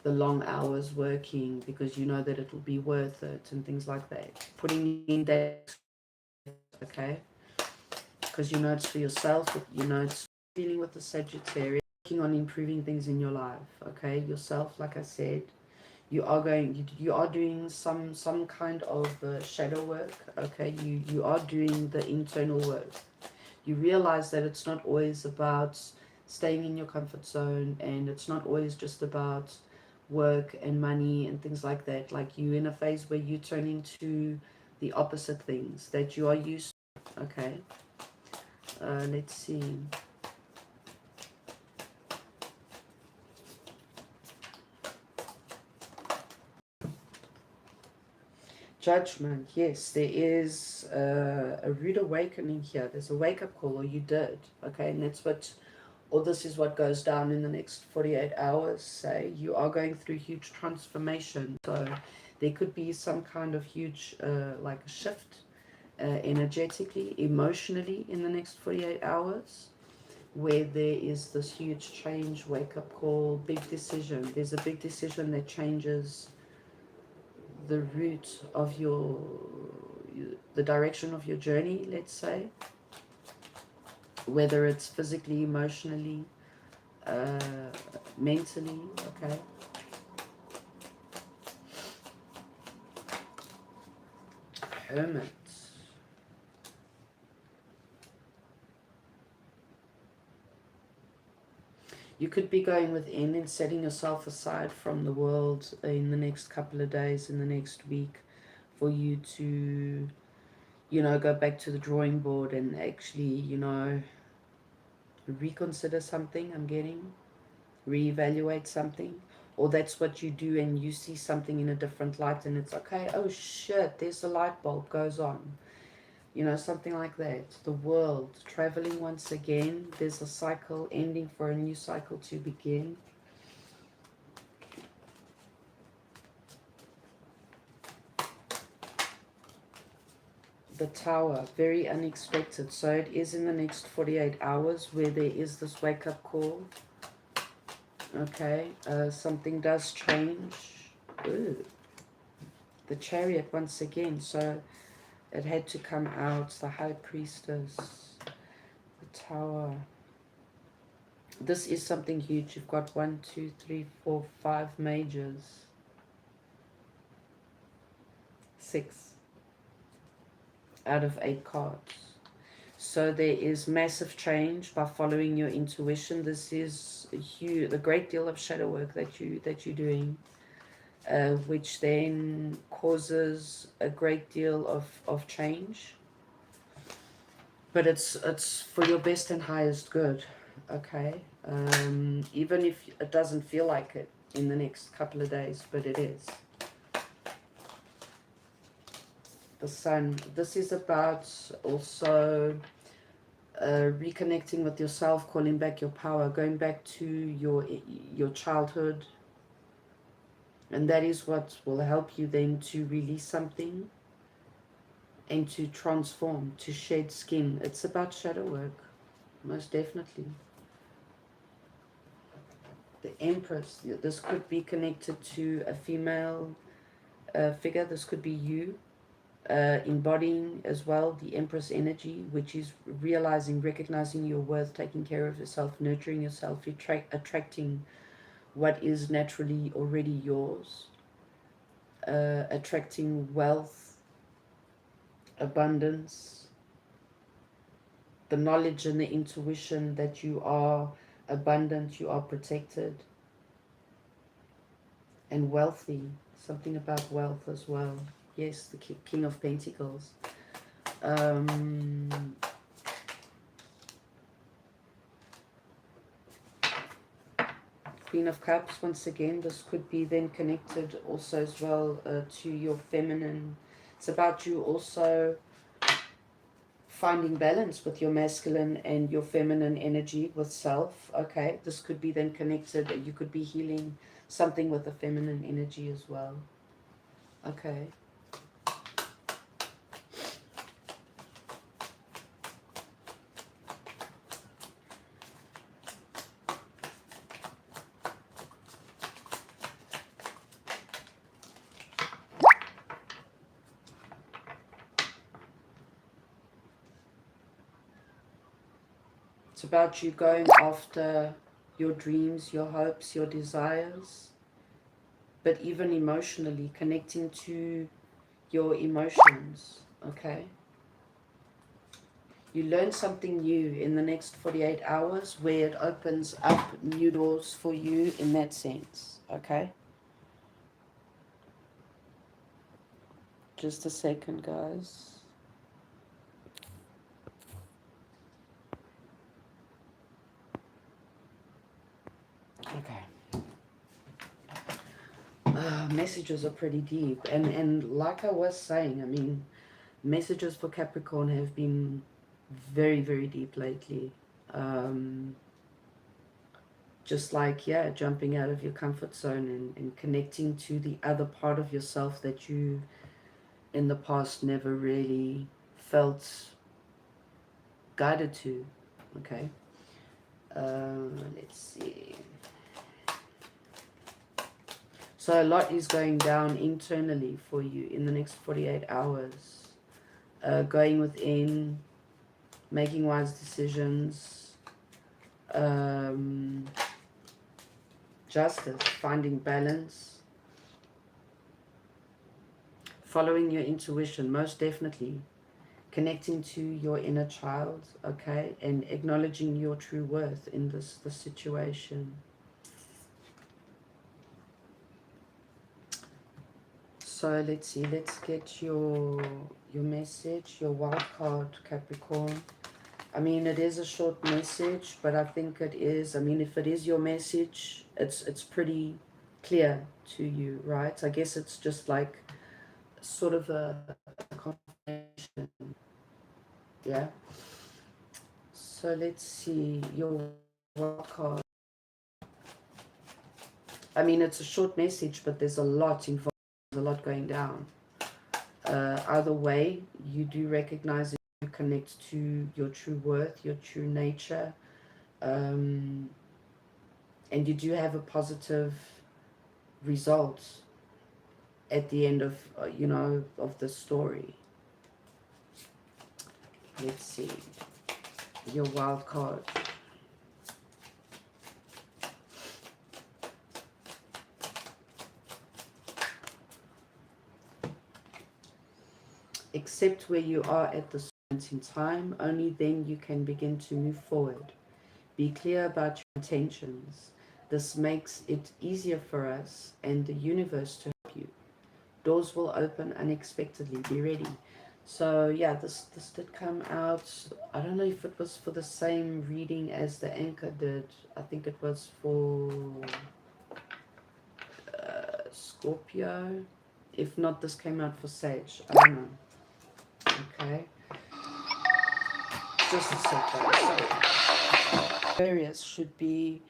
long hours working, because you know that it'll be worth it and things like that. Putting in that, okay? Because you know it's for yourself, you know it's dealing with the Sagittarius, working on improving things in your life, okay? Yourself, like I said, you are doing some kind of shadow work, okay? You are doing the internal work. You realize that it's not always about staying in your comfort zone, and it's not always just about work and money and things like that. Like you're in a phase where you turn into the opposite things that you are used to, okay? Let's see. Judgment, yes, there is a rude awakening here. There's a wake-up call, or you did, okay? And that's what, or this is what goes down in the next 48 hours, say. You are going through huge transformation. So there could be some kind of huge, like a shift, energetically, emotionally in the next 48 hours, where there is this huge change, wake-up call, big decision. There's a big decision that changes the route of the direction of your journey, let's say, whether it's physically, emotionally, mentally, okay? Hermit. You could be going within and setting yourself aside from the world in the next couple of days, in the next week, for you to, you know, go back to the drawing board and actually, you know, reconsider something. I'm getting reevaluate something, or that's what you do and you see something in a different light and it's okay, oh shit, there's a light bulb goes on, you know, something like that. The world traveling once again, there's a cycle ending for a new cycle to begin. The Tower, very unexpected. So it is in the next 48 hours where there is this wake-up call. Okay, something does change. Ooh. The Chariot once again, so it had to come out. The High Priestess, the Tower. This is something huge. You've got 1, 2, 3, 4, 5 majors. 6 out of 8 cards. So there is massive change by following your intuition. This is a great deal of shadow work that you're doing, which then causes a great deal of change. But it's for your best and highest good. Okay, even if it doesn't feel like it in the next couple of days, but it is. The Sun. This is about also reconnecting with yourself, calling back your power, going back to your childhood, and that is what will help you then to release something and to transform, to shed skin. It's about shadow work, most definitely. The Empress. This could be connected to a female figure. This could be you. Embodying as well the Empress energy, which is realizing, recognizing your worth, taking care of yourself, nurturing yourself, attracting what is naturally already yours, attracting wealth, abundance, the knowledge and the intuition that you are abundant, you are protected and wealthy. Something about wealth as well. Yes, the King of Pentacles. Queen of Cups, once again, this could be then connected also as well to your feminine. It's about you also finding balance with your masculine and your feminine energy with self. Okay, this could be then connected. You could be healing something with the feminine energy as well. Okay. It's about you going after your dreams, your hopes, your desires, but even emotionally connecting to your emotions, okay? You learn something new in the next 48 hours where it opens up new doors for you in that sense, okay? Just a second, guys. Okay. Messages are pretty deep. And like I was saying, I mean, messages for Capricorn have been very, very deep lately. Just like, yeah, jumping out of your comfort zone and connecting to the other part of yourself that you in the past never really felt guided to. Okay. Let's see. So a lot is going down internally for you in the next 48 hours. Going within, making wise decisions, justice, finding balance, following your intuition, most definitely. connecting to your inner child, okay, and acknowledging your true worth in this situation. So let's see, let's get your message, your wild card, Capricorn. I mean, it is a short message, but I think it is, I mean, if it is your message, it's pretty clear to you, right? I guess it's just like sort of a confirmation. Yeah. So let's see, your wild card. I mean, it's a short message, but there's a lot involved, there's a lot going down. Either way, you do recognize that you connect to your true worth, your true nature, and you do have a positive result at the end of, you know, of the story. Let's see, your wild card. Accept where you are at this point in time. Only then you can begin to move forward. Be clear about your intentions. This makes it easier for us and the universe to help you. Doors will open unexpectedly. Be ready. So yeah, this did come out. I don't know if it was for the same reading as the anchor did. I think it was for Scorpio. If not, this came out for Sag. I don't know. Okay. Just a second. Aquarius should be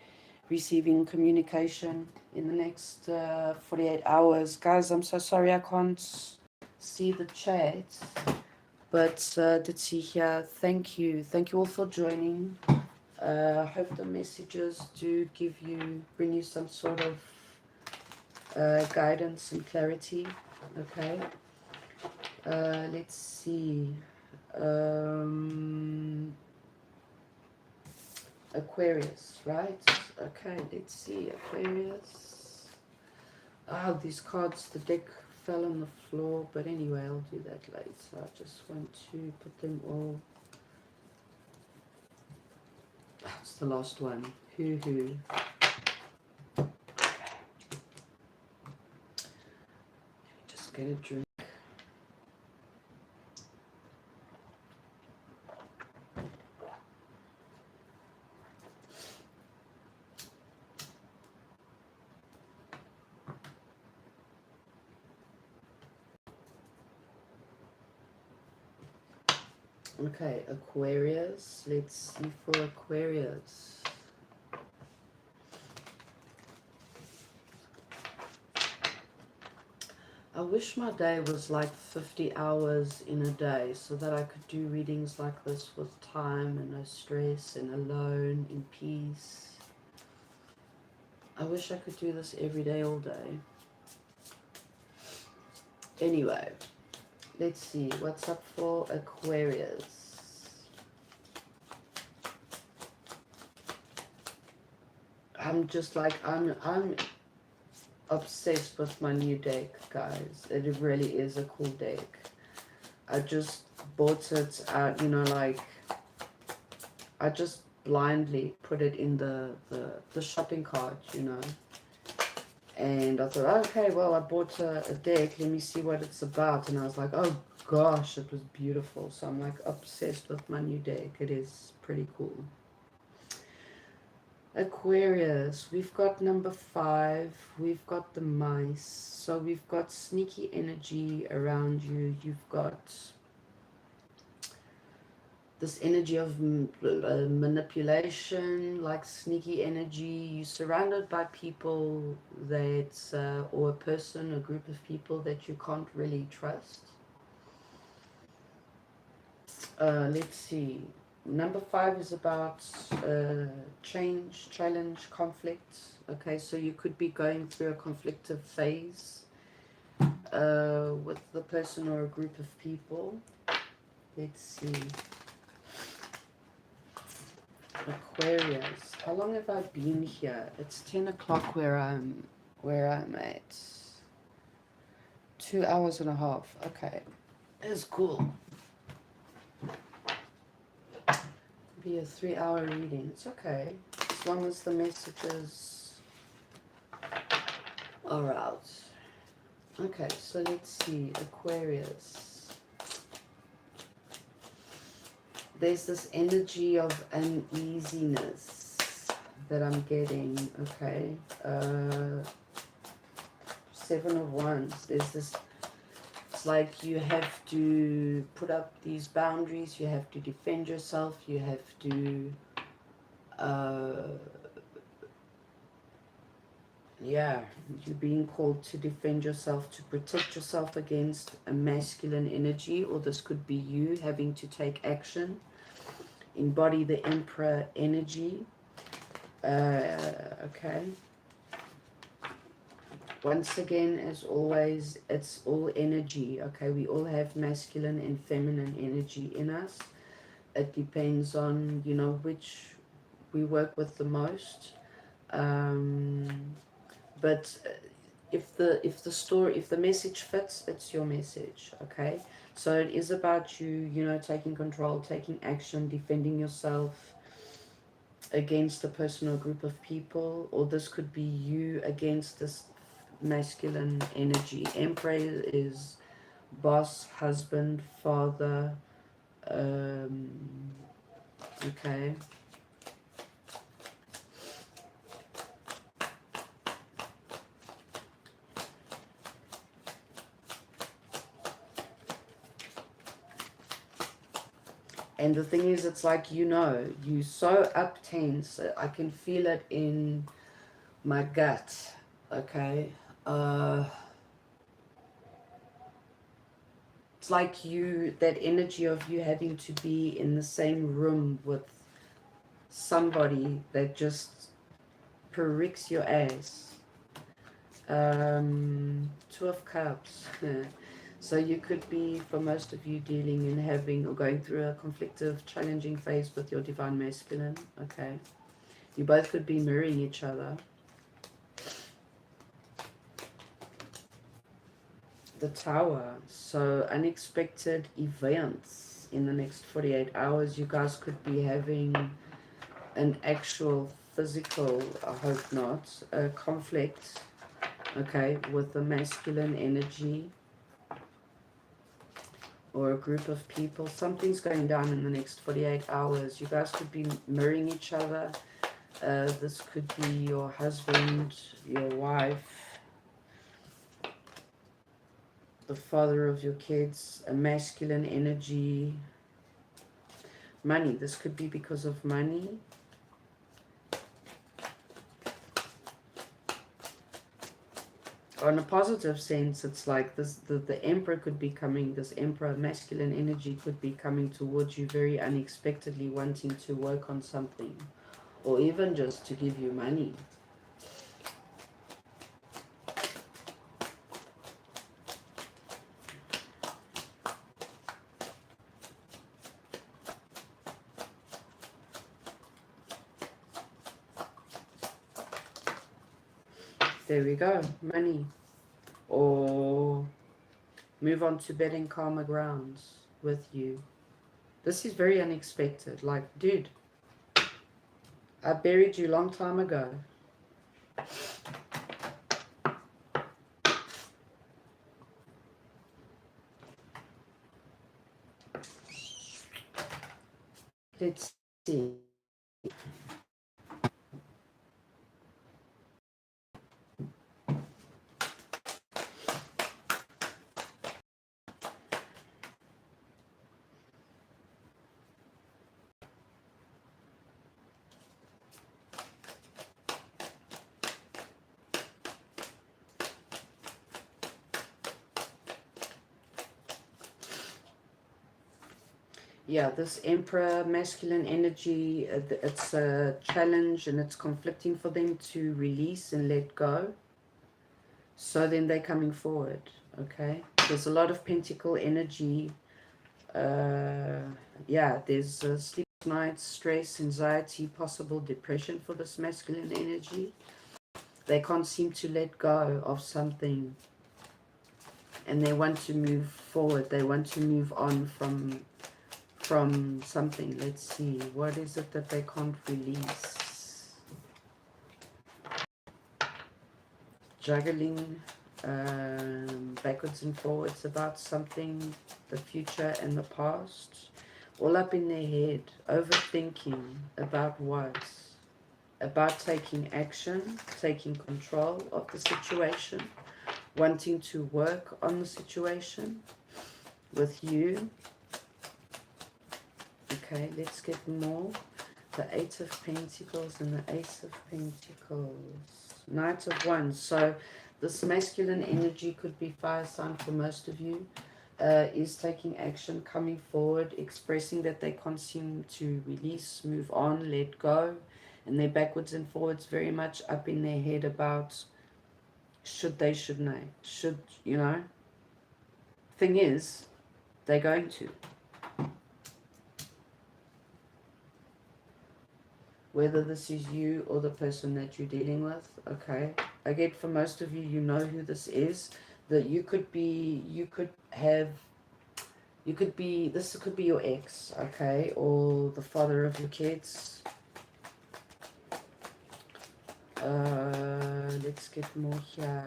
receiving communication in the next 48 hours. Guys, I'm so sorry I can't see the chat, but did see here. Thank you all for joining. I hope the messages do bring you some sort of guidance and clarity. Okay. Let's see. Aquarius, right? Okay, let's see. Aquarius. Oh, these cards, the deck fell on the floor, but anyway, I'll do that later. I just want to put them all. That's the last one. Hoo-hoo. Just get a drink. Okay, Aquarius. Let's see for Aquarius. I wish my day was like 50 hours in a day so that I could do readings like this with time and no stress and alone in peace. I wish I could do this every day, all day. Anyway, let's see what's up for Aquarius. I'm just like, I'm obsessed with my new deck, guys. It really is a cool deck. I just bought it out, you know, like I just blindly put it in the shopping cart, you know. And I thought, okay, well, I bought a deck. Let me see what it's about. And I was like, oh gosh, it was beautiful. So I'm like obsessed with my new deck. It is pretty cool. Aquarius, we've got number 5. We've got the mice. So we've got sneaky energy around you. You've got this energy of manipulation, like sneaky energy. You're surrounded by people that, or a person, a group of people that you can't really trust. Let's see. Number 5 is about change, challenge, conflict. Okay, so you could be going through a conflictive phase with the person or a group of people. Let's see. Aquarius. How long have I been here? It's 10 o'clock where I'm at. 2 hours and a half. Okay. It's cool. Be a 3-hour reading. It's okay. As long as the messages are out. Okay, so let's see. Aquarius. There's this energy of uneasiness that I'm getting. Okay. 7 of Wands. There's this, it's like you have to put up these boundaries, you have to defend yourself, you have to yeah, you're being called to defend yourself, to protect yourself against a masculine energy, or this could be you having to take action, embody the Emperor energy. Okay. Once again, as always, it's all energy, okay? We all have masculine and feminine energy in us. It depends on, you know, which we work with the most. But if the message fits, it's your message, okay? So it is about you, you know, taking control, taking action, defending yourself against a person or group of people, or this could be you against this masculine energy. Emperor is boss, husband, father, okay. And the thing is, it's like, you know, you're so up tense. I can feel it in my gut, okay? It's like you, that energy of you having to be in the same room with somebody that just pricks your ass. 2 of Cups. So you could be, for most of you, dealing and having or going through a conflictive, challenging phase with your divine masculine. Okay. You both could be mirroring each other. The Tower. So unexpected events in the next 48 hours. You guys could be having an actual physical, I hope not, a conflict, okay, with the masculine energy or a group of people. Something's going down in the next 48 hours. You guys could be mirroring each other. This could be your husband, your wife, the father of your kids, a masculine energy. Money. This could be because of money. On a positive sense, it's like this, the Emperor could be coming, this Emperor masculine energy could be coming towards you very unexpectedly, wanting to work on something, or even just to give you money. There we go, money. Or move on to bedding calmer grounds with you. This is very unexpected. Like, dude, I buried you a long time ago. Let's see. Yeah, this Emperor masculine energy, it's a challenge and it's conflicting for them to release and let go. So then they're coming forward, okay? There's a lot of pentacle energy. Yeah, there's sleep nights, stress, anxiety, possible depression for this masculine energy. They can't seem to let go of something. And they want to move forward. They want to move on from something. Let's see. What is it that they can't release? Juggling backwards and forwards about something, the future and the past. All up in their head. Overthinking about what? About taking action, taking control of the situation, wanting to work on the situation with you. Okay, let's get more. The Eight of Pentacles and the Ace of Pentacles. Knight of Wands. So this masculine energy could be fire sign for most of you. Is taking action, coming forward, expressing that they can't seem to release, move on, let go. And they're backwards and forwards, very much up in their head about should they, shouldn't they, should, you know. Thing is, they're going to. Whether this is you or the person that you're dealing with, okay. I get for most of you, you know who this is. That you could be, this could be your ex, okay, or the father of your kids. Let's get more here.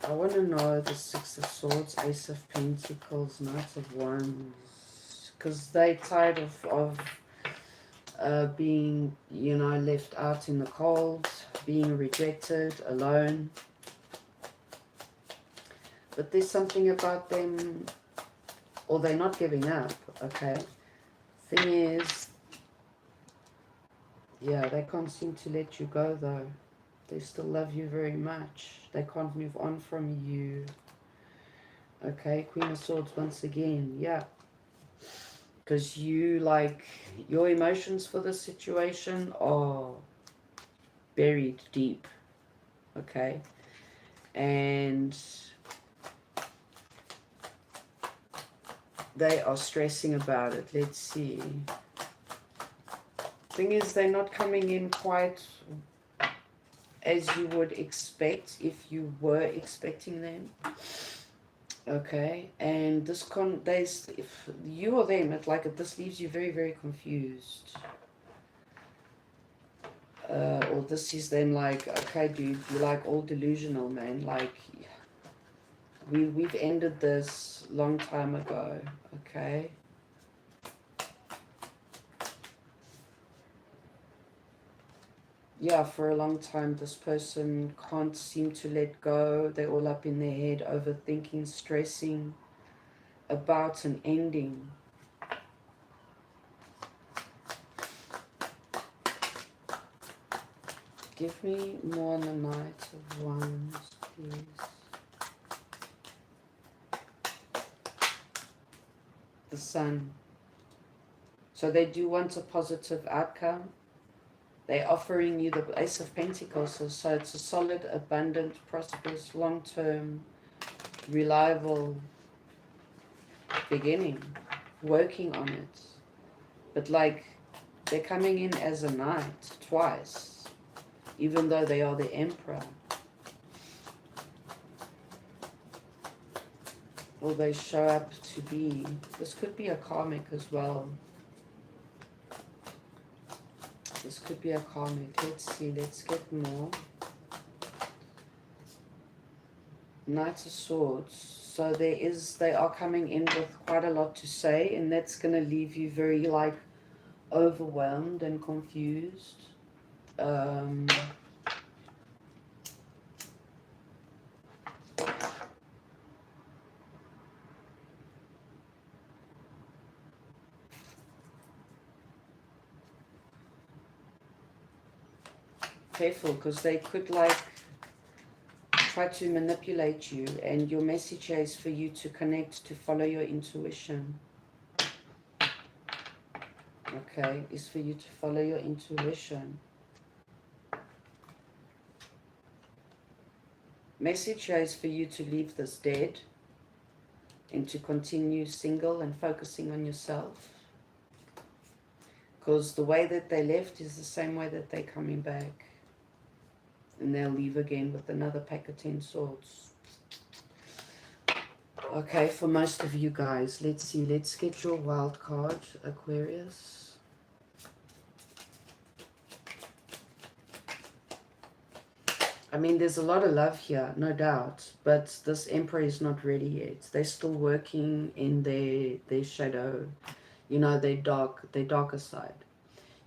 I want to know the Six of Swords, Ace of Pentacles, Knight of Wands, because they're tired of being, you know, left out in the cold, being rejected, alone. But there's something about them, or they're not giving up, okay? Thing is, yeah, they can't seem to let you go though. They still love you very much. They can't move on from you. Okay, Queen of Swords once again, yeah. Because you, like, your emotions for this situation are buried deep, okay? And they are stressing about it. Let's see. Thing is, they're not coming in quite as you would expect if you were expecting them. Okay, and this if you or them, this leaves you very, very confused. Or this is them like, okay, dude, you're like all delusional, man. Like, we've ended this long time ago, okay? Yeah, for a long time, this person can't seem to let go. They're all up in their head, overthinking, stressing about an ending. Give me more on the Knight of Wands, please. The Sun. So they do want a positive outcome. They're offering you the Ace of Pentacles, so it's a solid, abundant, prosperous, long-term, reliable beginning, working on it. But like, they're coming in as a knight twice, even though they are the Emperor. Or they show up to be, this could be a karmic as well. This could be a karmic. Let's see, let's get more. Knight of Swords. So they are coming in with quite a lot to say, and that's going to leave you very, like, overwhelmed and confused. Careful, because they could, like, try to manipulate you, and your message is for you to connect, to follow your intuition. Okay, is for you to follow your intuition. Message is for you to leave this dead and to continue single and focusing on yourself. Because the way that they left is the same way that they're coming back. And they'll leave again with another pack of 10 swords. Okay, for most of you guys, let's see. Let's get your wild card, Aquarius. I mean, there's a lot of love here, no doubt, but this Emperor is not ready yet. They're still working in their shadow, you know, their darker side.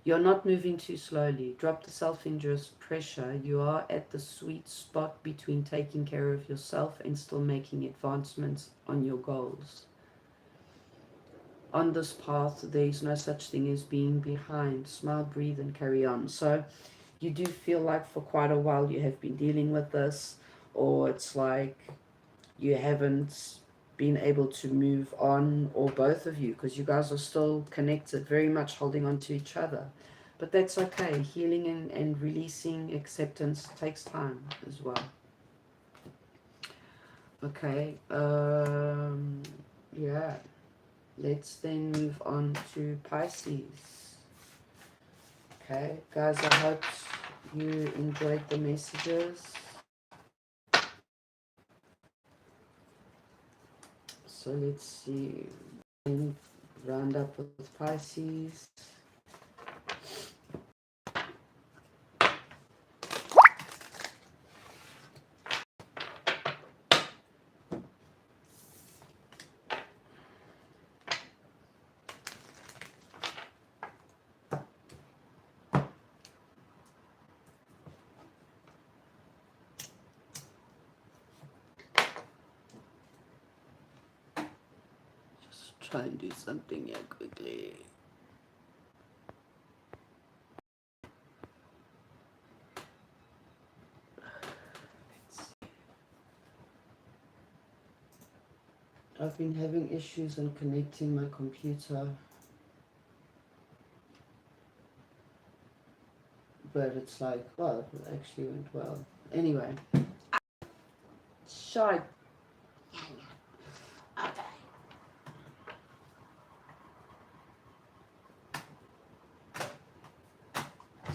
You're not moving too slowly. Drop the self-induced pressure. You are at the sweet spot between taking care of yourself and still making advancements on your goals. On this path, there is no such thing as being behind. Smile, breathe, and carry on. So you do feel like for quite a while you have been dealing with this, or it's like you haven't been able to move on, or both of you, because you guys are still connected, very much holding on to each other. But that's okay. Healing and releasing acceptance takes time as well. Okay. Yeah. Let's then move on to Pisces. Okay, guys, I hope you enjoyed the messages. So let's see. Round up with Pisces. Try and do something here quickly. I've been having issues in connecting my computer, but it's like, well, it actually went well. Anyway, shy.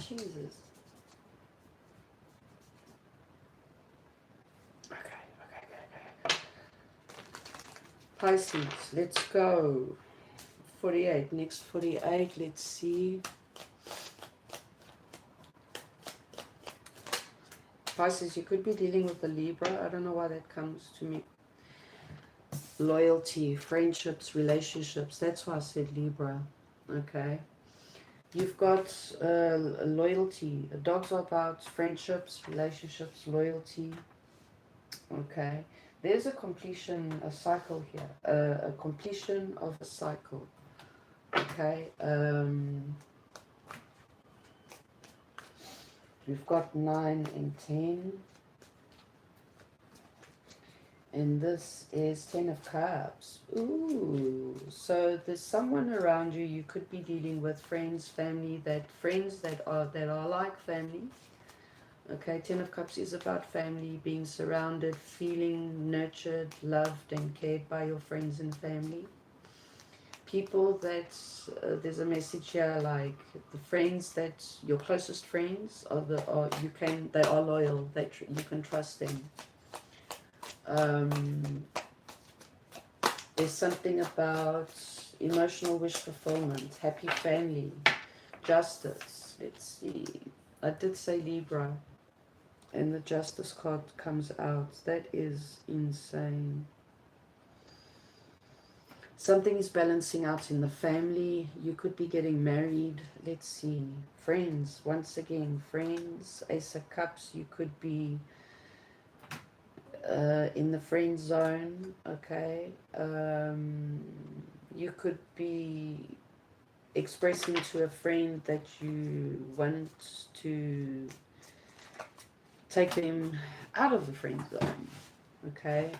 Jesus. Okay. Pisces, let's go. 48, next 48, let's see. Pisces, you could be dealing with a Libra. I don't know why that comes to me. Loyalty, friendships, relationships. That's why I said Libra. Okay. You've got loyalty. Dogs are about friendships, relationships, loyalty. Okay. There's a completion, a cycle here. A completion of a cycle. Okay. We've got 9 and 10. And this is 10 of Cups. Ooh. So there's someone around you. You could be dealing with friends, family, friends that are like family. Okay, 10 of Cups is about family, being surrounded, feeling nurtured, loved, and cared by your friends and family. People that, there's a message here like the friends that, your closest friends, they are loyal, you can trust them. There's something about emotional wish fulfillment, happy family, justice. Let's see. I did say Libra, and the justice card comes out. That is insane. Something is balancing out in the family. You could be getting married. Let's see. Friends, once again, friends. Ace of Cups, you could be in the friend zone. Okay. You could be expressing to a friend that you want to take them out of the friend zone. Okay.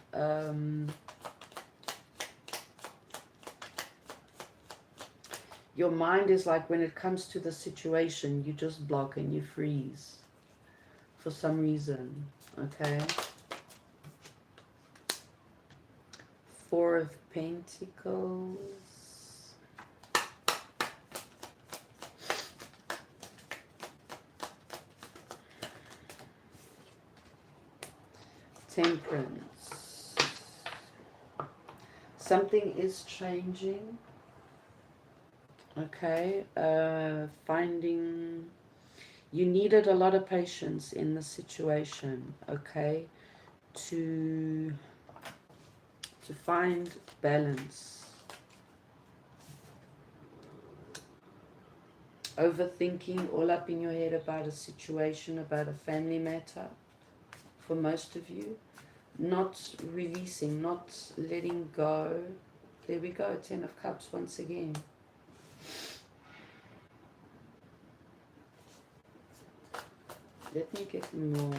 Your mind is like, when it comes to the situation, you just block and you freeze for some reason. Okay. 4 of Pentacles. Temperance. Something is changing. Okay. Finding... You needed a lot of patience in the situation, okay, to find balance. Overthinking all up in your head about a situation, about a family matter, for most of you. Not releasing, not letting go. There we go, 10 of Cups once again. Let me get more.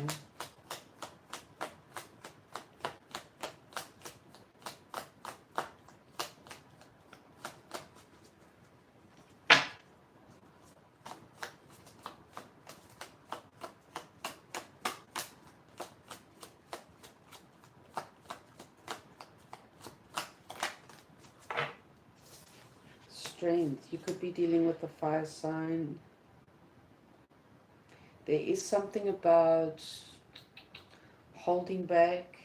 Strength. You could be dealing with a fire sign. There is something about holding back.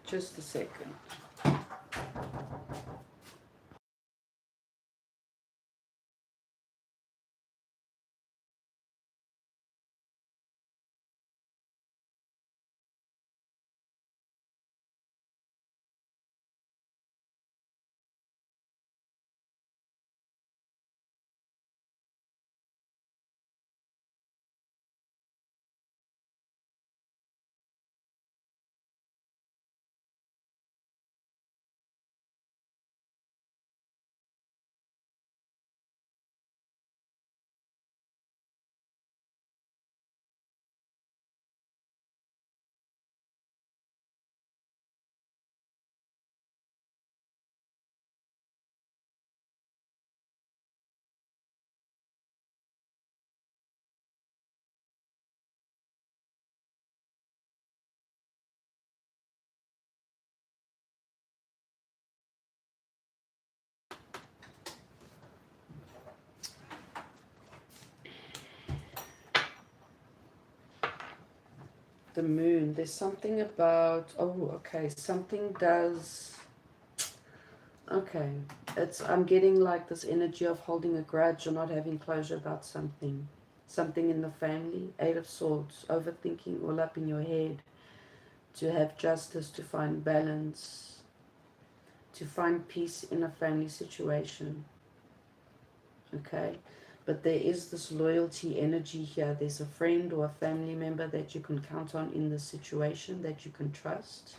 Just a second. The moon. There's something about... Oh, okay. Something does... Okay. I'm getting like this energy of holding a grudge or not having closure about something. Something in the family. 8 of Swords. Overthinking all up in your head. To have justice, to find balance, to find peace in a family situation. Okay? But there is this loyalty energy here. There's a friend or a family member that you can count on in this situation, that you can trust.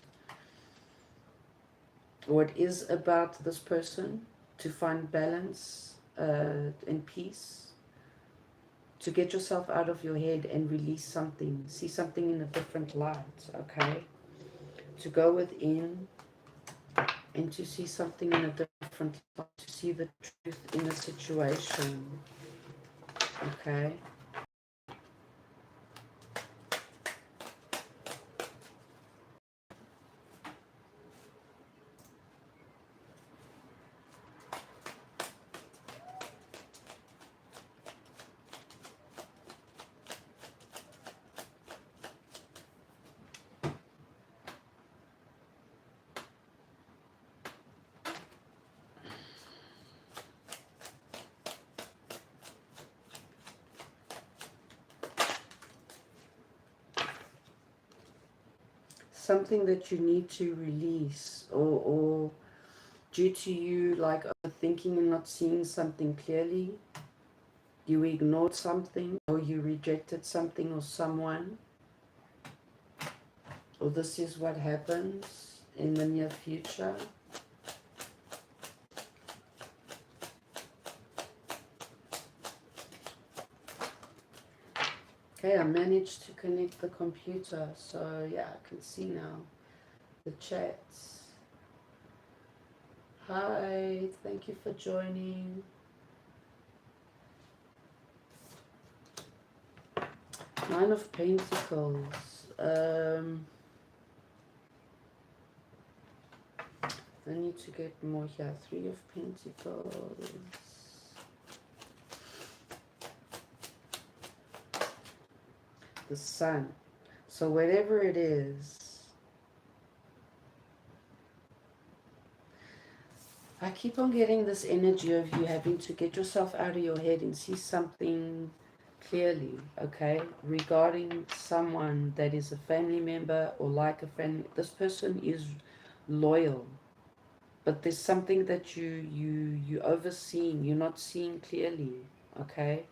Or it is about this person to find balance and peace. To get yourself out of your head and release something. See something in a different light. Okay? To go within and to see something in a different light. To see the truth in a situation. Okay? Something that you need to release, or due to you like overthinking and not seeing something clearly, you ignored something, or you rejected something or someone, or this is what happens in the near future. Okay, I managed to connect the computer, so yeah, I can see now the chats. Hi, thank you for joining. Nine of Pentacles. I need to get more here. 3 of Pentacles. The Sun. So whatever it is, I keep on getting this energy of you having to get yourself out of your head and see something clearly, okay? Regarding someone that is a family member or like a friend. This person is loyal, but there's something that you overseeing, you're not seeing clearly, okay?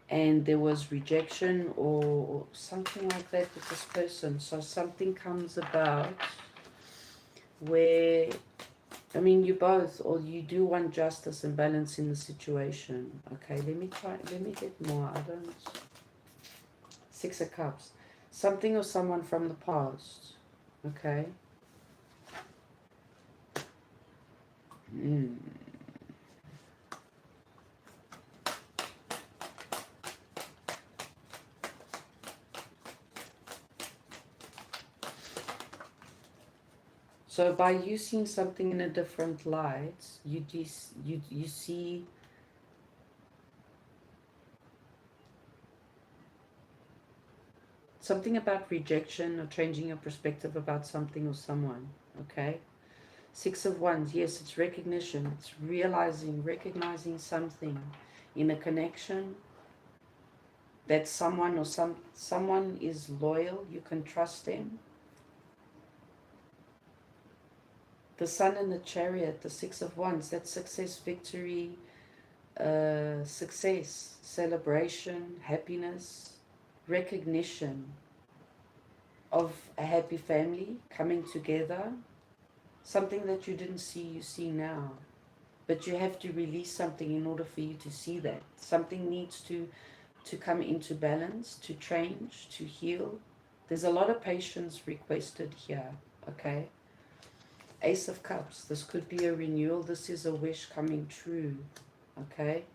And there was rejection or something like that with this person. So something comes about where, I mean, you both, or you do want justice and balance in the situation. Okay, let me get more. I don't. Six of Cups. Something or someone from the past. Okay. Mm. So by you seeing something in a different light, you see something about rejection or changing your perspective about something or someone. Okay. Six of Wands, yes, it's recognition. It's realizing, recognizing something in a connection, that someone or someone is loyal. You can trust them. The Sun and the Chariot, the Six of Wands, that's success, victory, success, celebration, happiness, recognition of a happy family coming together. Something that you didn't see, you see now. But you have to release something in order for you to see that. Something needs to come into balance, to change, to heal. There's a lot of patience requested here, okay? Ace of Cups, this could be a renewal. This is a wish coming true, okay?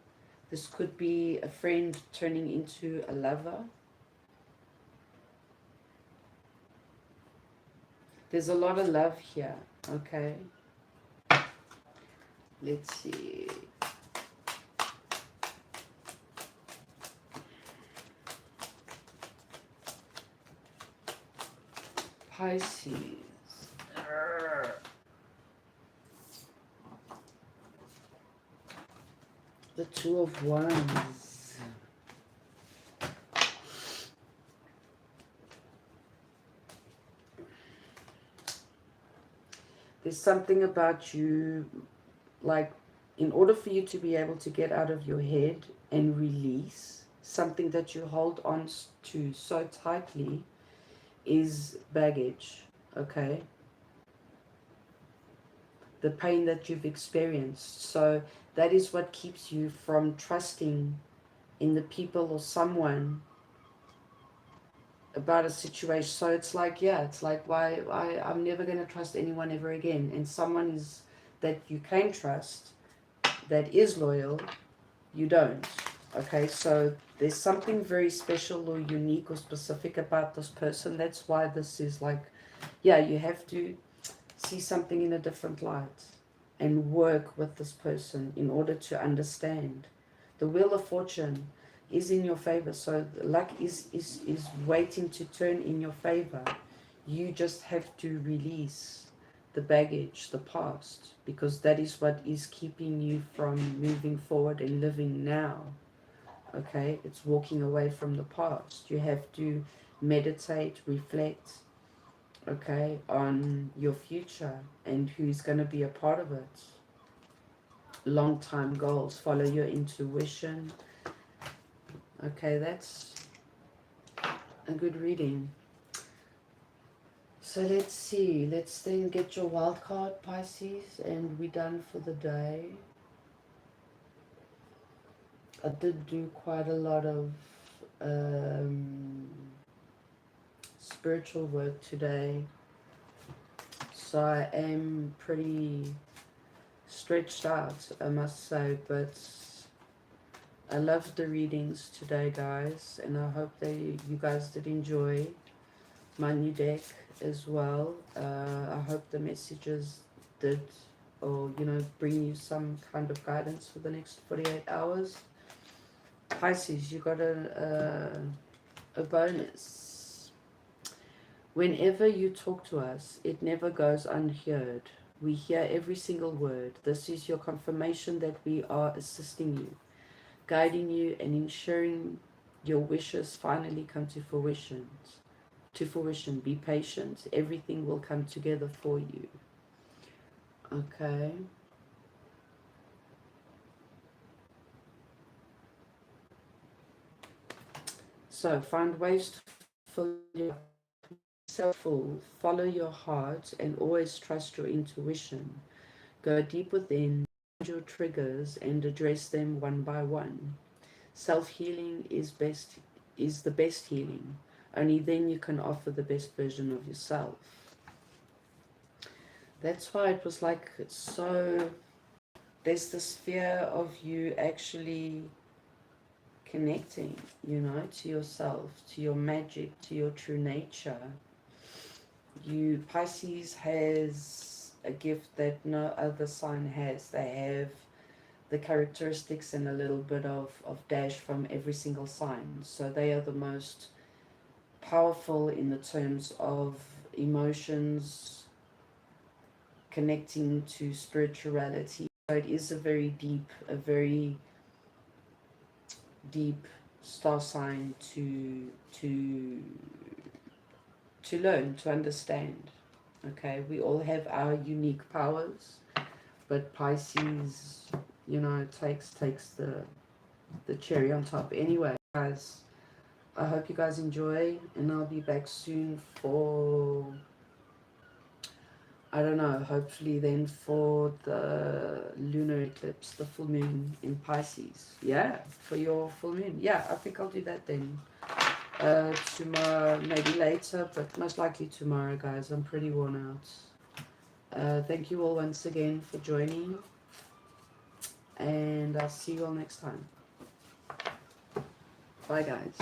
This could be a friend turning into a lover. There's a lot of love here, okay? Let's see. Pisces. The Two of Wands. There's something about you, like, in order for you to be able to get out of your head and release something that you hold on to so tightly is baggage, okay? The pain that you've experienced. So that is what keeps you from trusting in the people or someone about a situation. So it's like, yeah, it's like, why I'm never going to trust anyone ever again. And someone is that you can trust, that is loyal, you don't. Okay, so there's something very special or unique or specific about this person. That's why this is like, yeah, you have to see something in a different light and work with this person in order to understand. The Wheel of Fortune is in your favor, so luck is waiting to turn in your favor. You just have to release the baggage, the past, because that is what is keeping you from moving forward and living now. Okay, it's walking away from the past. You have to meditate, reflect, okay, on your future and who's going to be a part of it. Long time goals, follow your intuition. Okay, that's a good reading. So let's see, let's then get your wild card, Pisces, and we're done for the day. I did do quite a lot of spiritual work today, so I am pretty stretched out, I must say, but I loved the readings today, guys, and I hope that you guys did enjoy my new deck as well. I hope the messages did, or bring you some kind of guidance for the next 48 hours. Pisces, you got a bonus. Whenever you talk to us, it never goes unheard. We hear every single word. This is your confirmation that we are assisting you, guiding you, and ensuring your wishes finally come to fruition. Be patient. Everything will come together for you. Okay. So find ways to fill yourself full. Follow your heart and always trust your intuition. Go deep within, find your triggers and address them one by one. Self-healing is the best healing. Only then you can offer the best version of yourself. That's why it was like so. There's this fear of you actually connecting, you know, to yourself, to your magic, to your true nature. Pisces has a gift that no other sign has. They have the characteristics and a little bit of dash from every single sign. So they are the most powerful in the terms of emotions, connecting to spirituality. So it is a very deep star sign to learn, to understand. Okay, we all have our unique powers, but Pisces, you know, takes the cherry on top. Anyway, guys, I hope you guys enjoy, and I'll be back soon for, I don't know, hopefully then for the lunar eclipse, the full moon in Pisces. Yeah, for your full moon. Yeah, I think I'll do that then. Tomorrow, maybe later, but most likely tomorrow, guys. I'm pretty worn out. Thank you all once again for joining, and I'll see you all next time. Bye, guys.